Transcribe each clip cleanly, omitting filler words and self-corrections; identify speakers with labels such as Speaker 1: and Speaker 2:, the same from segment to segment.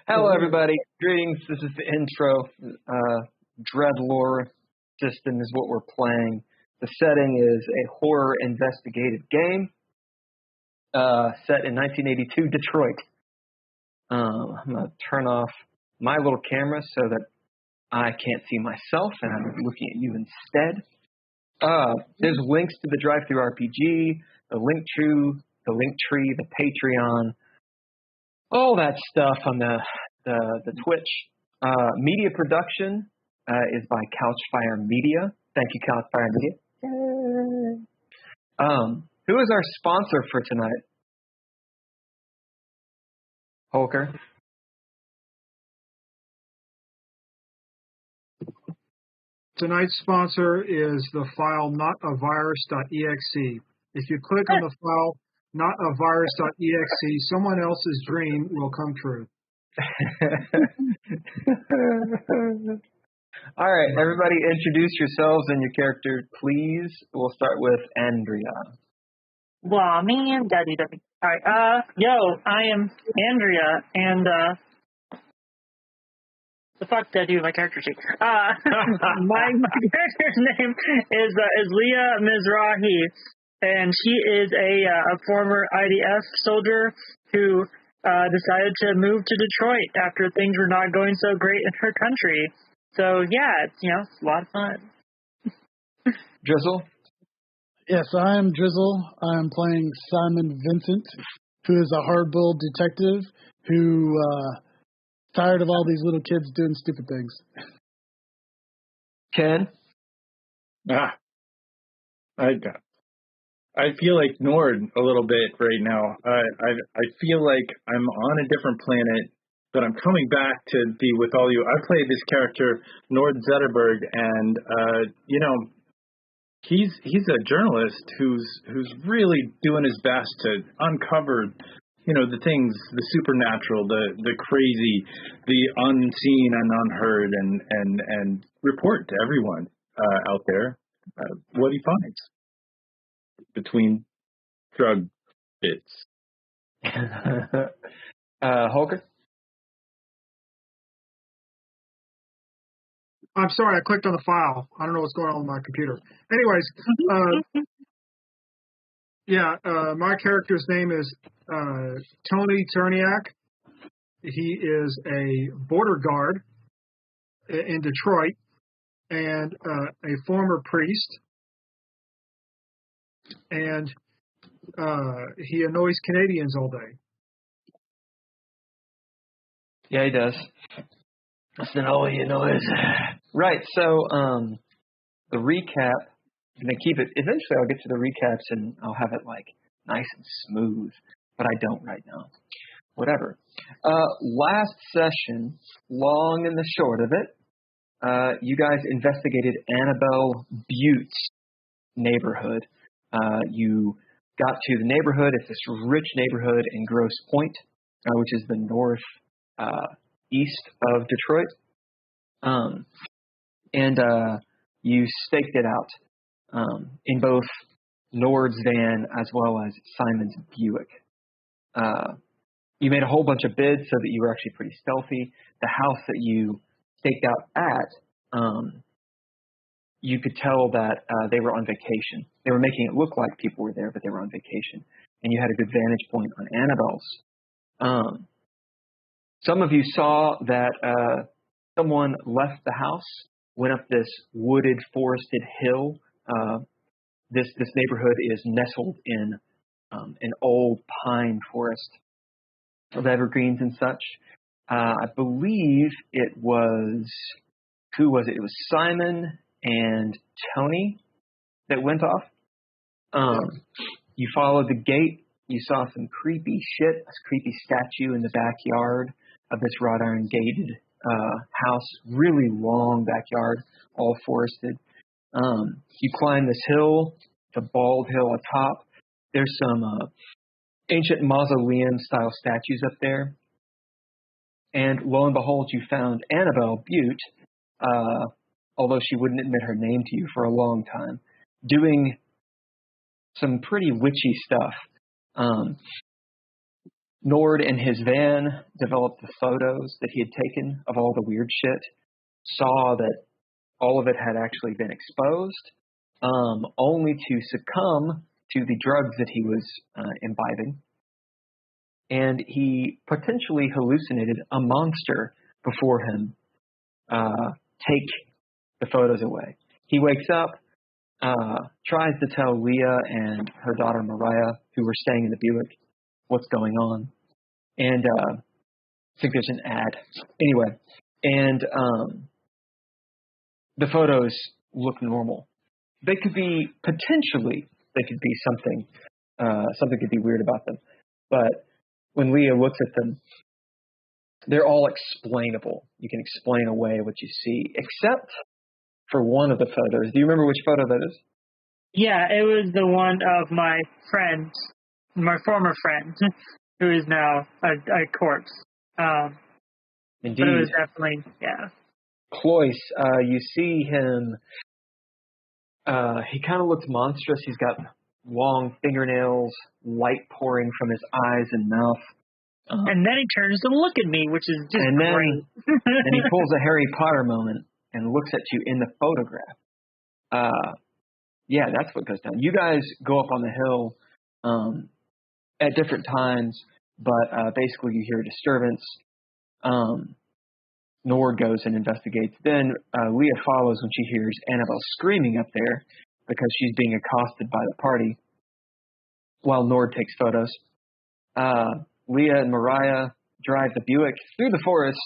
Speaker 1: Hello, everybody. Greetings. This is the intro. DreadLore system is what we're playing. The setting is a horror investigative game set in 1982 Detroit. I'm going to turn off my little camera so that I can't see myself and I'm looking at you instead. There's links to the DriveThruRPG, the Linktree, the Patreon, all that stuff on the Twitch. Media production is by Couchfire Media. Thank you, Couchfire Media. Who is our sponsor for tonight? Holker.
Speaker 2: Tonight's sponsor is the file notavirus.exe. If you click on the file notavirus.exe, someone else's dream will come true.
Speaker 1: All right, everybody introduce yourselves and your character, please. We'll start with Andrea.
Speaker 3: Well, man, daddy. All right, I am Andrea, and the fuck did I do with my character sheet? My character's name is Leah Mizrahi, and she is a former IDF soldier who decided to move to Detroit after things were not going so great in her country. So yeah, it's a lot of fun.
Speaker 1: Drizzle?
Speaker 4: Yes, I am Drizzle. I am playing Simon Vincent, who is a hard-boiled detective who tired of all these little kids doing stupid things.
Speaker 1: Ken?
Speaker 5: I feel like Nord a little bit right now. I feel like I'm on a different planet, but I'm coming back to be with all you. I play this character, Nord Zetterberg, and he's a journalist who's really doing his best to uncover, the things, the supernatural, the crazy, the unseen and unheard, and report to everyone out there what he finds between drug bits.
Speaker 1: Holger?
Speaker 2: I'm sorry, I clicked on the file. I don't know what's going on with my computer. Anyways, my character's name is Tony Terniak. He is a border guard in Detroit and a former priest. And he annoys Canadians all day.
Speaker 1: Yeah, he does. That's not all he annoys. Right, so the recap, I'm going to keep it. Eventually I'll get to the recaps and I'll have it nice and smooth, but I don't right now. Whatever. Last session, long and the short of it, you guys investigated Annabelle Butte's neighborhood. You got to the neighborhood. It's this rich neighborhood in Grosse Pointe, which is the north east of Detroit. And you staked it out in both Nord's van as well as Simon's Buick. You made a whole bunch of bids so that you were actually pretty stealthy. The house that you staked out at, you could tell that they were on vacation. They were making it look like people were there, but they were on vacation. And you had a good vantage point on Annabelle's. Some of you saw that someone left the house, went up this wooded, forested hill. This neighborhood is nestled in an old pine forest of evergreens and such. I believe it was, who was it? It was Simon and Tony that went off. You followed the gate. You saw some creepy shit, a creepy statue in the backyard of this wrought iron gated house, really long backyard, all forested. You climbed this hill the bald hill atop. There's some ancient mausoleum-style statues up there. And lo and behold, you found Annabelle Butte, although she wouldn't admit her name to you for a long time, doing some pretty witchy stuff. Nord in his van developed the photos that he had taken of all the weird shit, saw that all of it had actually been exposed, only to succumb to the drugs that he was imbibing. And he potentially hallucinated a monster before him take the photos away. He wakes up, tries to tell Leah and her daughter Mariah, who were staying in the Buick, what's going on. And I think there's an ad. Anyway, and the photos look normal. They could be, potentially, they could be something could be weird about them. But when Leah looks at them, they're all explainable. You can explain away what you see, except for one of the photos. Do you remember which photo that is?
Speaker 3: Yeah, it was the one of my friend, my former friend, who is now a corpse.
Speaker 1: Indeed.
Speaker 3: But it was definitely, yeah.
Speaker 1: Cloyce, you see him, he kind of looks monstrous. He's got long fingernails, light pouring from his eyes and mouth.
Speaker 3: And then he turns to look at me, which is just great.
Speaker 1: And he pulls a Harry Potter moment and looks at you in the photograph. Yeah, that's what goes down. You guys go up on the hill at different times, but basically you hear a disturbance. Nord goes and investigates. Then Leah follows when she hears Annabelle screaming up there because she's being accosted by the party while Nord takes photos. Leah and Mariah drive the Buick through the forest,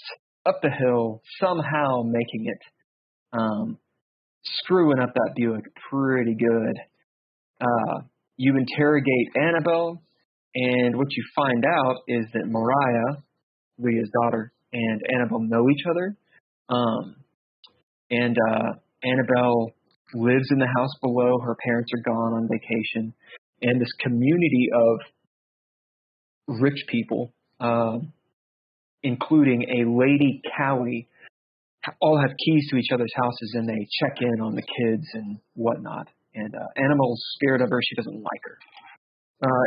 Speaker 1: up the hill, somehow making it. Screwing up that Buick pretty good. You interrogate Annabelle, and what you find out is that Mariah, Leah's daughter, and Annabelle know each other. And Annabelle lives in the house below. Her parents are gone on vacation. And this community of rich people, including a Lady Callie, all have keys to each other's houses, and they check in on the kids and whatnot. And Annabelle's scared of her. She doesn't like her.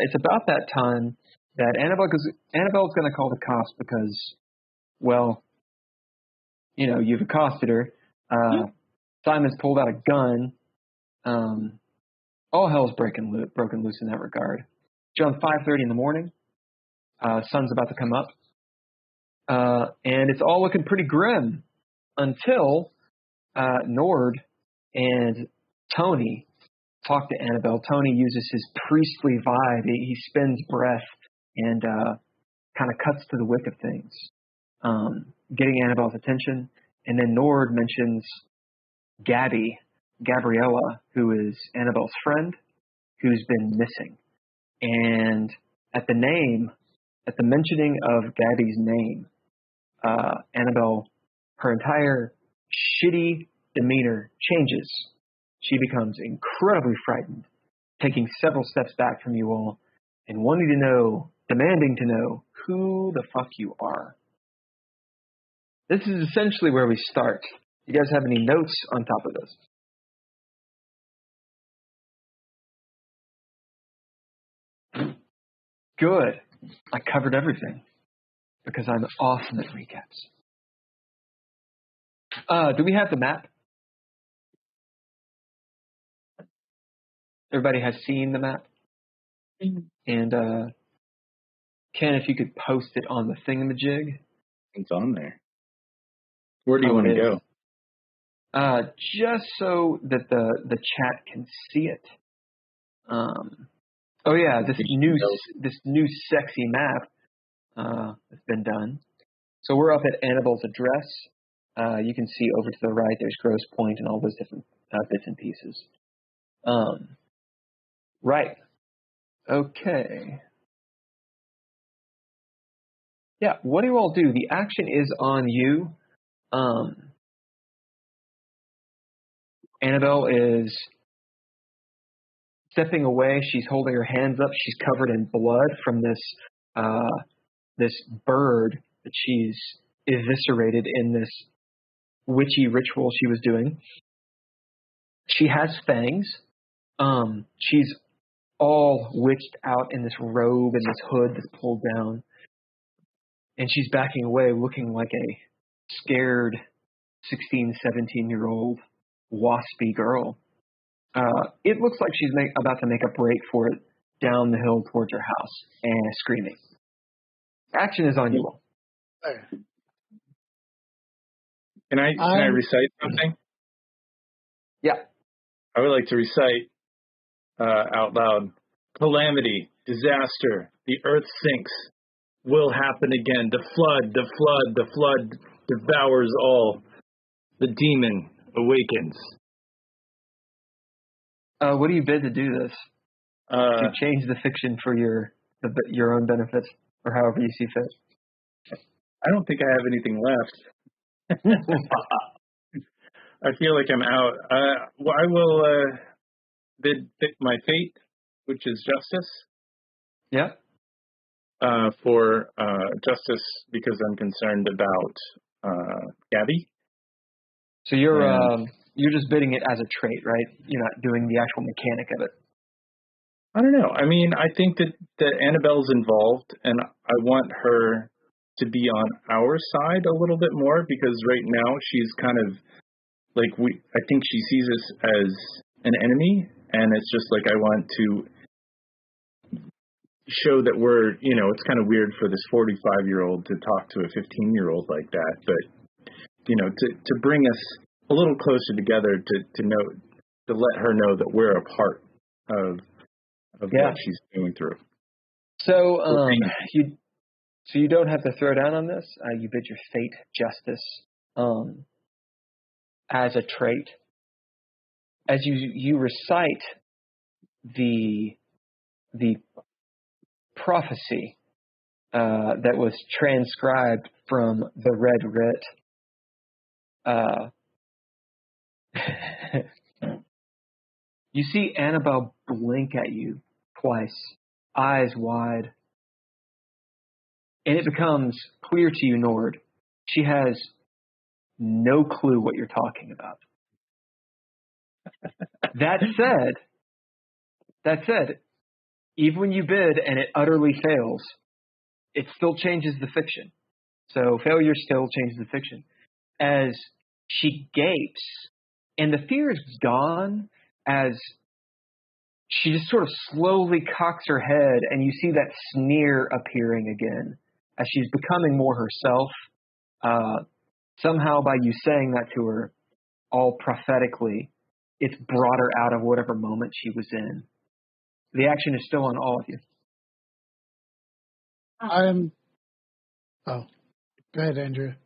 Speaker 1: It's about that time that Annabelle's going to call the cops because, well, you know, you've accosted her. Simon's pulled out a gun. All hell's broken loose in that regard. It's around 5:30 in the morning. Sun's about to come up. And it's all looking pretty grim until Nord and Tony talk to Annabelle. Tony uses his priestly vibe. He spins breath and kind of cuts to the wick of things, getting Annabelle's attention. And then Nord mentions Gabriella, who is Annabelle's friend, who's been missing. And at the mentioning of Gabby's name, Annabelle, her entire shitty demeanor changes. She becomes incredibly frightened, taking several steps back from you all and demanding to know who the fuck you are. This is essentially where we start. You guys have any notes on top of this? Good. I covered everything because I'm awesome at recaps. Do we have the map? Everybody has seen the map? Mm-hmm. And Ken, if you could post it on the thingamajig.
Speaker 5: It's on there. Where do you want to go?
Speaker 1: Just so that the chat can see it. Oh yeah, this new sexy map has been done. So we're up at Annabelle's address. You can see over to the right, there's Grosse Pointe and all those different bits and pieces. Right. Okay. Yeah, what do you all do? The action is on you. Annabelle is Stepping away, she's holding her hands up. She's covered in blood from this bird that she's eviscerated in this witchy ritual she was doing. She has fangs. She's all witched out in this robe and this hood that's pulled down. And she's backing away looking like a scared 16, 17-year-old waspy girl. It looks like she's about to make a break for it down the hill towards her house and screaming. Action is on you all.
Speaker 5: Can I recite something?
Speaker 1: Yeah.
Speaker 5: I would like to recite out loud. Calamity, disaster, the earth sinks, will happen again. The flood devours all. The demon awakens.
Speaker 1: What do you bid to do this? To change the fiction for your own benefit, or however you see fit.
Speaker 5: I don't think I have anything left. I feel like I'm out. I will bid my fate, which is justice.
Speaker 1: Yeah.
Speaker 5: For justice, because I'm concerned about Gabby.
Speaker 1: So you're just bidding it as a trait, right? You're not doing the actual mechanic of it.
Speaker 5: I don't know. I mean, I think that Annabelle's involved, and I want her to be on our side a little bit more, because right now she's kind of like I think she sees us as an enemy, and it's just like I want to show that we're, it's kind of weird for this 45-year-old to talk to a 15-year-old like that, but to bring us a little closer together to know, to let her know that we're a part of what she's going through.
Speaker 1: So you don't have to throw down on this. You bid your fate justice as a trait. As you recite the prophecy that was transcribed from the Red Writ. You see Annabelle blink at you twice, eyes wide. And it becomes clear to you, Nord, she has no clue what you're talking about. That said, even when you bid and it utterly fails, it still changes the fiction. So failure still changes the fiction. As she gapes, and the fear is gone, as she just sort of slowly cocks her head, and you see that sneer appearing again, as she's becoming more herself. Somehow by you saying that to her, all prophetically, it's brought her out of whatever moment she was in. The action is still on all of you.
Speaker 4: Go ahead, Andrea.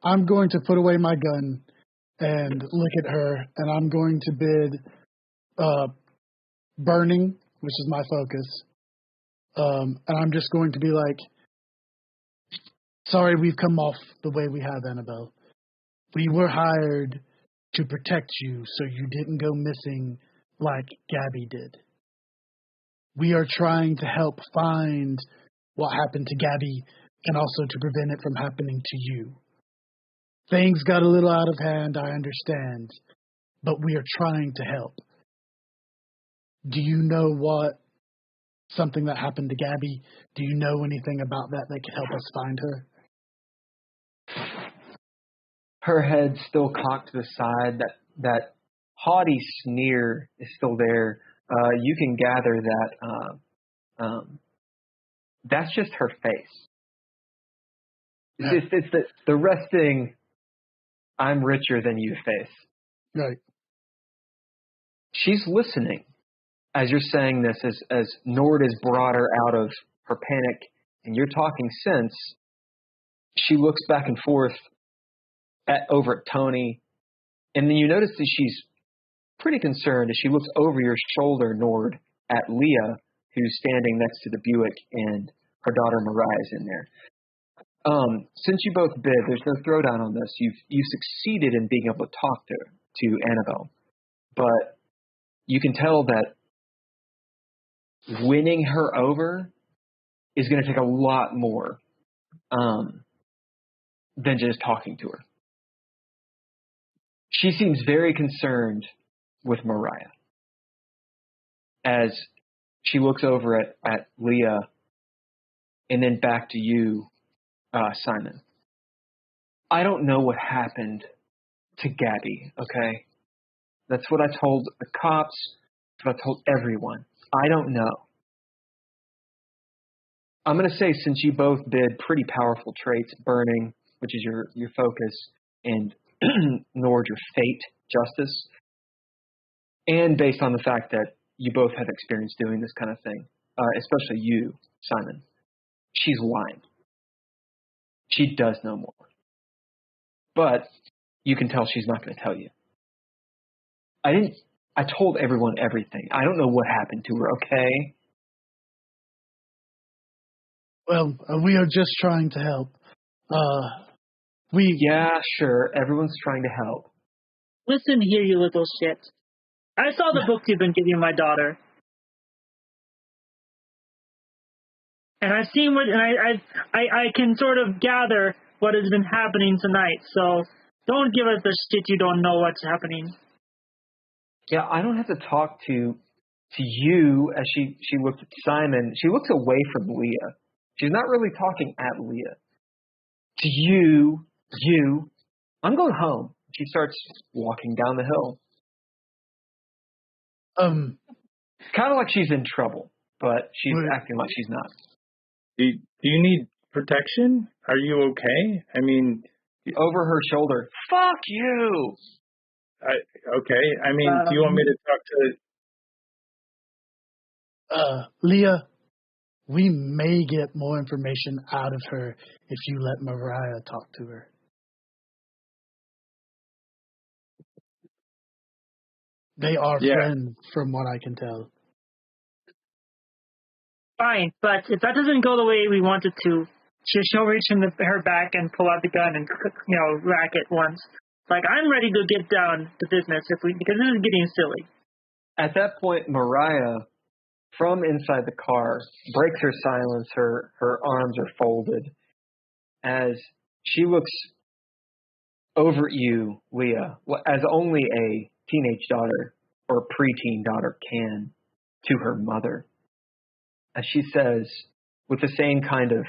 Speaker 4: I'm going to put away my gun and look at her, and I'm going to bid burning, which is my focus. And I'm just going to be like, sorry we've come off the way we have, Annabelle. We were hired to protect you so you didn't go missing like Gabby did. We are trying to help find what happened to Gabby and also to prevent it from happening to you. Things got a little out of hand, I understand, but we are trying to help. Do you know something that happened to Gabby? Do you know anything about that could help us find her?
Speaker 1: Her head still cocked to the side. That haughty sneer is still there. You can gather that that's just her face. It's the resting, I'm richer than you face.
Speaker 4: Right.
Speaker 1: She's listening as you're saying this, as Nord has brought her out of her panic and you're talking sense. She looks back and forth over at Tony, and then you notice that she's pretty concerned as she looks over your shoulder, Nord, at Leah, who's standing next to the Buick, and her daughter Mariah is in there. Since you both bid, there's no throwdown on this. You succeeded in being able to talk to Annabelle, but you can tell that winning her over is going to take a lot more than just talking to her. She seems very concerned with Mariah as she looks over at Leah and then back to you, Simon. I don't know what happened to Gabby, okay? That's what I told the cops. That's what I told everyone. I don't know. I'm going to say, since you both did pretty powerful traits, burning, which is your focus, and Nord, your fate, justice, and based on the fact that you both have experience doing this kind of thing, especially you, Simon, she's lying. She does know more. But you can tell she's not going to tell you. I told everyone everything. I don't know what happened to her, okay?
Speaker 4: Well, we are just trying to help.
Speaker 1: Yeah, sure. Everyone's trying to help.
Speaker 3: Listen here, you little shit. I saw the book you've been giving my daughter. And I've seen what, and I can sort of gather what has been happening tonight. So don't give us the shit you don't know what's happening.
Speaker 1: Yeah, I don't have to talk to you as she looks at Simon. She looks away from Leah. She's not really talking at Leah. To you, I'm going home. She starts walking down the hill. Kind of like she's in trouble, but she's acting like she's not.
Speaker 5: Do you need protection? Are you okay? I mean,
Speaker 1: over her shoulder. Fuck you.
Speaker 5: Okay. I mean, do you want me to talk
Speaker 4: to Leah? We may get more information out of her if you let Mariah talk to her. They are friends, from what I can tell.
Speaker 3: Fine, but if that doesn't go the way we want it to, she'll reach in her back and pull out the gun and, rack it once. Like, I'm ready to get down to business because this is getting silly.
Speaker 1: At that point, Mariah, from inside the car, breaks her silence. Her arms are folded as she looks over at you, Leah, as only a teenage daughter or preteen daughter can to her mother. As she says, with the same kind of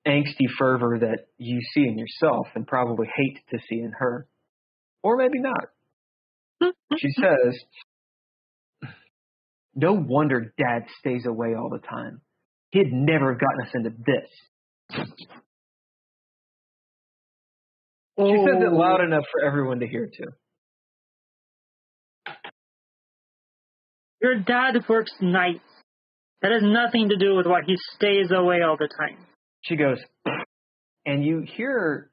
Speaker 1: angsty fervor that you see in yourself and probably hate to see in her, or maybe not. She says, no wonder Dad stays away all the time. He'd never have gotten us into this. She says it loud enough for everyone to hear, too.
Speaker 3: Your dad works nights. That has nothing to do with why he stays away all the time.
Speaker 1: She goes, and you hear her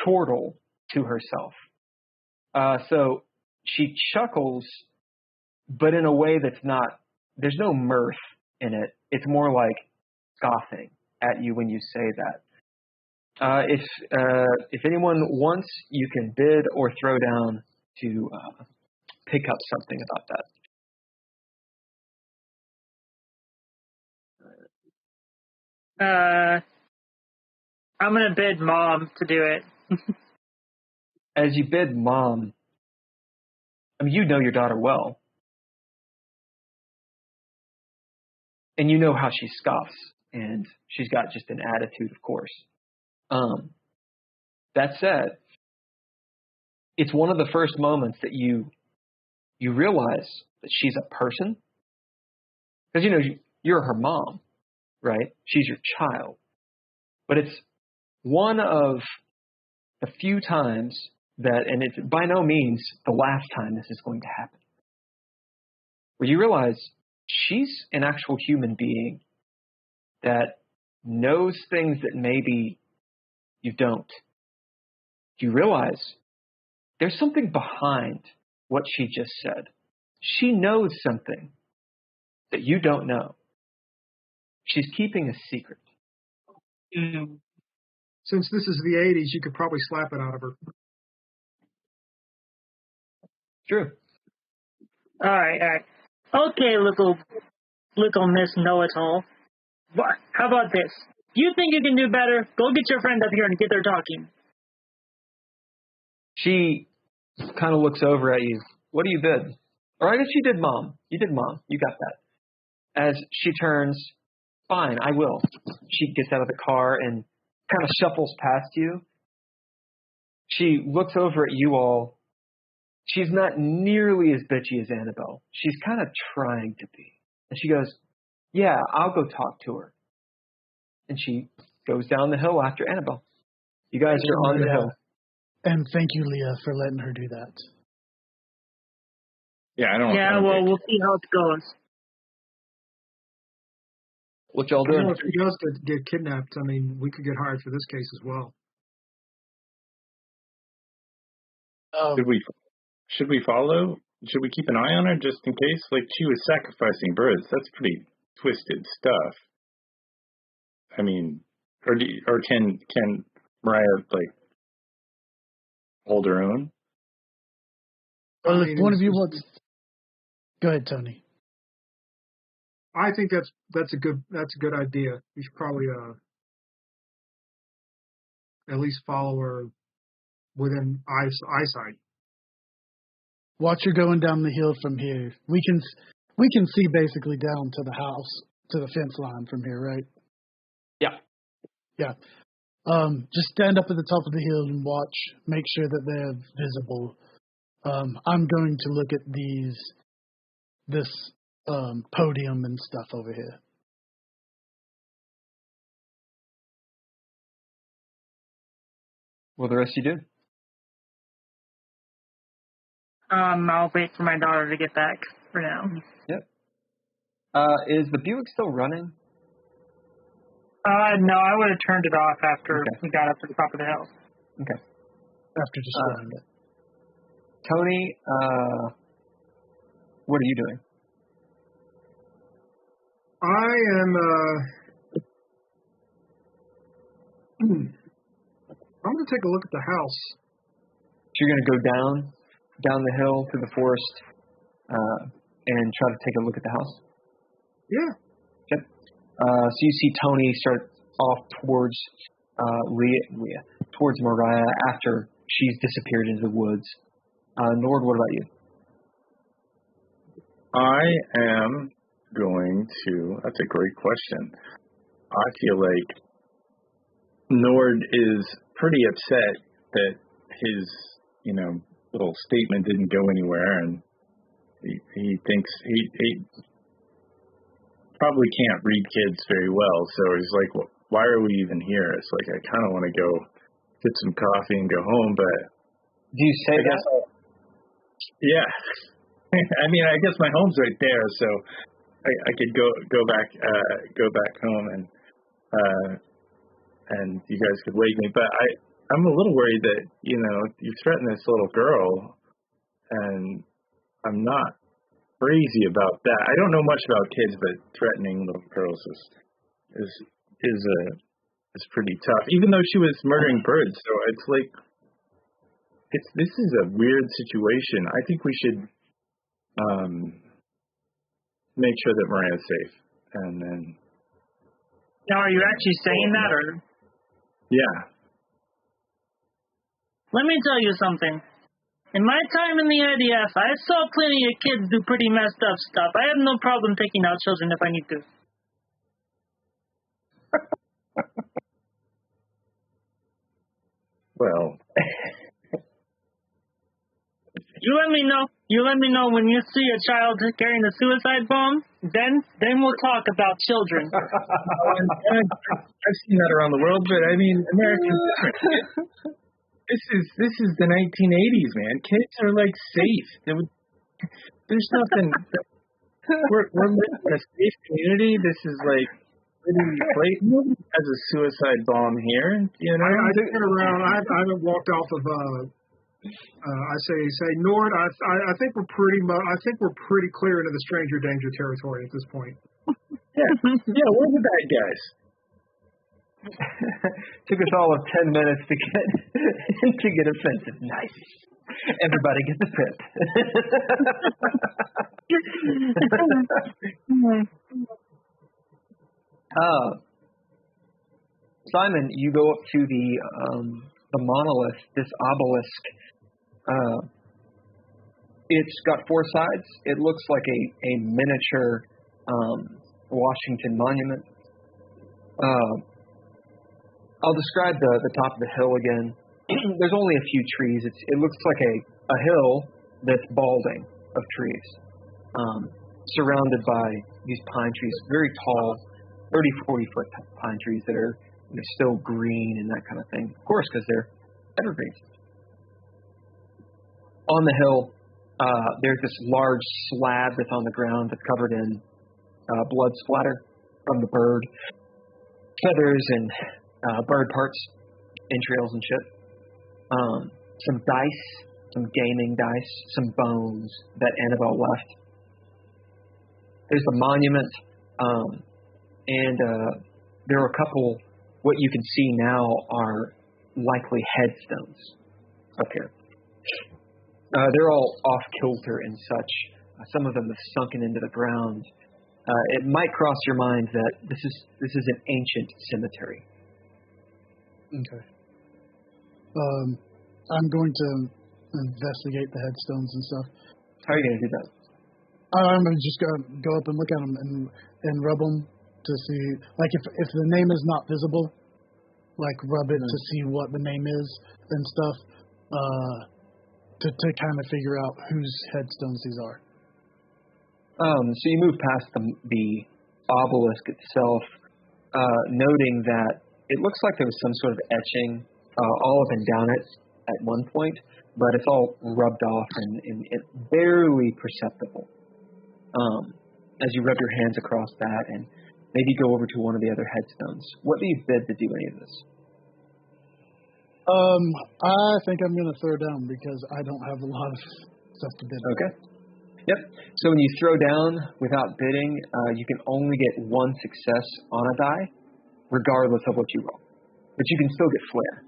Speaker 1: chortle to herself. So she chuckles, but in a way that's not, there's no mirth in it. It's more like scoffing at you when you say that. If anyone wants, you can bid or throw down to pick up something about that.
Speaker 3: I'm going to bid Mom to do it.
Speaker 1: As you bid Mom, I mean, you know your daughter well. And you know how she scoffs. And she's got just an attitude, of course. That said, it's one of the first moments that you realize that she's a person. Because, you're her mom, right? She's your child. But it's one of the few times that, and it's by no means the last time this is going to happen, where you realize she's an actual human being that knows things that maybe you don't. You realize there's something behind what she just said. She knows something that you don't know. She's keeping a secret.
Speaker 2: Since this is the 80s, you could probably slap it out of her.
Speaker 1: True.
Speaker 3: All right. Okay, little Miss Know-It-All. How about this? You think you can do better? Go get your friend up here and get her talking.
Speaker 1: She kind of looks over at you. What do you bid? Or I guess you did Mom. You did Mom. You got that. As she turns, fine, I will. She gets out of the car and kind of shuffles past you. She looks over at you all. She's not nearly as bitchy as Annabelle. She's kind of trying to be. And she goes, yeah, I'll go talk to her. And she goes down the hill after Annabelle. You guys are on the hill.
Speaker 4: And thank you, Leah, for letting her do that.
Speaker 5: Yeah, I don't.
Speaker 3: Yeah, well, we'll see how it goes.
Speaker 1: What y'all doing?
Speaker 2: If he does get kidnapped, I mean, we could get hired for this case as well.
Speaker 5: Should we follow? Should we keep an eye on her just in case? Like, she was sacrificing birds. That's pretty twisted stuff. I mean, or can Mariah like hold her own?
Speaker 4: Well, if one of you wants, go ahead, Tony.
Speaker 2: I think that's a good idea. You should probably at least follow her within eyesight.
Speaker 4: Watch her going down the hill from here. We can see basically down to the house, to the fence line from here, right? Yeah. Just stand up at the top of the hill and watch. Make sure that they're visible. I'm going to look at this podium and stuff over here.
Speaker 1: What the rest of you do?
Speaker 3: I'll wait for my daughter to get back for now.
Speaker 1: Yep. Is the Buick still running?
Speaker 3: No, I would have turned it off after we got up to the top of the hill.
Speaker 1: Okay.
Speaker 4: After destroying it.
Speaker 1: Tony, what are you doing?
Speaker 2: I am. I'm going to take a look at the house.
Speaker 1: So you're going to go down the hill through the forest, and try to take a look at the house?
Speaker 2: Yeah.
Speaker 1: Yep. So you see Tony start off towards Leah, towards Mariah after she's disappeared into the woods. Nord, what about you?
Speaker 5: I am going to. That's a great question. I feel like Nord is pretty upset that his, little statement didn't go anywhere, and he thinks he probably can't read kids very well. So he's like, well, why are we even here? It's like, I kind of want to go get some coffee and go home, but
Speaker 1: do you say that?
Speaker 5: Yeah. I mean, I guess my home's right there, so I could go back home and you guys could wake me. But I'm a little worried that, you threatened this little girl, and I'm not crazy about that. I don't know much about kids, but threatening little girls is pretty tough. Even though she was murdering birds, so it's like this is a weird situation. I think we should make sure that Mariah's safe, and then.
Speaker 3: Now, are you actually saying that, or?
Speaker 5: Yeah.
Speaker 3: Let me tell you something. In my time in the IDF, I saw plenty of kids do pretty messed up stuff. I have no problem taking out children if I need to.
Speaker 5: Well.
Speaker 3: You let me know. You let me know when you see a child carrying a suicide bomb. Then we'll talk about children.
Speaker 5: I've seen that around the world, but I mean, Americans different. This is the 1980s, man. Kids are like safe. There's nothing. We're living in a safe community. This is like pretty blatant. Has a suicide bomb here.
Speaker 2: I think around. I haven't walked off of. I say Nord. I think we're pretty clear into the stranger danger territory at this point.
Speaker 5: Yeah. We're the bad guys.
Speaker 1: Took us all of 10 minutes to get offensive. Nice. Everybody gets a pip. Simon, you go up to the monolith, this obelisk. It's got four sides. It looks like a miniature Washington monument. I'll describe the top of the hill again. There's only a few trees. It looks like a hill that's balding of trees, surrounded by these pine trees, very tall, 30, 40-foot pine trees that are still green and that kind of thing. Of course, because they're evergreens. On the hill, there's this large slab that's on the ground that's covered in blood splatter from the bird, feathers and bird parts, entrails and shit. Some dice, some gaming dice, some bones that Annabelle left. There's the monument, and there are a couple, what you can see now are likely headstones up here. They're all off kilter and such. Some of them have sunken into the ground. It might cross your mind that this is an ancient cemetery.
Speaker 4: Okay. I'm going to investigate the headstones and stuff.
Speaker 1: How are you going to do that?
Speaker 4: I'm going to just go up and look at them and rub them to see, like if the name is not visible, like rub it to see what the name is and stuff, to kind of figure out whose headstones these are.
Speaker 1: So you move past the obelisk itself, noting that it looks like there was some sort of etching all up and down it at one point, but it's all rubbed off and barely perceptible. As you rub your hands across that and maybe go over to one of the other headstones. What do you bid to do any of this?
Speaker 4: I think I'm going to throw down because I don't have a lot of stuff to bid.
Speaker 1: Okay. Yep. So when you throw down without bidding, you can only get one success on a die, regardless of what you roll. But you can still get flair.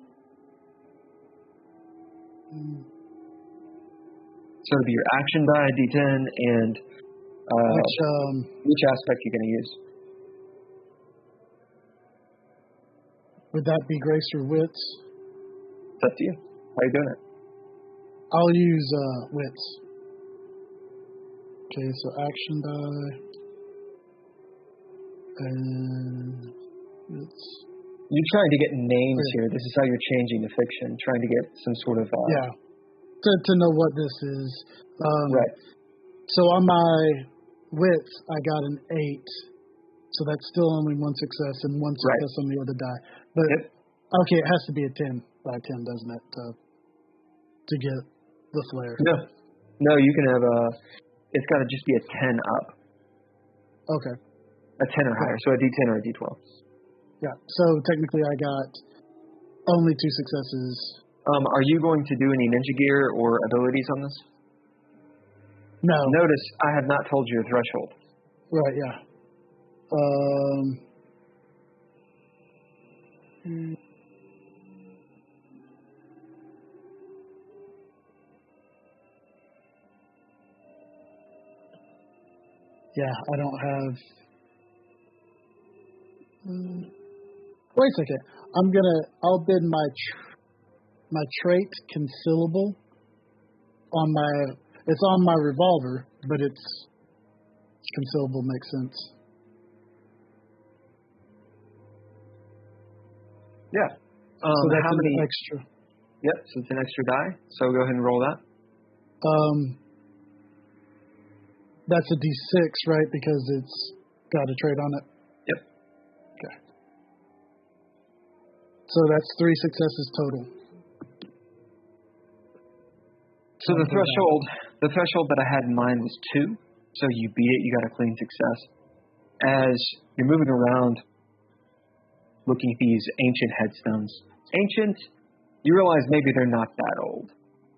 Speaker 1: So it'll be your action die, D10, and which aspect you're going to use.
Speaker 4: Would that be grace or wits?
Speaker 1: It's up to you. How are you doing it?
Speaker 4: I'll use wits. Okay, so action die and wits.
Speaker 1: You're trying to get names here. This is how you're changing the fiction, trying to get some sort of...
Speaker 4: to know what this is.
Speaker 1: Right.
Speaker 4: So on my wits, I got an 8. So that's still only one success and one success on the other die. But, okay, it has to be a 10 by 10, doesn't it, to get the flair?
Speaker 1: No, you can have it's got to just be a 10 up.
Speaker 4: Okay.
Speaker 1: A 10 or higher, so a D10 or a D12.
Speaker 4: Yeah, so technically I got only 2 successes.
Speaker 1: Are you going to do any ninja gear or abilities on this?
Speaker 4: No.
Speaker 1: Notice I have not told you your threshold.
Speaker 4: Right, yeah. Yeah, I don't have... wait a second. I'll bid my trait concealable on my... It's on my revolver, but it's concealable makes sense.
Speaker 1: Yeah.
Speaker 4: So that's
Speaker 1: how many
Speaker 4: extra?
Speaker 1: Yep, so it's an extra die. So go ahead and roll that.
Speaker 4: That's a D6, right? Because it's got a trait on it.
Speaker 1: Yep.
Speaker 4: Okay. So that's 3 successes total.
Speaker 1: So the threshold that I had in mind was 2. So you beat it. You got a clean success. As you're moving around, looking at these ancient headstones. Ancient, you realize maybe they're not that old.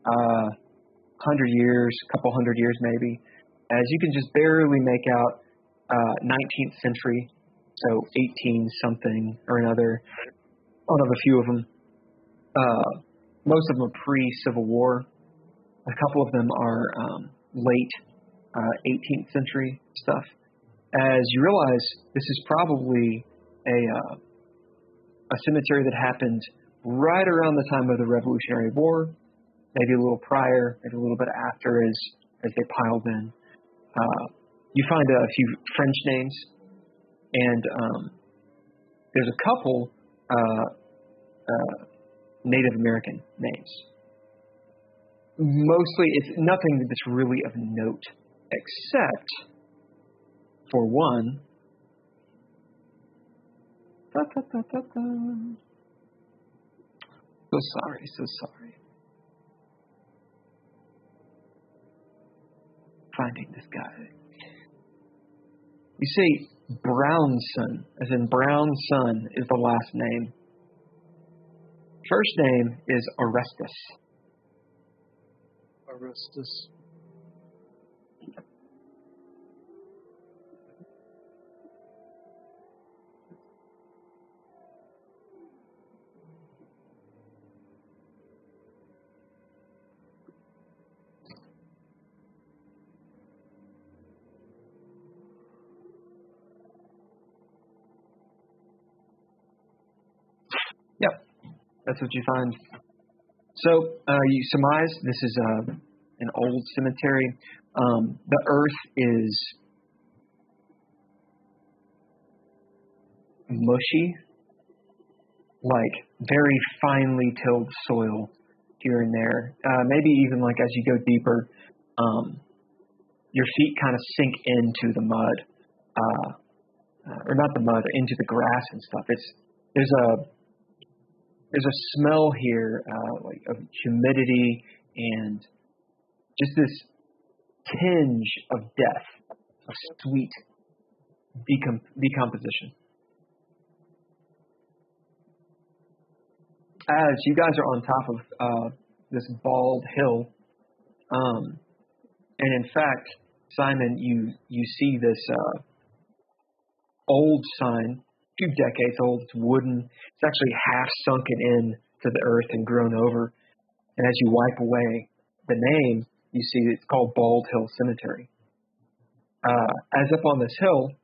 Speaker 1: 100 years, couple hundred years maybe. As you can just barely make out 19th century, so 18-something or another, one of a few of them. Most of them are pre-Civil War. A couple of them are late 18th century stuff, as you realize this is probably a cemetery that happened right around the time of the Revolutionary War, maybe a little prior, maybe a little bit after as they piled in. You find a few French names, and there's a couple Native American names. Mostly, it's nothing that's really of note, except for one. So sorry. Finding this guy. You see, Brownson, as in Brown Son, is the last name. First name is Orestes.
Speaker 4: Orestes.
Speaker 1: Yep, that's what you find. So you surmise this is an old cemetery. The earth is mushy, like very finely tilled soil here and there. Maybe even like as you go deeper, your feet kind of sink into the mud, or not the mud, into the grass and stuff. There's a smell here, like of humidity and just this tinge of death, of sweet decomposition. As you guys are on top of this bald hill, and in fact, Simon, you see this old sign, a few decades old. It's wooden. It's actually half sunken in to the earth and grown over. And as you wipe away the name, you see it's called Bald Hill Cemetery. As up on this hill,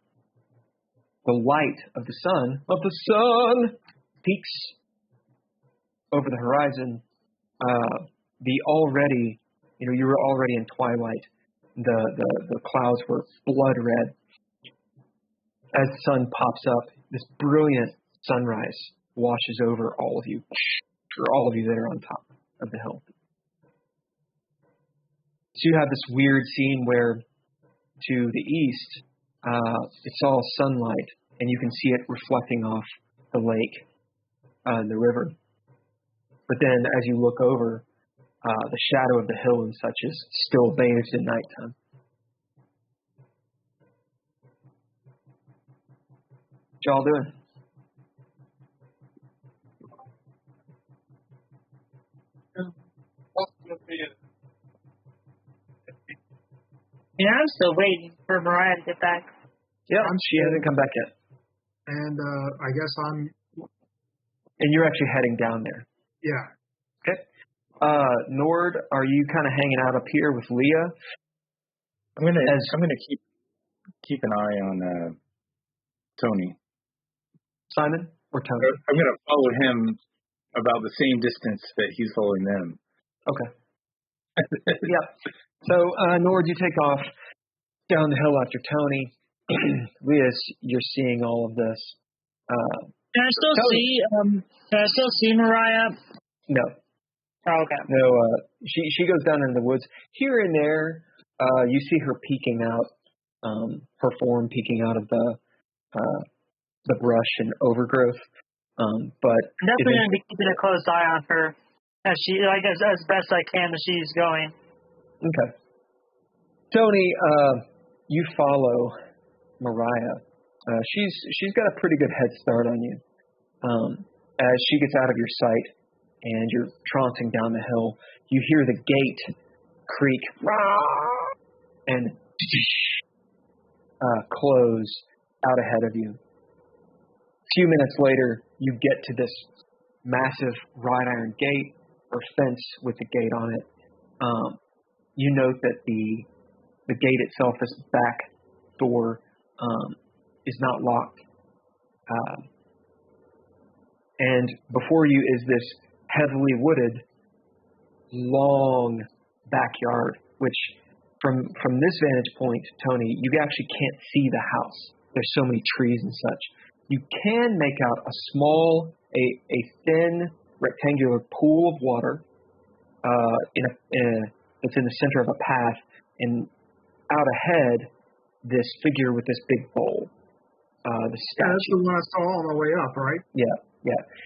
Speaker 1: the light of the sun peaks over the horizon. You were already in twilight. The clouds were blood red. As the sun pops up, this brilliant sunrise washes over all of you, or all of you that are on top of the hill. So you have this weird scene where to the east, it's all sunlight, and you can see it reflecting off the lake and the river. But then as you look over, the shadow of the hill and such is still bathed in nighttime. What y'all doing?
Speaker 3: Yeah, I'm still waiting for Mariah to get back.
Speaker 1: Yeah, she hasn't come back yet.
Speaker 2: And I guess
Speaker 1: And you're actually heading down there.
Speaker 2: yeah.
Speaker 1: Okay. Nord, are you kind of hanging out up here with Leah?
Speaker 5: I'm gonna keep an eye on Tony.
Speaker 1: Simon or Tony?
Speaker 5: I'm gonna follow him about the same distance that he's following them.
Speaker 1: Okay. Yep. So, Nord, you take off down the hill after Tony. Leah, you're seeing all of this.
Speaker 3: Can I still see Mariah?
Speaker 1: No.
Speaker 3: Oh, okay.
Speaker 1: No, she goes down into the woods. Here and there, you see her peeking out, her form peeking out of the brush and overgrowth. But
Speaker 3: I'm definitely going to be keeping a close eye on her as as best I can as she's going.
Speaker 1: Okay. Tony, you follow Mariah. She's got a pretty good head start on you. As she gets out of your sight and you're trouncing down the hill, you hear the gate creak and close out ahead of you. A few minutes later, you get to this massive wrought iron gate or fence with the gate on it. You note that the the gate itself, this back door, is not locked. And before you is this heavily wooded, long backyard, which from this vantage point, Tony, you actually can't see the house. There's so many trees and such. You can make out a small, a thin, rectangular pool of water that's in the center of a path, and out ahead, this figure with this big bowl, the statue.
Speaker 2: That's the one I saw on my way up, right?
Speaker 1: Yeah.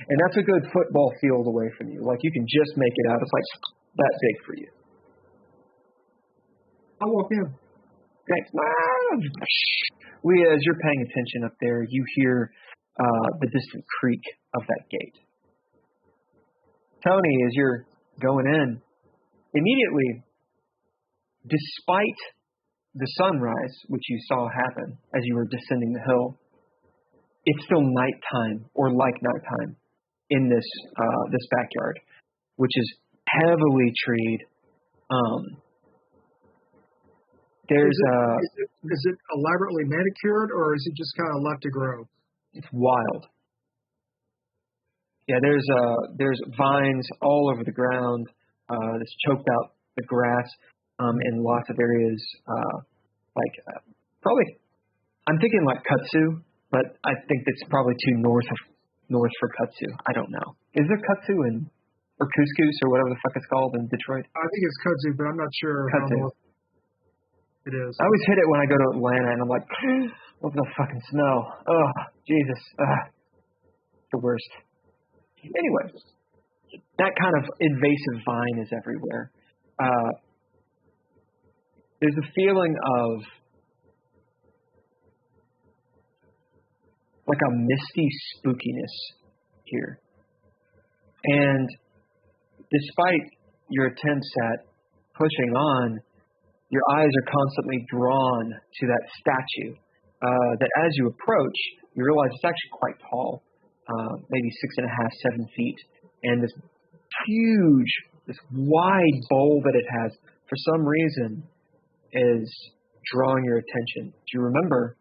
Speaker 1: And that's a good football field away from you. Like, you can just make it out. It's like that big for you.
Speaker 2: I'll walk in.
Speaker 1: Thanks. As you're paying attention up there, you hear the distant creak of that gate. Tony, as you're going in, immediately, despite the sunrise, which you saw happen as you were descending the hill, it's still nighttime, or like nighttime, in this backyard, which is heavily treed.
Speaker 2: Is it elaborately manicured, or is it just kind of left to grow?
Speaker 1: It's wild. Yeah, there's vines all over the ground. That's choked out the grass in lots of areas. Probably, I'm thinking like kudzu, but I think it's probably too north for kudzu. I don't know. Is there kudzu or couscous or whatever the fuck it's called in Detroit?
Speaker 2: I think it's kudzu, but I'm not sure how north it is.
Speaker 1: I always hit it when I go to Atlanta, and I'm like, what the fucking smell? Oh, Jesus. The worst. Anyway, that kind of invasive vine is everywhere. There's a feeling of like a misty spookiness here. And despite your attempts at pushing on, your eyes are constantly drawn to that statue that as you approach, you realize it's actually quite tall, maybe 6.5, 7 feet. And this huge, this wide bowl that it has, for some reason, is drawing your attention. Do you remember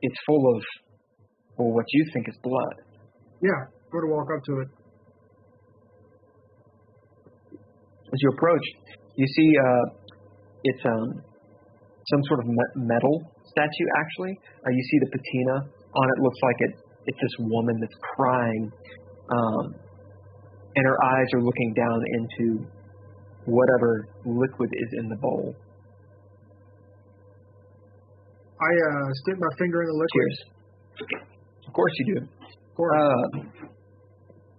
Speaker 1: it's full of, well, what you think is blood?
Speaker 2: Yeah, go to walk up to it.
Speaker 1: As you approach, you see it's some sort of metal statue, actually. You see the patina on it. Looks like it's this woman that's crying, and her eyes are looking down into whatever liquid is in the bowl.
Speaker 2: I stick my finger in the liquid.
Speaker 1: Cheers. Of course you do.
Speaker 2: Of course.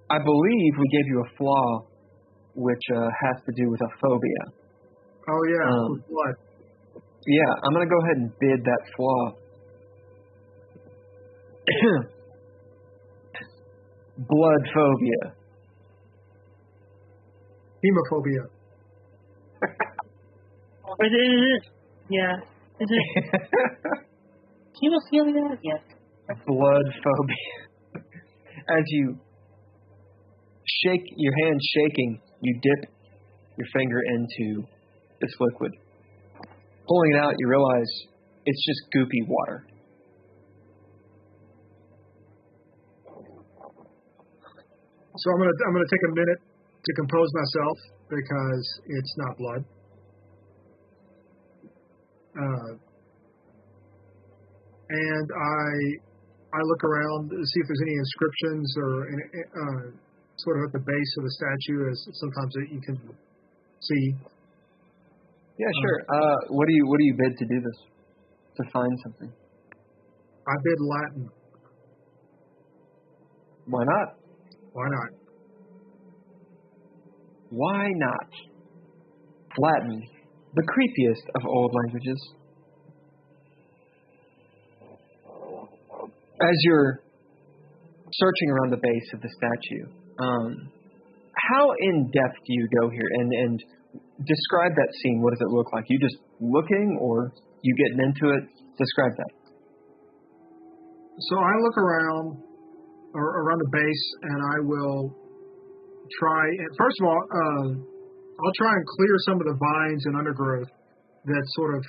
Speaker 1: I believe we gave you a flaw, which has to do with a phobia.
Speaker 2: Oh, yeah. With blood.
Speaker 1: Yeah, I'm going to go ahead and bid that flaw. Blood phobia.
Speaker 2: Hemophobia.
Speaker 3: Is it? Yeah. Is it? Hemophilia? Yes.
Speaker 1: Blood phobia. As you shake, your hand shaking, you dip your finger into this liquid. Pulling it out, you realize it's just goopy water.
Speaker 2: So I'm gonna take a minute to compose myself because it's not blood. And I look around to see if there's any inscriptions or sort of at the base of the statue, as sometimes you can see.
Speaker 1: Yeah, sure. What do you bid to do this? To find something?
Speaker 2: I bid Latin.
Speaker 1: Why not?
Speaker 2: Why not?
Speaker 1: Why not? Latin, the creepiest of old languages. As you're searching around the base of the statue, how in depth do you go here? And describe that scene. What does it look like? You just looking, or you getting into it? Describe that.
Speaker 2: So I look around the base, and I will try. First of all, I'll try and clear some of the vines and undergrowth that sort of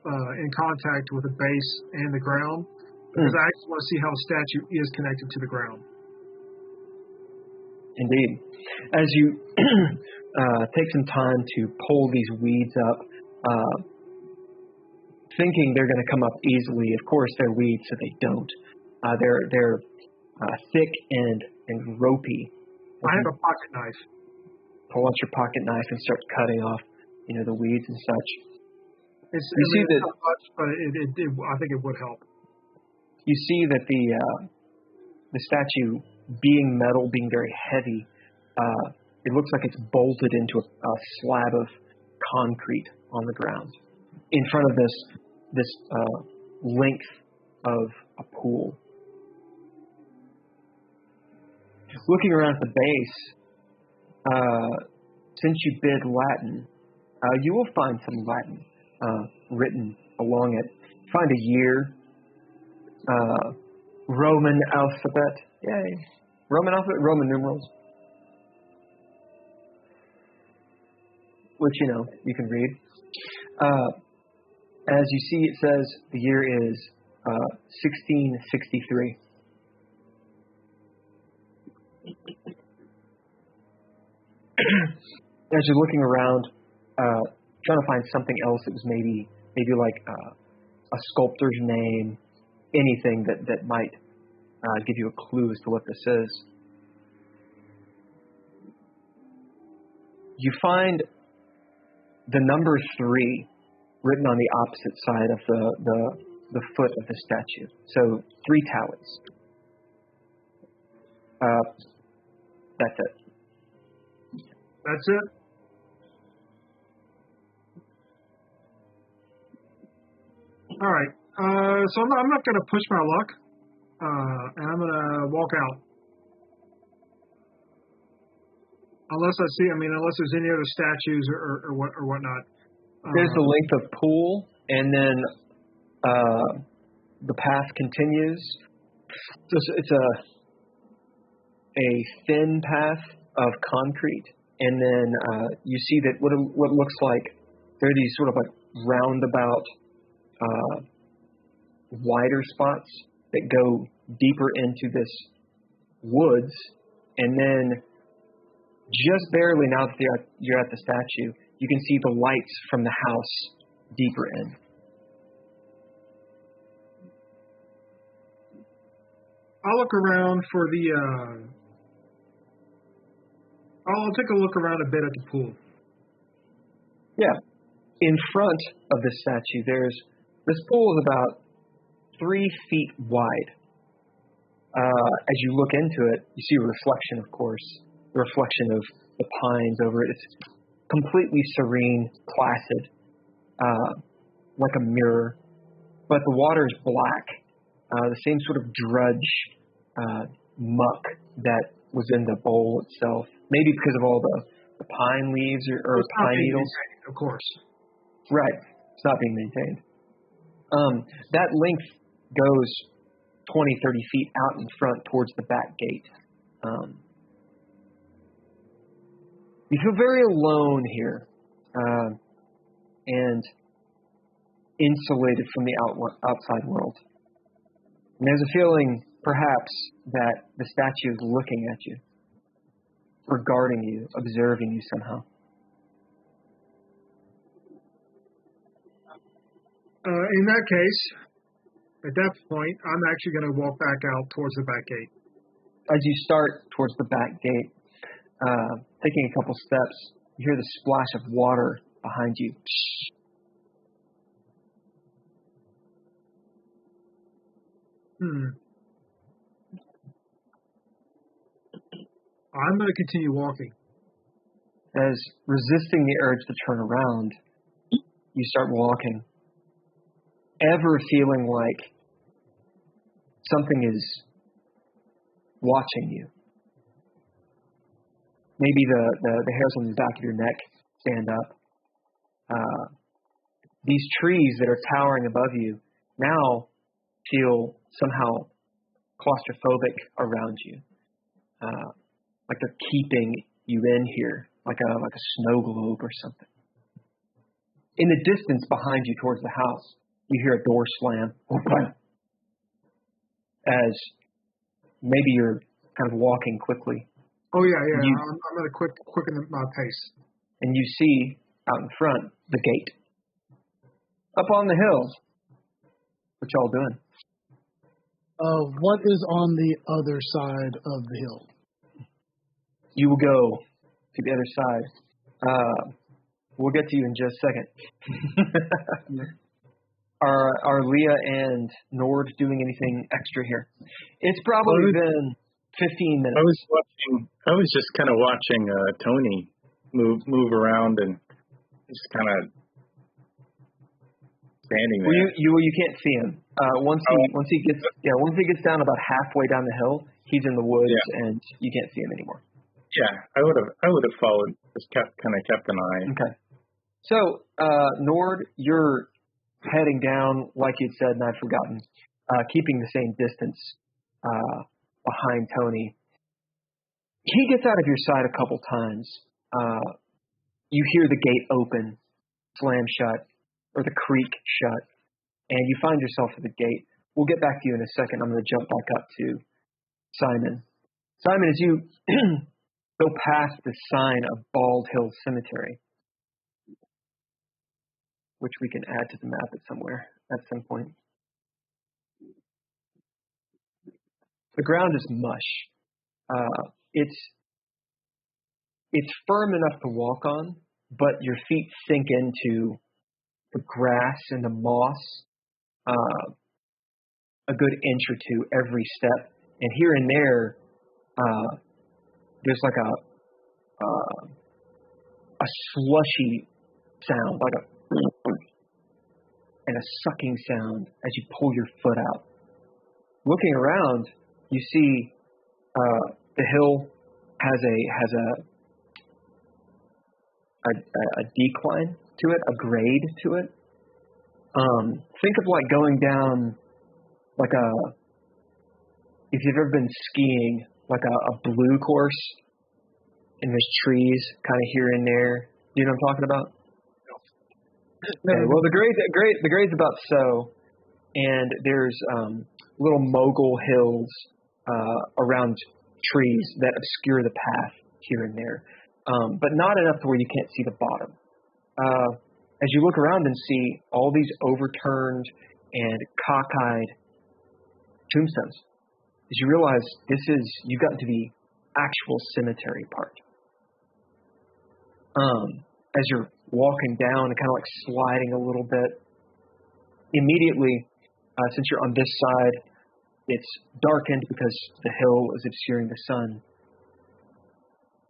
Speaker 2: in contact with the base and the ground, because I actually want to see how the statue is connected to the ground.
Speaker 1: Indeed. As you take some time to pull these weeds up, thinking they're going to come up easily, of course they're weeds, so they don't. They're thick and ropey.
Speaker 2: I have a pocket knife.
Speaker 1: Pull out your pocket knife and start cutting off, the weeds and such.
Speaker 2: It's not much, but I think it would help.
Speaker 1: You see that the statue, being metal, being very heavy, it looks like it's bolted into a slab of concrete on the ground in front of this length of a pool. Looking around at the base, since you bid Latin, you will find some Latin written along it. Find a year, Roman alphabet, yay, Roman alphabet, Roman numerals, which you can read. As you see, it says the year is 1663. As you're looking around, trying to find something else that was maybe like a sculptor's name, anything that might give you a clue as to what this is. You find the number 3 written on the opposite side of the foot of the statue. So 3 talents. That's it.
Speaker 2: That's it? All right. So I'm not going to push my luck, and I'm going to walk out. Unless there's any other statues or whatnot.
Speaker 1: There's the length of pool, and then the path continues. It's a thin path of concrete, and then you see that what looks like there are these sort of like roundabout wider spots that go deeper into this woods, and then just barely, now that you're at the statue, you can see the lights from the house deeper in.
Speaker 2: I'll look around for I'll take a look around a bit at the pool.
Speaker 1: Yeah. In front of the statue, this pool is about 3 feet wide. As you look into it, you see a reflection, of course, the reflection of the pines over it. It's completely serene, placid, like a mirror, but the water is black, the same sort of drudge muck that was in the bowl itself, maybe because of all the pine leaves or pine needles.
Speaker 2: Of course.
Speaker 1: Right. It's not being maintained. That length goes 20, 30 feet out in front towards the back gate. You feel very alone here, and insulated from the outside world. And there's a feeling, perhaps, that the statue is looking at you, regarding you, observing you somehow.
Speaker 2: In that case, at that point, I'm actually going to walk back out towards the back gate.
Speaker 1: As you start towards the back gate, taking a couple steps, you hear the splash of water behind you.
Speaker 2: I'm going to continue walking.
Speaker 1: As resisting the urge to turn around, you start walking, ever feeling like something is watching you. Maybe the hairs on the back of your neck stand up. These trees that are towering above you now feel somehow claustrophobic around you, like they're keeping you in here, like a snow globe or something. In the distance behind you towards the house, you hear a door slam open as maybe you're kind of walking quickly.
Speaker 2: Oh, yeah. I'm going to quicken my pace.
Speaker 1: And you see out in front the gate. Up on the hill. What y'all doing?
Speaker 4: What is on the other side of the hill?
Speaker 1: You will go to the other side. We'll get to you in just a second. Are Leah and Nord doing anything extra here? It's probably been 15 minutes.
Speaker 5: I was just kind of watching Tony move around and just kind of standing there.
Speaker 1: Well, you can't see him. Once he gets down about halfway down the hill, he's in the woods and you can't see him anymore.
Speaker 5: Yeah, I would have followed. Just kept an eye.
Speaker 1: Okay. So Nord, you're heading down like you'd said, and I've forgotten, keeping the same distance behind Tony. He gets out of your sight a couple times. You hear the gate open, slam shut, or the creak shut, and you find yourself at the gate. We'll get back to you in a second. I'm going to jump back up to Simon. Simon, as you go past the sign of Bald Hill Cemetery, which we can add to the map at some point. The ground is mush. It's firm enough to walk on, but your feet sink into the grass and the moss a good inch or two every step. And here and there, there's like a slushy sound, like and a sucking sound as you pull your foot out. Looking around, you see the hill has a decline to it, a grade to it. Think of like going down like if you've ever been skiing, like a blue course, and there's trees kind of here and there. You know what I'm talking about? Okay, well, the grade's about so, and there's little mogul hills around trees that obscure the path here and there, but not enough to where you can't see the bottom. As you look around and see all these overturned and cockeyed tombstones, as you realize you've gotten to the actual cemetery part. As you're walking down and kind of like sliding a little bit, immediately, since you're on this side, it's darkened because the hill is obscuring the sun.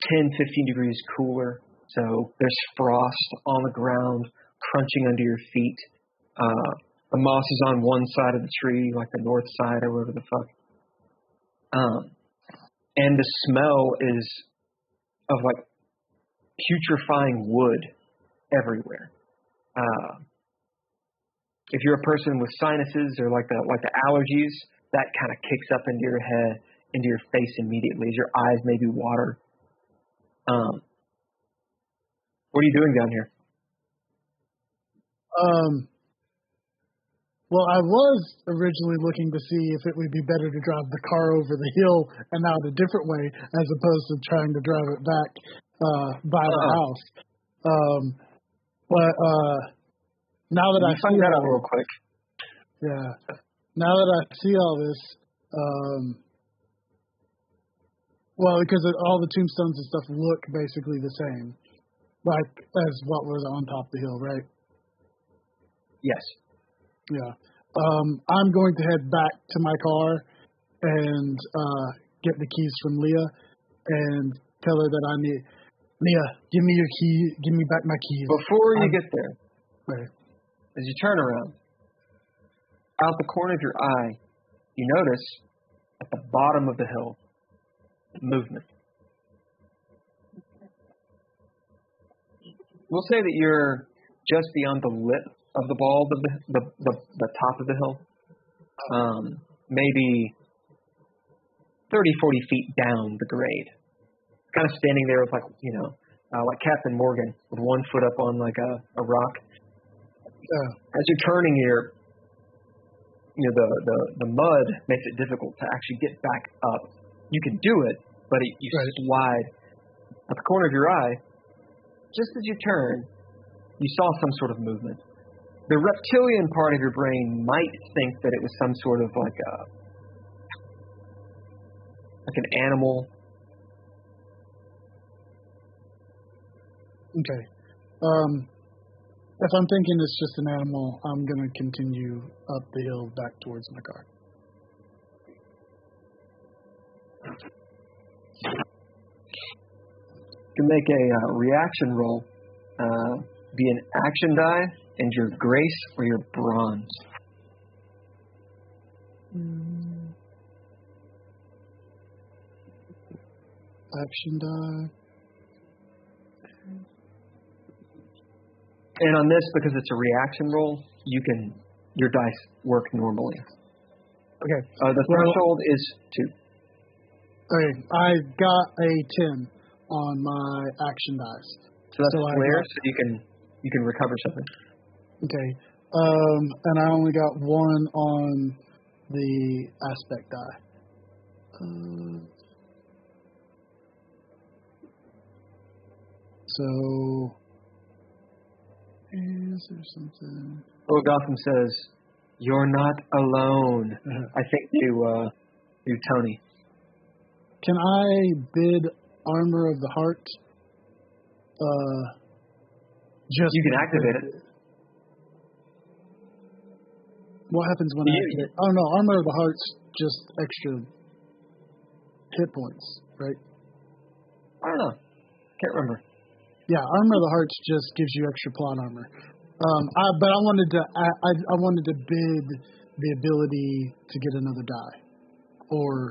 Speaker 1: 10, 15 degrees cooler, so there's frost on the ground, crunching under your feet. The moss is on one side of the tree, like the north side or whatever the fuck. And the smell is of like putrefying wood everywhere. If you're a person with sinuses or like the allergies, that kind of kicks up into your head, into your face immediately as your eyes maybe water. What are you doing down here?
Speaker 4: Well, I was originally looking to see if it would be better to drive the car over the hill and out a different way as opposed to trying to drive it back by the house. But now that I see
Speaker 1: that out real quick.
Speaker 4: Yeah. Now that I see all this, well, because all the tombstones and stuff look basically the same, like as what was on top of the hill, right?
Speaker 1: Yes.
Speaker 4: Yeah. I'm going to head back to my car and get the keys from Leah and tell her that I need. Leah, give me your key. Give me back my keys.
Speaker 1: Before you get there,
Speaker 4: right,
Speaker 1: as you turn around, out the corner of your eye, you notice at the bottom of the hill movement. We'll say that you're just beyond the lip of the ball of the top of the hill, maybe 30, 40 feet down the grade. Kind of standing there with like Captain Morgan with one foot up on like a rock As you're turning here, the mud makes it difficult to actually get back up. You can do it, but you slide. At the corner of your eye, just as you turn, you saw some sort of movement. The reptilian part of your brain might think that it was some sort of like an animal.
Speaker 4: Okay. If I'm thinking it's just an animal, I'm going to continue up the hill back towards my car.
Speaker 1: You can make a reaction roll. Be an action die, and your grace or your bronze.
Speaker 4: Action die.
Speaker 1: And on this, because it's a reaction roll, your dice work normally.
Speaker 4: Okay.
Speaker 1: The threshold is 2.
Speaker 4: Okay, I got a 10 on my action dice.
Speaker 1: So that's clear, so you can recover something.
Speaker 4: Okay. And I only got 1 on the aspect die. So, is there something?
Speaker 1: Lord Gotham says, "You're not alone." I think you Tony.
Speaker 4: Can I bid Armor of the Heart?
Speaker 1: You can activate it.
Speaker 4: What happens when I activate? Oh no, Armor of the Heart's just extra hit points, right?
Speaker 1: I don't know. Can't remember.
Speaker 4: Yeah, Armor of the Hearts just gives you extra plot armor. But I wanted to bid the ability to get another die. Or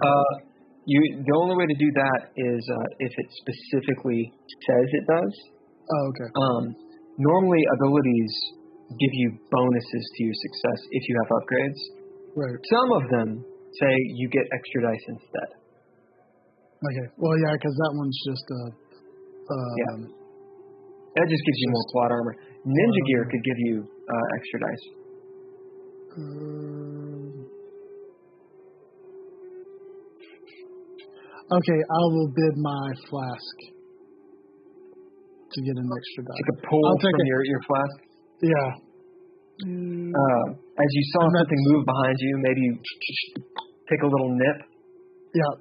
Speaker 1: the only way to do that is if it specifically says it does.
Speaker 4: Oh, okay.
Speaker 1: Normally, abilities give you bonuses to your success if you have upgrades.
Speaker 4: Right.
Speaker 1: Some of them say you get extra dice instead.
Speaker 4: Okay. Well, yeah, because that one's just
Speaker 1: that just gives you more plot armor. Ninja Gear could give you extra dice.
Speaker 4: Okay, I will bid my flask to get an extra die.
Speaker 1: Take a pull from your flask?
Speaker 4: Yeah.
Speaker 1: As you saw something move behind you, maybe you take a little nip.
Speaker 4: Yeah.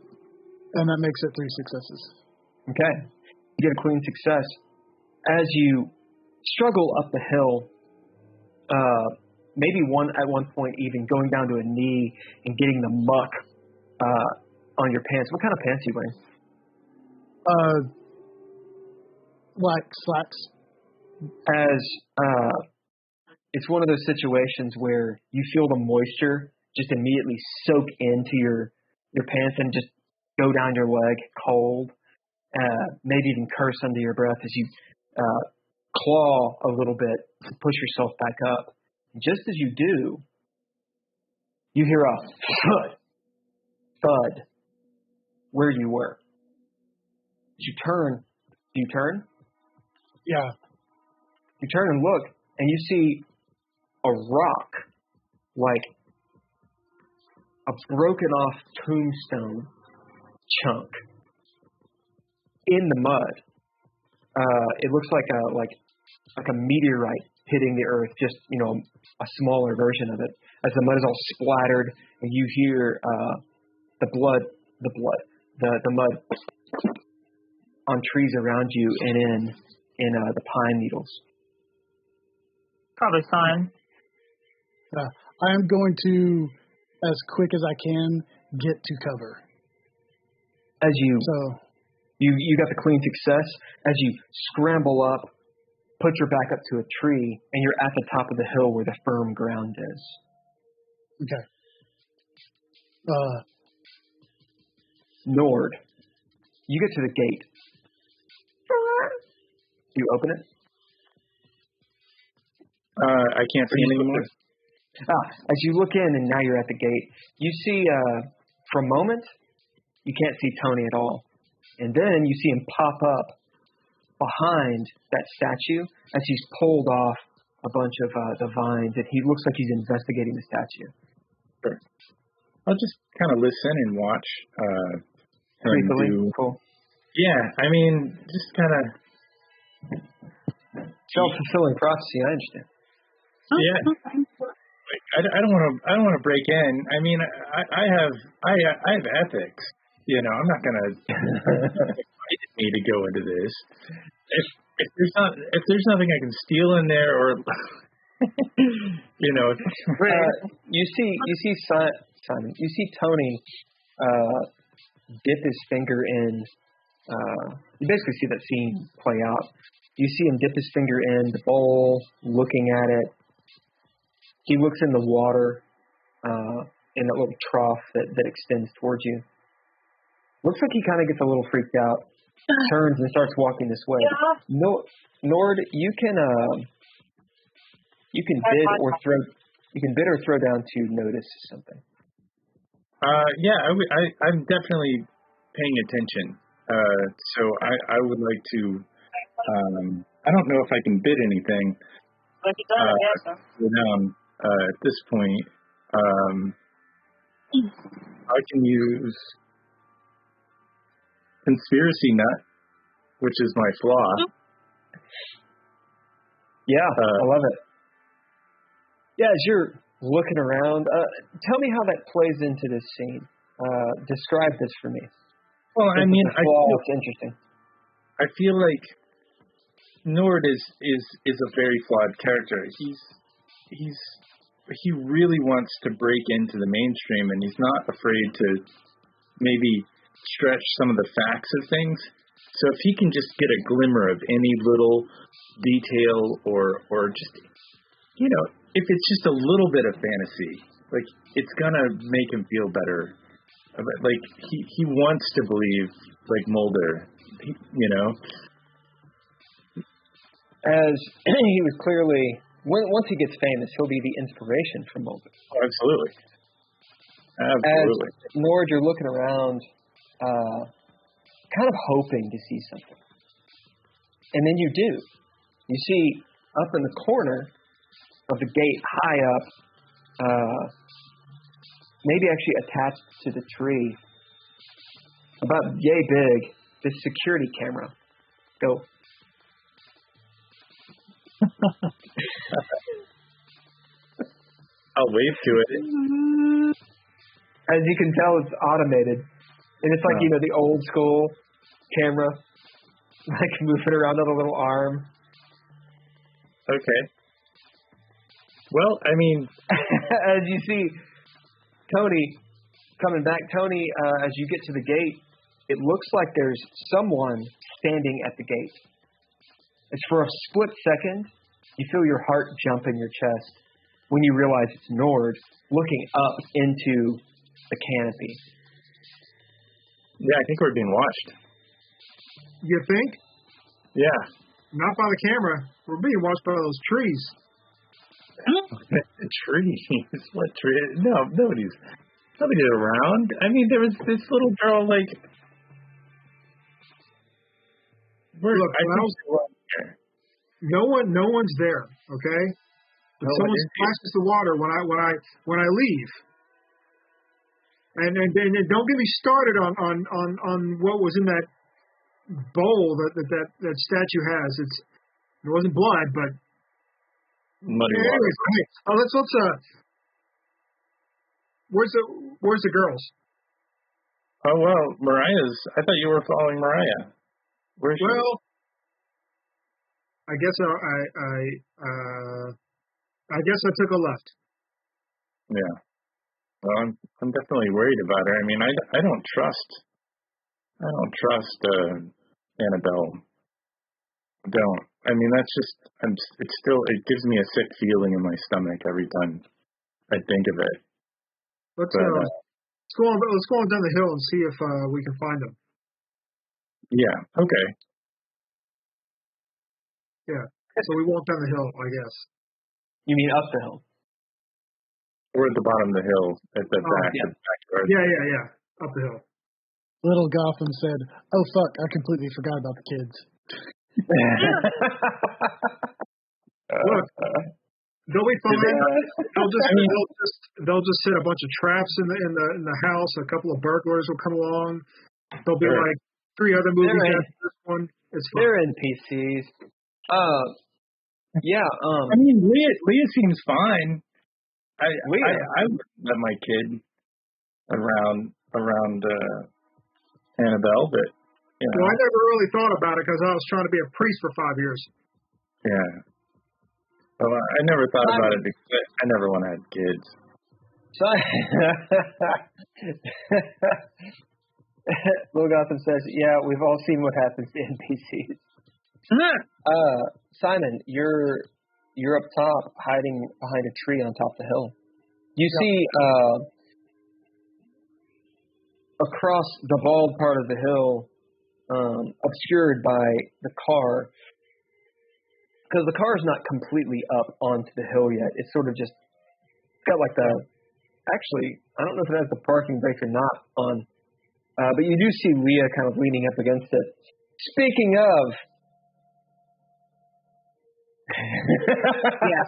Speaker 4: And that makes it 3 successes.
Speaker 1: Okay. You get a clean success. As you struggle up the hill, maybe at one point even going down to a knee and getting the muck on your pants. What kind of pants are you wearing?
Speaker 4: Like slacks.
Speaker 1: As it's one of those situations where you feel the moisture just immediately soak into your pants and just go down your leg cold. Maybe even curse under your breath as you claw a little bit to push yourself back up. Just as you do, you hear a thud where you were. As you turn, do you turn?
Speaker 4: Yeah.
Speaker 1: You turn and look, and you see a rock, like a broken off tombstone chunk in the mud. It looks like a meteorite hitting the earth, just a smaller version of it. As the mud is all splattered, and you hear the mud on trees around you and in the pine needles.
Speaker 3: Probably fine.
Speaker 4: I am going to, as quick as I can, get to cover.
Speaker 1: As you got the clean success. As you scramble up, put your back up to a tree, and you're at the top of the hill where the firm ground is.
Speaker 4: Okay.
Speaker 1: Nord, you get to the gate. Do you open it?
Speaker 5: I can't see anymore.
Speaker 1: As you look in, and now you're at the gate, you see, for a moment, you can't see Tony at all. And then you see him pop up behind that statue as he's pulled off a bunch of the vines, and he looks like he's investigating the statue.
Speaker 5: Sure. I'll just kind of listen and watch him do.
Speaker 1: Cool.
Speaker 5: Yeah, I mean, just kind of
Speaker 1: self-fulfilling prophecy. I understand.
Speaker 5: Yeah. Like, I don't want to break in. I mean, I have ethics. You know, I'm not gonna invite me to go into this. If there's nothing I can steal in there, or you know,
Speaker 1: you see Simon. You see Tony dip his finger in. You basically see that scene play out. You see him dip his finger in the bowl, looking at it. He looks in the water, in that little trough that extends towards you. Looks like he kind of gets a little freaked out, turns and starts walking this way. Yeah. Nord, you can bid or throw down to notice something.
Speaker 5: Yeah, I'm definitely paying attention. So I would like to. I don't know if I can bid anything. Down at this point, I can use conspiracy nut, which is my flaw.
Speaker 1: Yeah, I love it. Yeah, as you're looking around, tell me how that plays into this scene. Describe this for me.
Speaker 5: Well, I mean,
Speaker 1: it's interesting.
Speaker 5: I feel like Nord is a very flawed character. He really wants to break into the mainstream, and he's not afraid to maybe stretch some of the facts of things. So if he can just get a glimmer of any little detail or just, you know, if it's just a little bit of fantasy, like, it's gonna make him feel better. Like, he wants to believe, like Mulder, you know.
Speaker 1: As he was clearly, once he gets famous, he'll be the inspiration for Mulder.
Speaker 5: Oh, absolutely.
Speaker 1: As Nord, you're looking around, kind of hoping to see something. And then you do. You see up in the corner of the gate, high up, maybe actually attached to the tree, about yay big, this security camera. Go.
Speaker 5: I'll wave to it.
Speaker 1: As you can tell, it's automated. And it's like, you know, the old school camera, like moving around on a little arm.
Speaker 5: Okay. Well, I mean,
Speaker 1: as you see Tony coming back, Tony, as you get to the gate, it looks like there's someone standing at the gate. It's for a split second, you feel your heart jump in your chest when you realize it's Nord looking up into the canopy.
Speaker 5: Yeah, I think we're being watched.
Speaker 2: You think?
Speaker 5: Yeah.
Speaker 2: Not by the camera. We're being watched by those trees.
Speaker 5: Trees? What tree? No, nobody's around. I mean, there was this little girl, like.
Speaker 2: Look, no one's there. Okay. If someone splashes the water when I leave. And don't get me started on what was in that bowl that statue has. It wasn't blood, but
Speaker 5: muddy water.
Speaker 2: Anyways, let's where's the girls?
Speaker 5: Oh well, Mariah's. I thought you were following Mariah. Where's she?
Speaker 2: Well, I guess I guess I took a left.
Speaker 5: Yeah. Well, I'm definitely worried about her. I mean, I don't trust Annabelle. I don't. I mean, that's just. It gives me a sick feeling in my stomach every time I think of it.
Speaker 2: Let's go on down the hill and see if we can find them.
Speaker 5: Yeah. Okay.
Speaker 2: Yeah. So we walk down the hill, I guess.
Speaker 1: You mean up the hill?
Speaker 5: We're at the bottom of the hill at the backyard.
Speaker 2: Yeah. Up the hill.
Speaker 4: Little Gotham said, "Oh fuck, I completely forgot about the kids."
Speaker 2: Look, be fine. They'll just set a bunch of traps in the house. A couple of burglars will come along. There'll be like 3 other movies after this one. It's fine.
Speaker 1: They're NPCs. Yeah.
Speaker 5: I mean, Leah seems fine. I wouldn't let my kid around Annabelle, but you know.
Speaker 2: Well, I never really thought about it because I was trying to be a priest for 5 years.
Speaker 5: Yeah. Well, I never thought about it because I never want to have kids.
Speaker 1: Lil Gotham says, "Yeah, we've all seen what happens to NPCs." Simon, you're up top, hiding behind a tree on top of the hill. You see across the bald part of the hill, obscured by the car, because the car is not completely up onto the hill yet. It's sort of just got like actually, I don't know if it has the parking brake or not on, but you do see Leah kind of leaning up against it. Speaking of,
Speaker 3: Yeah.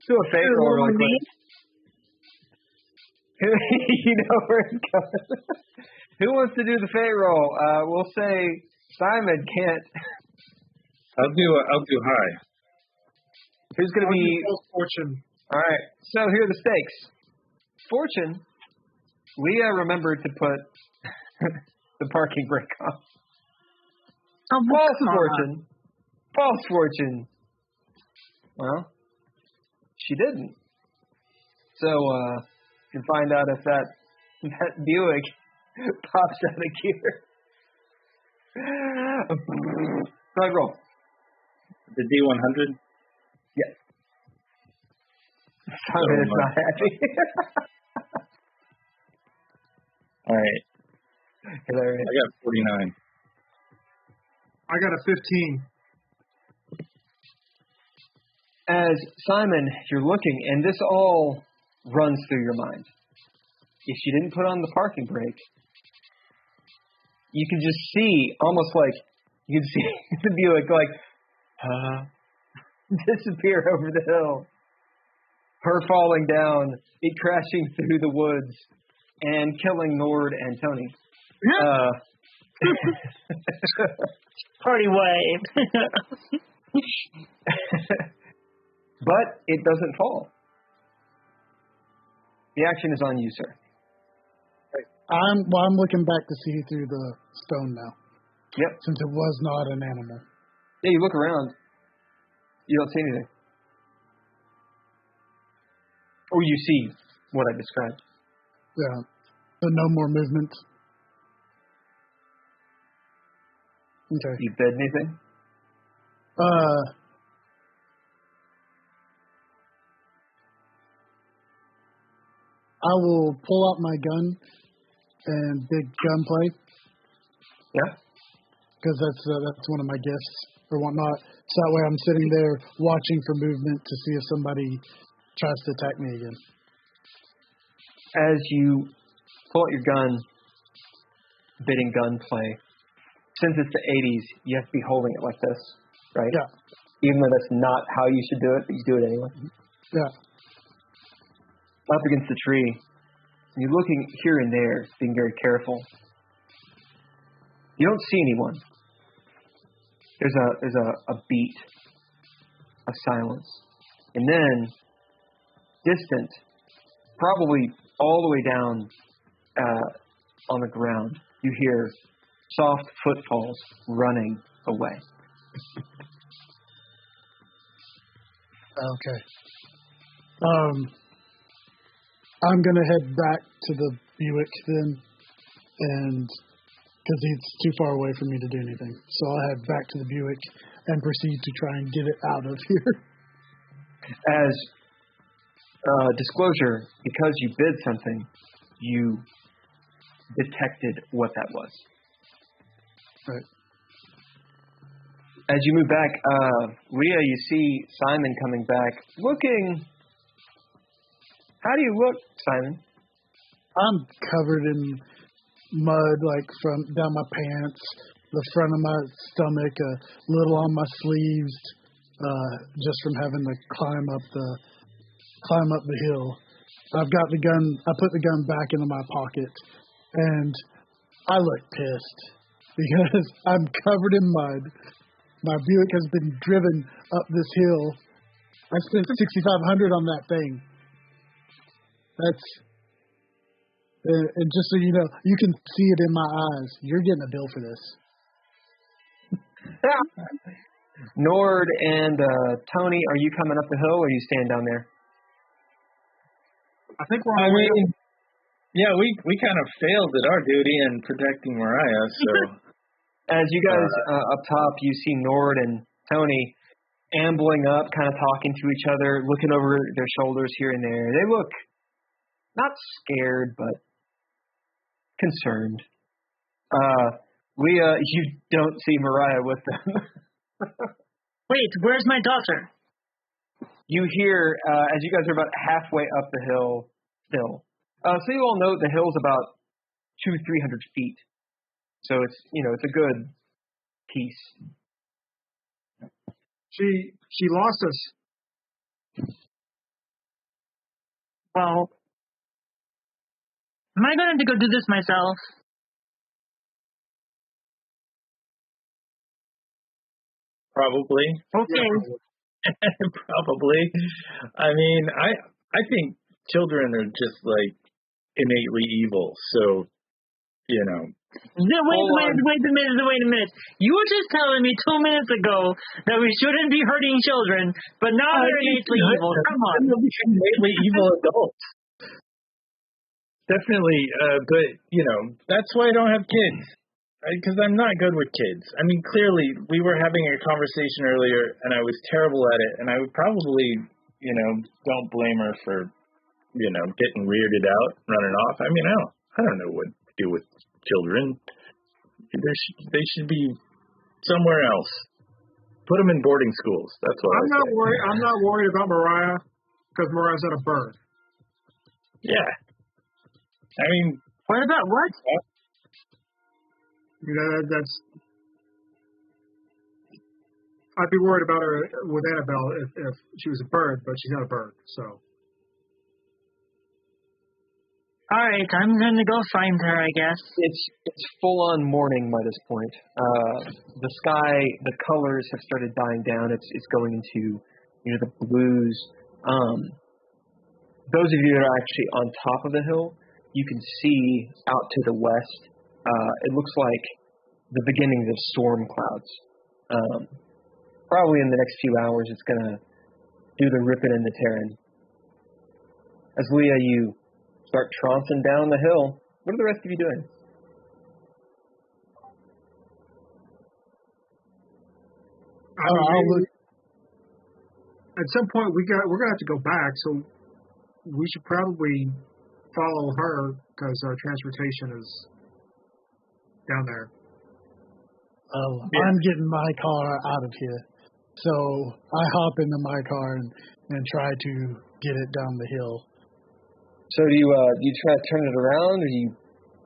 Speaker 1: do a fate roll really quick. You know where it's going. Who wants to do the fate roll? We'll say Simon can't.
Speaker 5: I'll do high.
Speaker 1: Who's going to be
Speaker 2: Fortune?
Speaker 1: All right. So here are the stakes. Fortune. Leah remembered to put the parking brake on.
Speaker 3: Oh,
Speaker 1: False fortune. False fortune. Well, she didn't. So you can find out if that Buick pops out of gear. Go ahead, roll.
Speaker 5: The D100?
Speaker 1: Yes. Simon is not happy.
Speaker 5: All right.
Speaker 1: Hilarious.
Speaker 5: I got 49.
Speaker 2: I got a 15.
Speaker 1: As Simon, you're looking, and this all runs through your mind. If she didn't put on the parking brake, you can just see, almost like, you can see the Buick like, disappear over the hill. Her falling down, it crashing through the woods, and killing Nord and Tony.
Speaker 3: Party wave.
Speaker 1: But it doesn't fall. The action is on you, sir.
Speaker 4: I'm looking back to see through the stone now.
Speaker 1: Yep.
Speaker 4: Since it was not an animal.
Speaker 1: Yeah, you look around. You don't see anything. Or you see what I described.
Speaker 4: Yeah. So no more movement. Okay.
Speaker 1: You bid anything?
Speaker 4: I will pull out my gun and big gunplay.
Speaker 1: Yeah.
Speaker 4: Because that's one of my gifts or whatnot. So that way I'm sitting there watching for movement to see if somebody tries to attack me again.
Speaker 1: As you pull out your gun, bidding gunplay, since it's the 80s, you have to be holding it like this, right?
Speaker 4: Yeah.
Speaker 1: Even though that's not how you should do it, but you do it anyway.
Speaker 4: Yeah.
Speaker 1: Up against the tree, and you're looking here and there, being very careful. You don't see anyone. There's a beat of silence. And then, distant, probably all the way down on the ground, you hear soft footfalls running away.
Speaker 4: Okay. I'm going to head back to the Buick then, and because it's too far away for me to do anything. So I'll head back to the Buick and proceed to try and get it out of here.
Speaker 1: As disclosure, because you bid something, you detected what that was.
Speaker 4: Right.
Speaker 1: As you move back, Leah, you see Simon coming back, looking... How do you look, Simon?
Speaker 4: I'm covered in mud, like from down my pants, the front of my stomach, a little on my sleeves, just from having to climb up the hill. I've got the gun. I put the gun back into my pocket, and I look pissed because I'm covered in mud. My Buick has been driven up this hill. I spent $6,500 on that thing. That's, and just so you know, you can see it in my eyes. You're getting a bill for this.
Speaker 1: Nord and Tony, are you coming up the hill, or are you staying down there?
Speaker 2: I think we're on the way.
Speaker 5: Yeah, we kind of failed at our duty in protecting Mariah, so.
Speaker 1: As you guys up top, you see Nord and Tony ambling up, kind of talking to each other, looking over their shoulders here and there. They look not scared, but concerned. Leah, you don't see Mariah with them.
Speaker 3: Wait, where's my daughter?
Speaker 1: You hear, as you guys are about halfway up the hill still. So you all know the hill's about 200-300 feet. So it's, it's a good piece.
Speaker 2: She lost us.
Speaker 3: Well, am I going to go do this myself?
Speaker 5: Probably.
Speaker 3: Okay.
Speaker 5: Probably. I mean, I think children are just like innately evil. So, Wait a minute. You were just telling me 2 minutes ago that we shouldn't be hurting children, but now they're innately evil. Come on. Innately evil adults. Definitely, but, that's why I don't have kids. Because I'm not good with kids. I mean, clearly, we were having a conversation earlier, and I was terrible at it, and I would probably, don't blame her for, getting weirded out, running off. I mean, I don't know what to do with children. They should be somewhere else. Put them in boarding schools. That's what I'm
Speaker 2: not worried. I'm not worried about Mariah because Mariah's not a bird.
Speaker 5: Yeah. I mean,
Speaker 3: what about what?
Speaker 2: That's. I'd be worried about her with Annabelle if she was a bird, but she's not a bird. So.
Speaker 3: All right, I'm going to go find her, I guess.
Speaker 1: It's full-on morning by this point. The sky, the colors have started dying down. It's going into, the blues. Those of you that are actually on top of the hill, you can see out to the west. It looks like the beginnings of storm clouds. Probably in the next few hours, it's going to do the ripping and the tearing. As Leah, you start trouncing down the hill. What are the rest of you doing?
Speaker 2: At some point, we're gonna have to go back, so we should probably follow her because our transportation is down there.
Speaker 4: I'm getting my car out of here, so I hop into my car and try to get it down the hill.
Speaker 1: So do you try to turn it around, or do you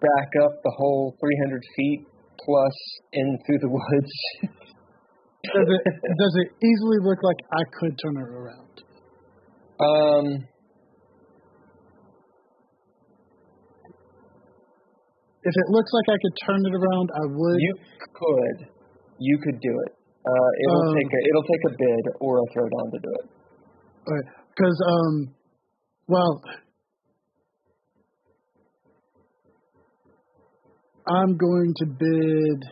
Speaker 1: back up the whole 300 feet plus in through the woods?
Speaker 4: Does it easily look like I could turn it around? If it looks like I could turn it around, I would.
Speaker 1: You could do it. It'll take a bid or a throwdown to do it.
Speaker 4: Okay, because I'm going to bid.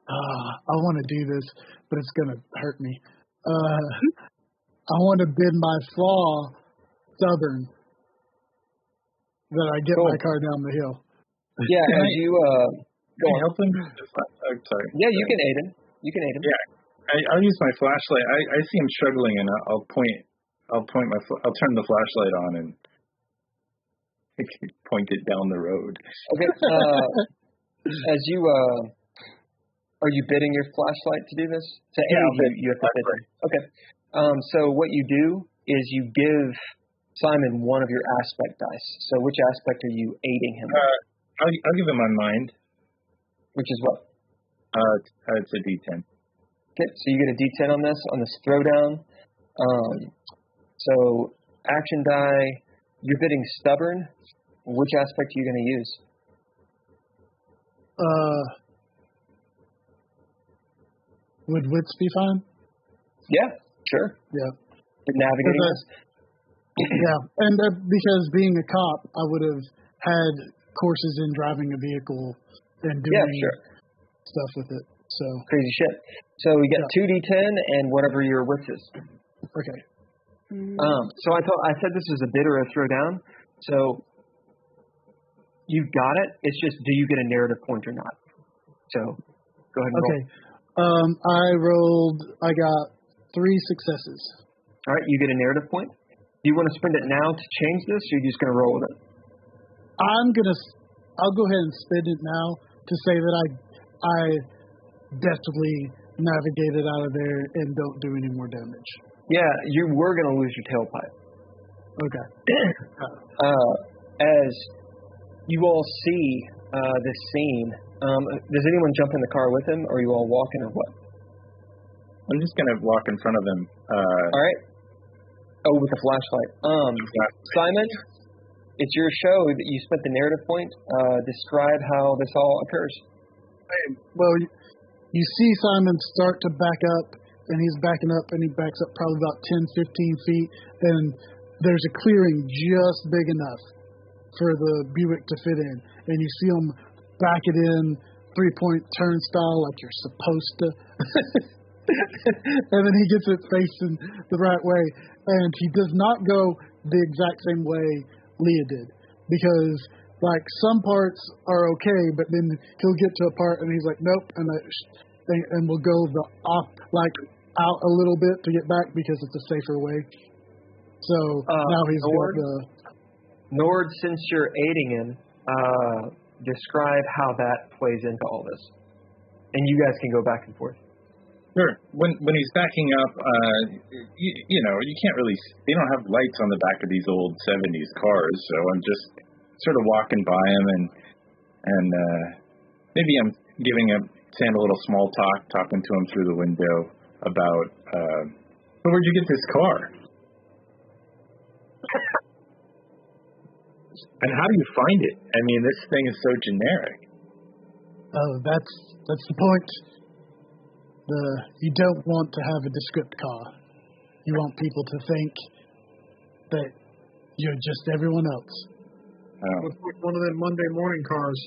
Speaker 4: I want to do this, but it's going to hurt me. I want to bid my flaw stubborn that I get my car down the hill.
Speaker 1: Yeah, as you
Speaker 5: go on. Help him? Sorry.
Speaker 1: Yeah, you can aid him.
Speaker 5: Yeah, I'll use my flashlight. I see him struggling, and I'll turn the flashlight on and point it down the road.
Speaker 1: Okay. As you are you bidding your flashlight to do this? You have to bid. Okay. So what you do is you give Simon one of your aspect dice. So which aspect are you aiding him with?
Speaker 5: I'll give him my mind.
Speaker 1: Which is what?
Speaker 5: It's a D10.
Speaker 1: Okay, so you get a D10 on this throwdown. So action die, you're bidding stubborn. Which aspect are you going to use?
Speaker 4: Would wits be fine?
Speaker 1: Yeah, sure.
Speaker 4: Yeah.
Speaker 1: Navigating this?
Speaker 4: Yeah, and because being a cop, I would have had courses in driving a vehicle and doing stuff with it. So
Speaker 1: crazy shit. So you get 2d10 and whatever your wits is.
Speaker 4: Okay.
Speaker 1: So I said this was a bid or a throwdown. So you got it. It's just, do you get a narrative point or not? So go ahead and roll.
Speaker 4: Okay. I got 3 successes.
Speaker 1: All right, you get a narrative point. Do you want to spend it now to change this, or are you just going to roll with it?
Speaker 4: I'll go ahead and spend it now to say that I deftly navigated out of there and don't do any more damage. Yeah,
Speaker 1: you were going to lose your tailpipe.
Speaker 4: Okay.
Speaker 1: As you all see this scene, does anyone jump in the car with him, or are you all walking, or what?
Speaker 5: I'm just going to walk in front of him.
Speaker 1: All right. Oh, with the flashlight. Simon, it's your show that you spent the narrative point. Describe how this all occurs.
Speaker 4: Well, you see Simon start to back up, and he's backing up, and he backs up probably about 10, 15 feet, and there's a clearing just big enough for the Buick to fit in, and you see him back it in 3-point turnstile like you're supposed to. And then he gets it facing the right way, and he does not go the exact same way Leah did, because like some parts are okay, but then he'll get to a part and he's like, nope, and we'll go the off, like out a little bit to get back because it's a safer way. So now he's got the
Speaker 1: Nord. Since you're aiding him, describe how that plays into all this, and you guys can go back and forth.
Speaker 5: Sure. When he's backing up, you know, you can't really. They don't have lights on the back of these old '70s cars, so I'm just sort of walking by him, and maybe I'm saying a little small talk, talking to him through the window about, where'd you get this car? And how do you find it? I mean, this thing is so generic.
Speaker 4: Oh, that's the point. You don't want to have a descript car. You want people to think that you're just everyone else.
Speaker 2: Oh. One of them Monday morning cars.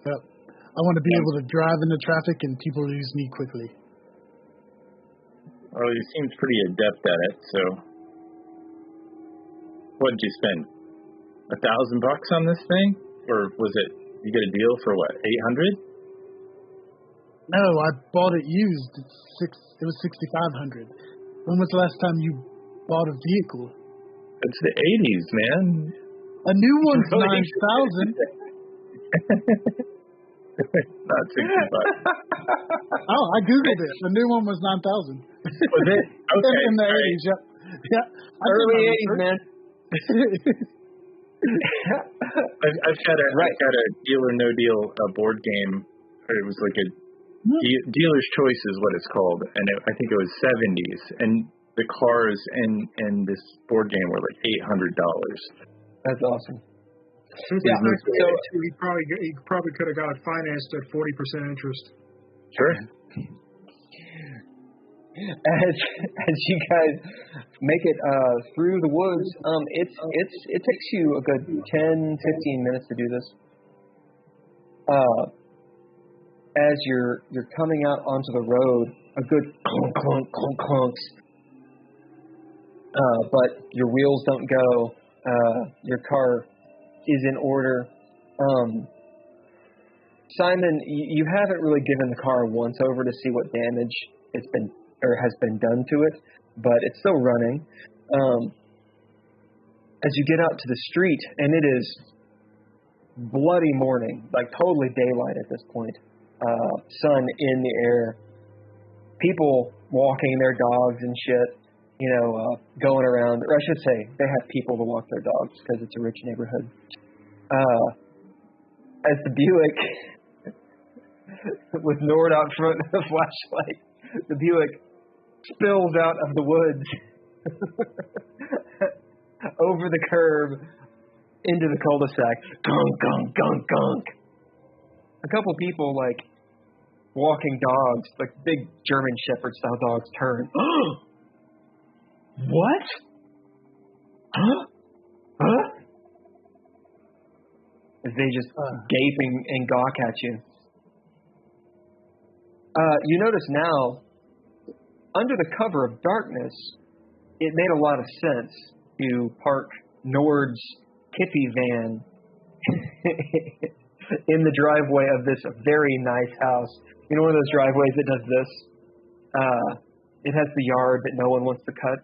Speaker 4: Yep. I want to be able to drive into traffic and people lose me quickly.
Speaker 5: Well, he seems pretty adept at it, so what did you spend? $1,000 on this thing? Or was it, you get a deal for what, 800?
Speaker 4: No, I bought it used. It was $6,500. When was the last time you bought a vehicle?
Speaker 5: It's the 80s, man.
Speaker 4: A new one's $9,000.
Speaker 5: Not $65.
Speaker 4: Oh, I googled it. The new one was $9,000.
Speaker 5: Was it? Okay.
Speaker 4: In the 80s, yep. Yeah.
Speaker 1: Early 80s, man.
Speaker 5: I've got a Deal or No Deal board game. It was like a Dealer's Choice is what it's called, and I think it was 70s, and the cars in this board game were like $800.
Speaker 1: That's awesome.
Speaker 2: So he probably could have got it financed at 40% interest.
Speaker 5: Sure.
Speaker 1: As you guys make it through the woods, it takes you a good 10, 15 minutes to do this. As you're coming out onto the road, a good clunk, clunk, clunk, clunks. But your wheels don't go. Your car is in order. Simon, you haven't really given the car a once over to see what damage has been done to it, but it's still running. As you get out to the street, and it is bloody morning, like totally daylight at this point. Sun in the air, people walking their dogs and shit, going around. Or I should say, they have people to walk their dogs because it's a rich neighborhood. As the Buick with Nord out front of the flashlight. The Buick spills out of the woods over the curb into the cul-de-sac. Gunk, gunk, gunk, gunk. A couple people, like, walking dogs, like big German Shepherd style dogs, turn. What? Huh? As they just gaping and gawk at you. You notice now, under the cover of darkness, it made a lot of sense to park Nord's Kippy van in the driveway of this very nice house. You know, one of those driveways that does this? It has the yard that no one wants to cut.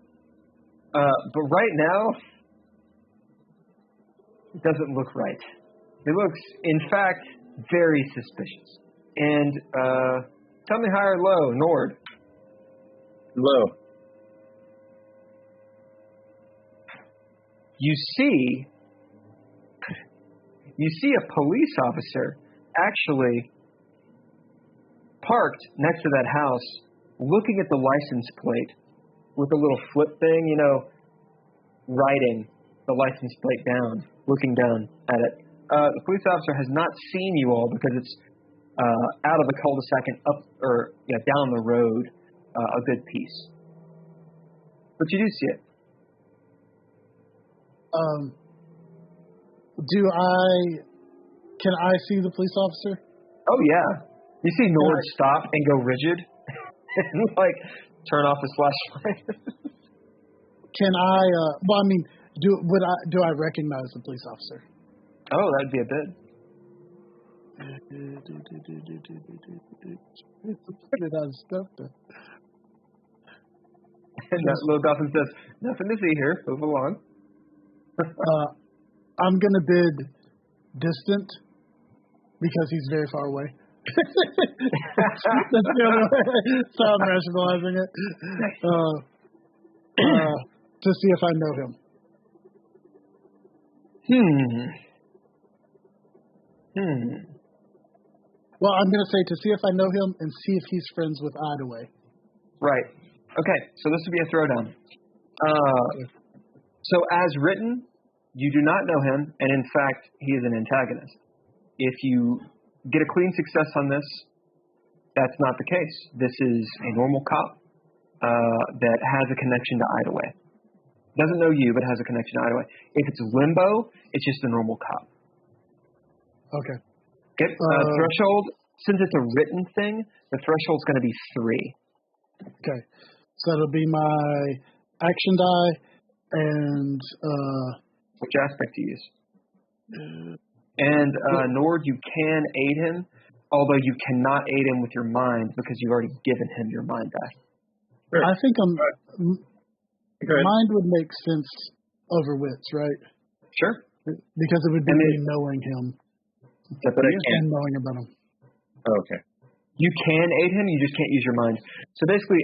Speaker 1: But right now, it doesn't look right. It looks, in fact, very suspicious. And tell me high or low, Nord.
Speaker 5: Low.
Speaker 1: You see a police officer actually parked next to that house, looking at the license plate with a little flip thing, you know, writing the license plate down, looking down at it. The police officer has not seen you all because it's out of the cul-de-sac and up or down the road a good piece. But you do see it.
Speaker 4: Can I see the police officer?
Speaker 1: Oh yeah. You see Nord stop and go rigid and like turn off his flashlight.
Speaker 4: Can I well, I mean, do I recognize the police officer?
Speaker 1: Oh, that'd be a bid. And that little dolphin says, "Nothing to see here. Move along."
Speaker 4: I'm gonna bid distant because he's very far away. That's the other way. So I'm rationalizing it to see if I know him. Well, I'm going to say to see if I know him and see if he's friends with Idaway.
Speaker 1: Right. Okay, so this would be a throwdown. So as written, you do not know him, and in fact, he is an antagonist. If you get a clean success on this, that's not the case. This is a normal cop that has a connection to Idaway. Doesn't know you, but has a connection to Idaway. If it's Limbo, it's just a normal cop.
Speaker 4: Okay.
Speaker 1: Threshold, since it's a written thing, the threshold's going to be 3.
Speaker 4: Okay. So it'll be my action die and...
Speaker 1: Which aspect to use? And Nord, you can aid him, although you cannot aid him with your mind because you've already given him your mind back.
Speaker 5: Sure.
Speaker 4: I think mind would make sense over wits, right?
Speaker 1: Sure.
Speaker 4: Because it would be me knowing him.
Speaker 5: But I can't.
Speaker 4: And knowing about him.
Speaker 5: Oh, okay.
Speaker 1: You can aid him, you just can't use your mind. So basically,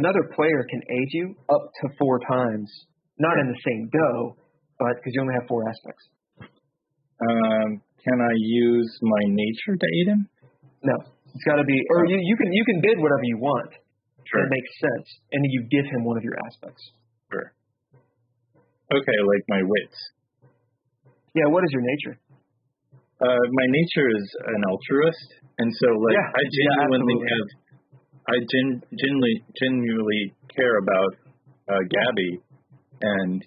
Speaker 1: another player can aid you up to 4 times. Not in the same go, but because you only have 4 aspects.
Speaker 5: Can I use my nature to aid him?
Speaker 1: No. It's got to be, or you can bid whatever you want.
Speaker 5: Sure.
Speaker 1: It makes sense. And then you give him one of your aspects.
Speaker 5: Sure. Okay, like my wits.
Speaker 1: Yeah, what is your nature?
Speaker 5: My nature is an altruist, and so like I genuinely care about Gabby, and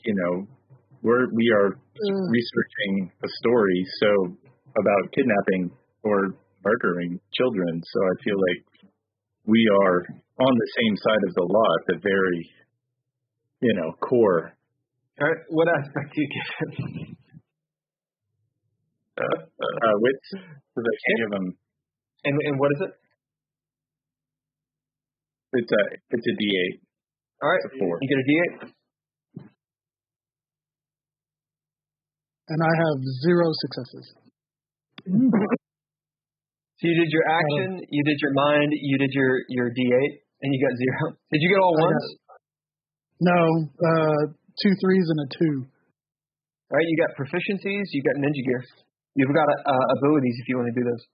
Speaker 5: we are researching a story about kidnapping or murdering children. So I feel like we are on the same side of the law at the very core.
Speaker 1: All right, what aspect do you give him?
Speaker 5: Wits, because I can't give them.
Speaker 1: And what is it?
Speaker 5: It's a D8.
Speaker 1: All right,
Speaker 5: it's a 4.
Speaker 1: You get a D8.
Speaker 4: And I have 0 successes.
Speaker 1: So you did your action, you did your mind, you did your D8, and you got 0. Did you get all ones?
Speaker 4: No, 2 3s and a 2.
Speaker 1: All right, you got proficiencies, you got ninja gear. You've got abilities if you want to do those.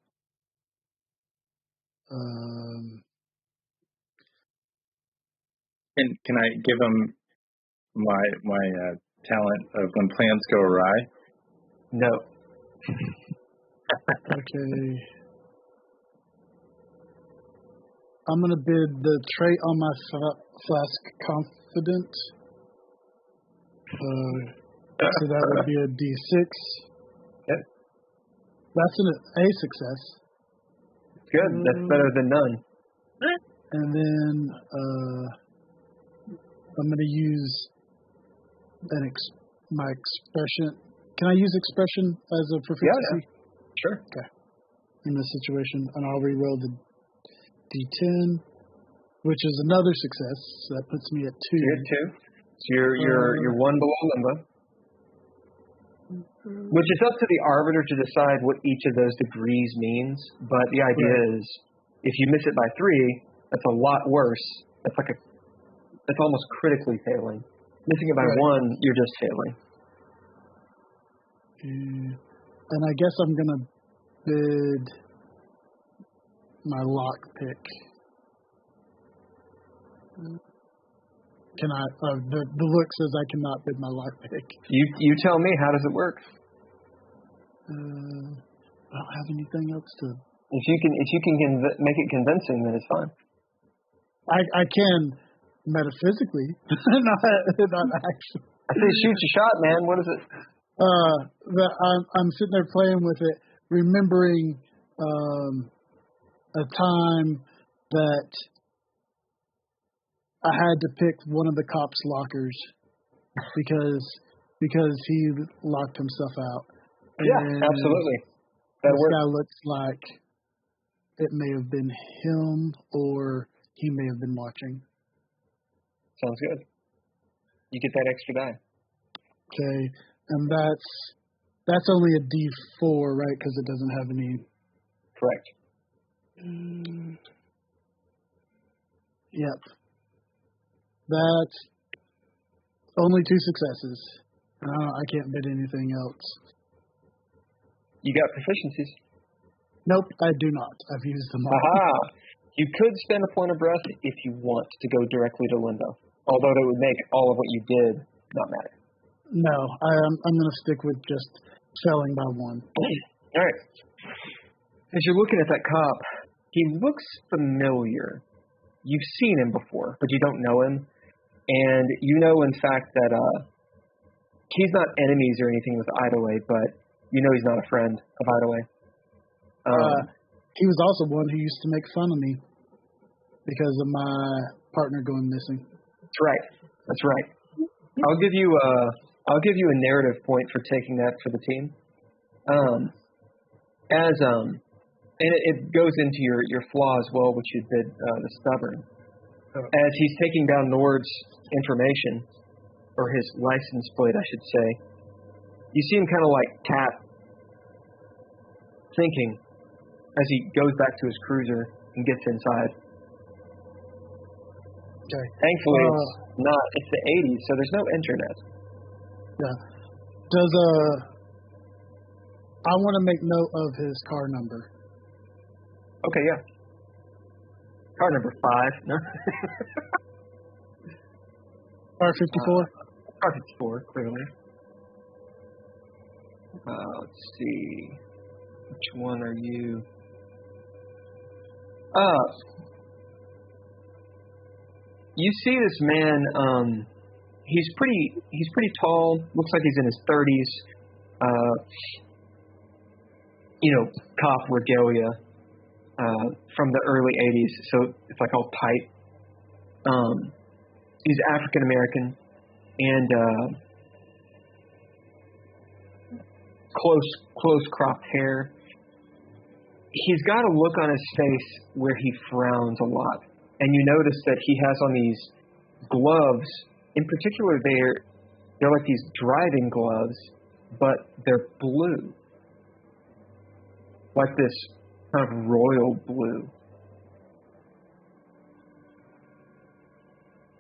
Speaker 5: And can I give him my talent of when plans go awry?
Speaker 1: No.
Speaker 4: Okay. I'm going to bid the trait on my flask confident. So that would be a D6.
Speaker 1: Okay.
Speaker 4: That's a success.
Speaker 1: Good. That's better than none.
Speaker 4: And then I'm going to use my expression. Can I use expression as a proficiency?
Speaker 1: Yeah. Sure.
Speaker 4: Okay. In this situation, and I'll re-roll the D10, which is another success. So that puts me at 2.
Speaker 1: You're at 2. So you're 1 below limbo. Which is up to the arbiter to decide what each of those degrees means. But the idea is, if you miss it by 3, that's a lot worse. That's almost critically failing. Missing it by 1, you're just failing.
Speaker 4: And I guess I'm gonna bid my lockpick. Can I? The look says I cannot bid my lockpick.
Speaker 1: You tell me. How does it work?
Speaker 4: I don't have anything else to.
Speaker 1: If you can make it convincing, then it's fine.
Speaker 4: I can metaphysically, not actually.
Speaker 1: I say shoot your shot, man. What is it?
Speaker 4: I'm sitting there playing with it, remembering a time that I had to pick one of the cops' lockers because he locked himself out.
Speaker 1: Yeah, absolutely.
Speaker 4: This guy looks like it may have been him, or he may have been watching.
Speaker 1: Sounds good. You get that extra die.
Speaker 4: Okay, and that's only a D4, right? Because it doesn't have any.
Speaker 1: Correct.
Speaker 4: Yep. That's only 2 successes. I can't bid anything else.
Speaker 1: You got proficiencies.
Speaker 4: Nope, I do not. I've used them all.
Speaker 1: Aha! You could spend a point of breath if you want to go directly to limbo, although that would make all of what you did not matter.
Speaker 4: No, I'm going to stick with just failing by 1.
Speaker 1: All right. As you're looking at that cop, he looks familiar. You've seen him before, but you don't know him. And you know, in fact, that he's not enemies or anything with Idaway, but you know he's not a friend of Idaway.
Speaker 4: He was also one who used to make fun of me because of my partner going missing.
Speaker 1: That's right. That's right. I'll give you a narrative point for taking that for the team. And it goes into your flaw as well, which you did the stubborn. As he's taking down Nord's information, or his license plate, I should say, you see him kind of like tap, thinking, as he goes back to his cruiser and gets inside.
Speaker 4: Okay.
Speaker 1: Thankfully, it's the 80s, so there's no internet.
Speaker 4: Yeah. I want to make note of his car number.
Speaker 1: Okay, yeah. Car number 5. No.
Speaker 4: Car 54?
Speaker 1: Car 54, clearly. Let's see. Which one are you? You see this man, he's pretty tall, looks like he's in his 30s. Cop regalia. From the early 80s, so it's like all tight. He's African American and close cropped hair. He's got a look on his face where he frowns a lot, and you notice that he has on these gloves. In particular, they're like these driving gloves, but they're blue, like this kind of royal blue.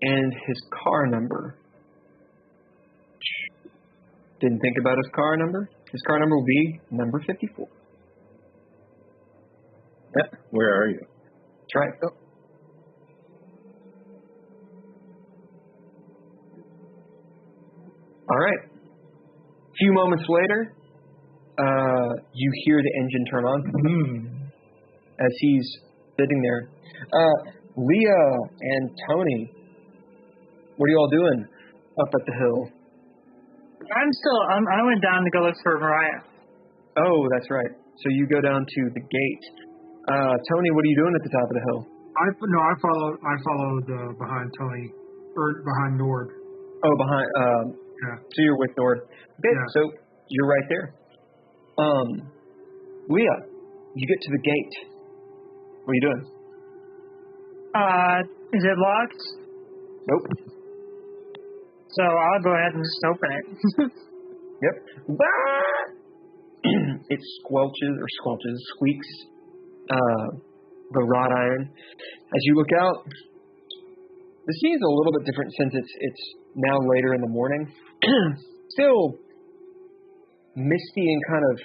Speaker 1: And his car number. Didn't think about his car number. His car number will be number 54.
Speaker 5: Yeah, where are you?
Speaker 1: That's right.
Speaker 2: Yep.
Speaker 1: All right. A few moments later, you hear the engine turn on as he's sitting there. Leah and Tony, what are you all doing up at the hill?
Speaker 3: I went down to go look for Mariah.
Speaker 1: Oh, that's right. So you go down to the gate. Tony, what are you doing at the top of the hill?
Speaker 2: I followed behind Tony, or behind Nord.
Speaker 1: Oh, behind.
Speaker 2: Yeah.
Speaker 1: So you're with Nord. Okay,
Speaker 2: Yeah.
Speaker 1: so you're right there. Leah, you get to the gate. What are you doing?
Speaker 3: Is it locked?
Speaker 1: Nope.
Speaker 3: So I'll go ahead and just open it.
Speaker 1: Yep. It squeaks, the wrought iron. As you look out, the scene's a little bit different since it's now later in the morning. Still misty and kind of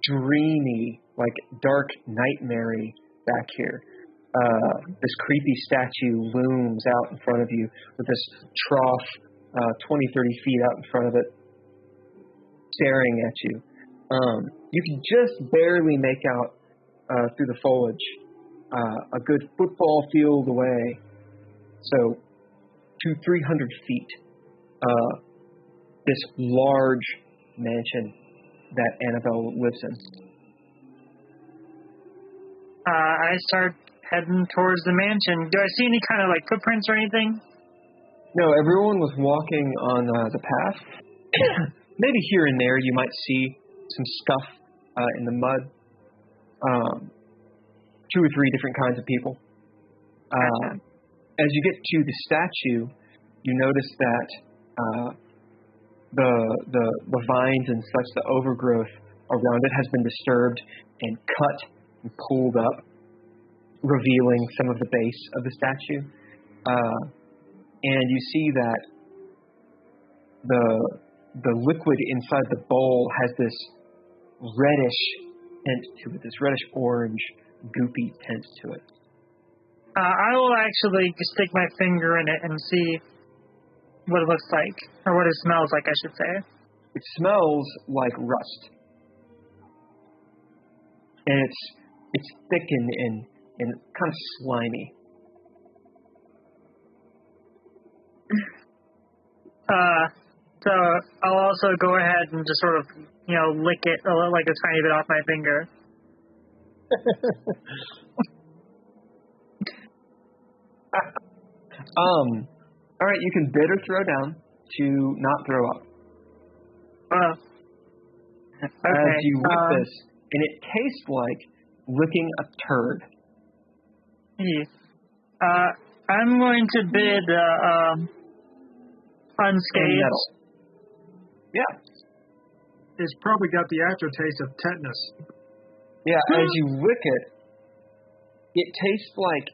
Speaker 1: dreamy, like dark nightmare-y back here. This creepy statue looms out in front of you with this trough 20, 30 feet out in front of it, staring at you. You can just barely make out through the foliage a good football field away, so 200-300 feet, this large mansion that Annabelle lives in.
Speaker 3: I start heading towards the mansion. Do I see any kind of like footprints or anything?
Speaker 1: No, everyone was walking on the path. Maybe here and there you might see some stuff in the mud. 2 or 3 different kinds of people. As you get to the statue, you notice that the vines and such, the overgrowth around it has been disturbed and cut and pulled up, revealing some of the base of the statue. And you see that the liquid inside the bowl has this reddish tint to it, this reddish orange, goopy tint to it.
Speaker 3: I will actually stick my finger in it and see what it looks like, or what it smells like, I should say.
Speaker 1: It smells like rust. And it's thick and kind of slimy.
Speaker 3: So I'll also go ahead and just sort of, lick it like a tiny bit off my finger.
Speaker 1: All right, you can bid or throw down to not throw up.
Speaker 3: Okay.
Speaker 1: As you lick this, and it tastes like licking a turd.
Speaker 3: I'm going to bid unscathed.
Speaker 1: Yeah.
Speaker 2: It's probably got the aftertaste of tetanus.
Speaker 1: Yeah, as you lick it tastes like